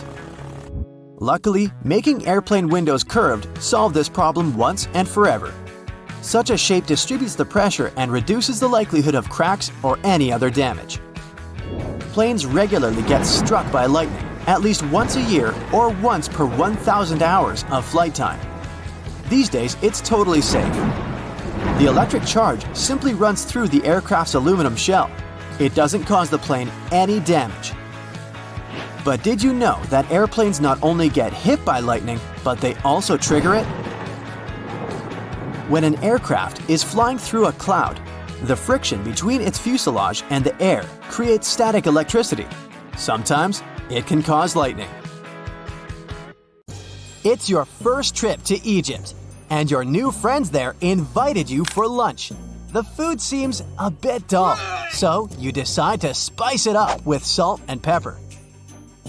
Luckily, making airplane windows curved solved this problem once and forever. Such a shape distributes the pressure and reduces the likelihood of cracks or any other damage. Planes regularly get struck by lightning, at least once a year or once per 1,000 hours of flight time. These days, it's totally safe. The electric charge simply runs through the aircraft's aluminum shell. It doesn't cause the plane any damage. But did you know that airplanes not only get hit by lightning, but they also trigger it? When an aircraft is flying through a cloud, the friction between its fuselage and the air creates static electricity. Sometimes it can cause lightning. It's your first trip to Egypt, and your new friends there invited you for lunch. The food seems a bit dull, so you decide to spice it up with salt and pepper.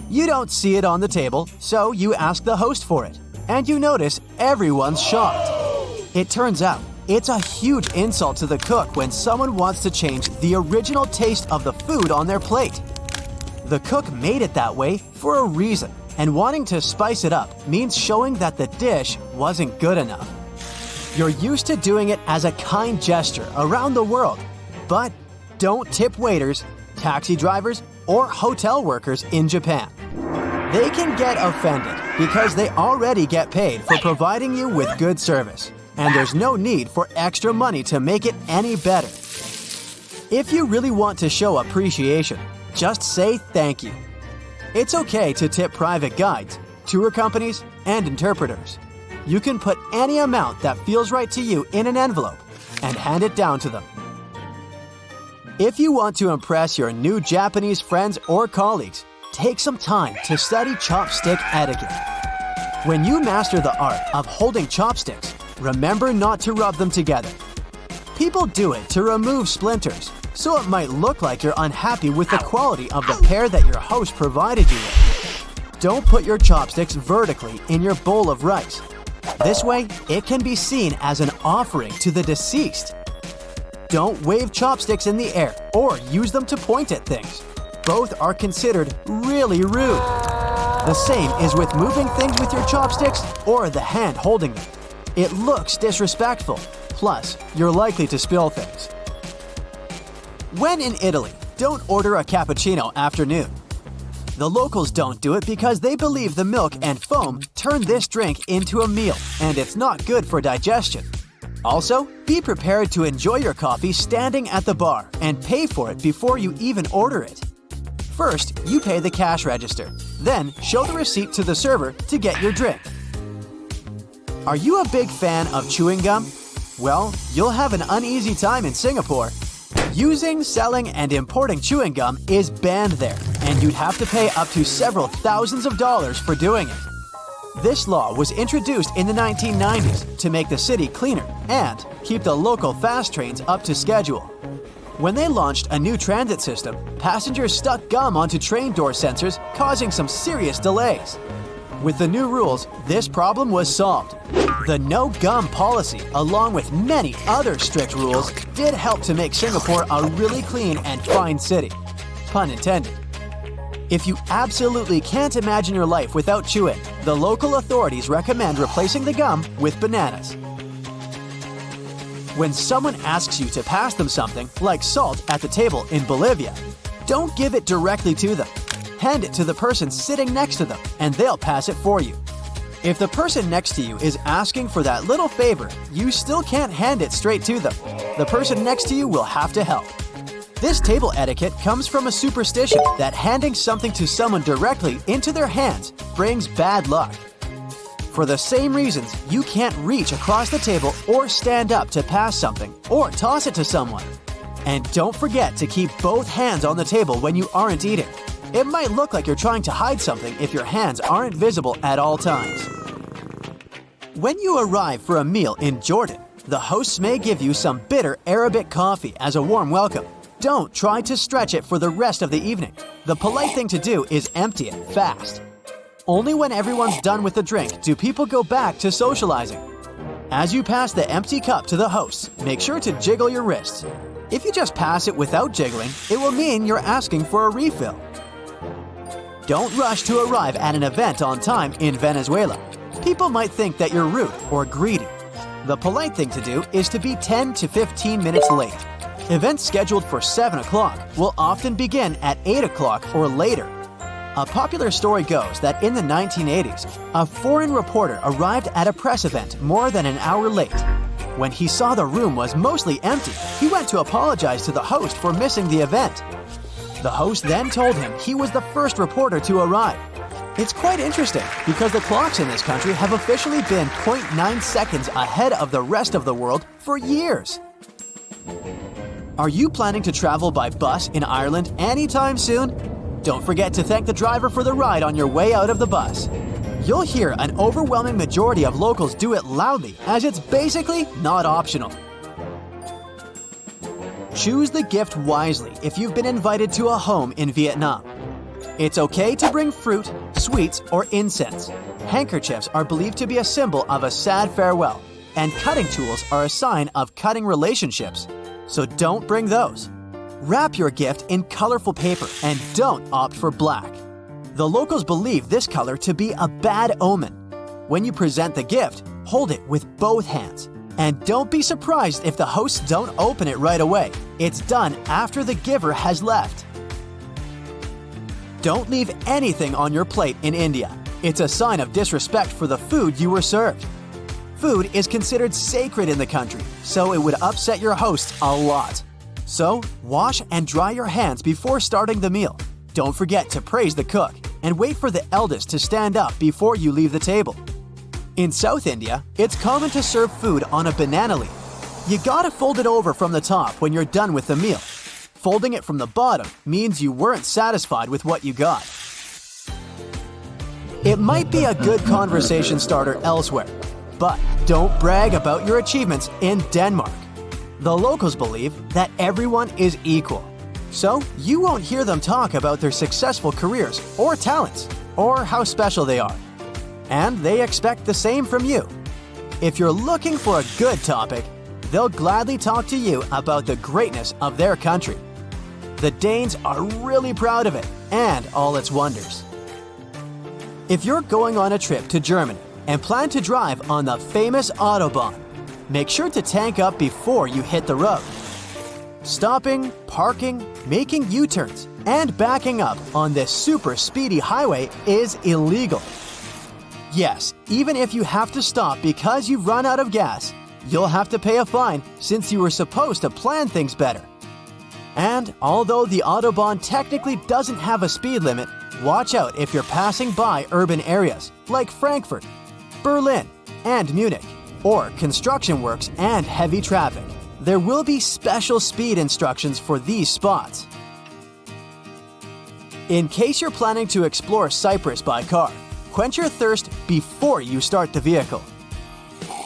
You don't see it on the table, so you ask the host for it, and you notice everyone's shocked. It turns out it's a huge insult to the cook when someone wants to change the original taste of the food on their plate. The cook made it that way for a reason, and wanting to spice it up means showing that the dish wasn't good enough. You're used to doing it as a kind gesture around the world, but don't tip waiters, taxi drivers, or hotel workers in Japan. They can get offended because they already get paid for providing you with good service, and there's no need for extra money to make it any better. If you really want to show appreciation, just say thank you. It's okay to tip private guides, tour companies, and interpreters. You can put any amount that feels right to you in an envelope and hand it down to them. If you want to impress your new Japanese friends or colleagues, take some time to study chopstick etiquette. When you master the art of holding chopsticks, remember not to rub them together. People do it to remove splinters, so it might look like you're unhappy with the quality of the pair that your host provided you with. Don't put your chopsticks vertically in your bowl of rice. This way, it can be seen as an offering to the deceased. Don't wave chopsticks in the air or use them to point at things. Both are considered really rude. The same is with moving things with your chopsticks or the hand holding them. It looks disrespectful. Plus, you're likely to spill things. When in Italy, don't order a cappuccino after noon. The locals don't do it because they believe the milk and foam turn this drink into a meal, and it's not good for digestion. Also, be prepared to enjoy your coffee standing at the bar and pay for it before you even order it. First, you pay the cash register. Then, show the receipt to the server to get your drink. Are you a big fan of chewing gum? Well, you'll have an uneasy time in Singapore. Using, selling, and importing chewing gum is banned there, and you'd have to pay up to several thousands of dollars for doing it. This law was introduced in the 1990s to make the city cleaner and keep the local fast trains up to schedule. When they launched a new transit system, passengers stuck gum onto train door sensors, causing some serious delays. With the new rules, this problem was solved. The no gum policy, along with many other strict rules, did help to make Singapore a really clean and fine city. Pun intended. If you absolutely can't imagine your life without chewing, the local authorities recommend replacing the gum with bananas. When someone asks you to pass them something, like salt at the table in Bolivia, don't give it directly to them. Hand it to the person sitting next to them, and they'll pass it for you. If the person next to you is asking for that little favor, you still can't hand it straight to them. The person next to you will have to help. This table etiquette comes from a superstition that handing something to someone directly into their hands brings bad luck. For the same reasons, you can't reach across the table or stand up to pass something or toss it to someone. And don't forget to keep both hands on the table when you aren't eating. It might look like you're trying to hide something if your hands aren't visible at all times. When you arrive for a meal in Jordan, the hosts may give you some bitter Arabic coffee as a warm welcome. Don't try to stretch it for the rest of the evening. The polite thing to do is empty it fast. Only when everyone's done with the drink do people go back to socializing. As you pass the empty cup to the hosts, make sure to jiggle your wrists. If you just pass it without jiggling, it will mean you're asking for a refill. Don't rush to arrive at an event on time in Venezuela. People might think that you're rude or greedy. The polite thing to do is to be 10 to 15 minutes late. Events scheduled for 7 o'clock will often begin at 8 o'clock or later. A popular story goes that in the 1980s, a foreign reporter arrived at a press event more than an hour late. When he saw the room was mostly empty, he went to apologize to the host for missing the event. The host then told him he was the first reporter to arrive. It's quite interesting because the clocks in this country have officially been 0.9 seconds ahead of the rest of the world for years. Are you planning to travel by bus in Ireland anytime soon? Don't forget to thank the driver for the ride on your way out of the bus. You'll hear an overwhelming majority of locals do it loudly, as it's basically not optional. Choose the gift wisely if you've been invited to a home in Vietnam. It's okay to bring fruit, sweets, or incense. Handkerchiefs are believed to be a symbol of a sad farewell, and cutting tools are a sign of cutting relationships. So don't bring those. Wrap your gift in colorful paper and don't opt for black. The locals believe this color to be a bad omen. When you present the gift, hold it with both hands. And don't be surprised if the hosts don't open it right away. It's done after the giver has left. Don't leave anything on your plate in India. It's a sign of disrespect for the food you were served. Food is considered sacred in the country, so it would upset your hosts a lot. So, wash and dry your hands before starting the meal. Don't forget to praise the cook, and wait for the eldest to stand up before you leave the table. In South India, it's common to serve food on a banana leaf. You gotta fold it over from the top when you're done with the meal. Folding it from the bottom means you weren't satisfied with what you got. It might be a good conversation starter elsewhere, but don't brag about your achievements in Denmark. The locals believe that everyone is equal, so you won't hear them talk about their successful careers or talents or how special they are. And they expect the same from you. If you're looking for a good topic, they'll gladly talk to you about the greatness of their country. The Danes are really proud of it and all its wonders. If you're going on a trip to Germany and plan to drive on the famous Autobahn, make sure to tank up before you hit the road. Stopping, parking, making U-turns, and backing up on this super speedy highway is illegal. Yes, even if you have to stop because you've run out of gas, you'll have to pay a fine since you were supposed to plan things better. And although the Autobahn technically doesn't have a speed limit, watch out if you're passing by urban areas like Frankfurt, Berlin, and Munich, or construction works and heavy traffic. There will be special speed instructions for these spots. In case you're planning to explore Cyprus by car, quench your thirst before you start the vehicle.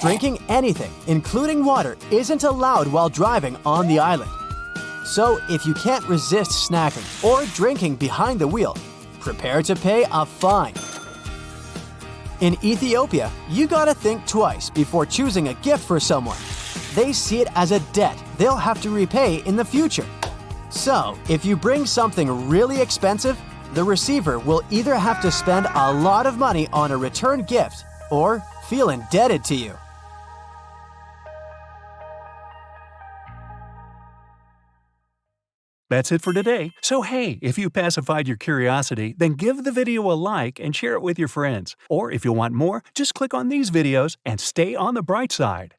Drinking anything, including water, isn't allowed while driving on the island. So if you can't resist snacking or drinking behind the wheel, prepare to pay a fine. In Ethiopia, you gotta think twice before choosing a gift for someone. They see it as a debt they'll have to repay in the future. So, if you bring something really expensive, the receiver will either have to spend a lot of money on a return gift or feel indebted to you. That's it for today. So hey, if you pacified your curiosity, then give the video a like and share it with your friends. Or if you want more, just click on these videos and stay on the bright side.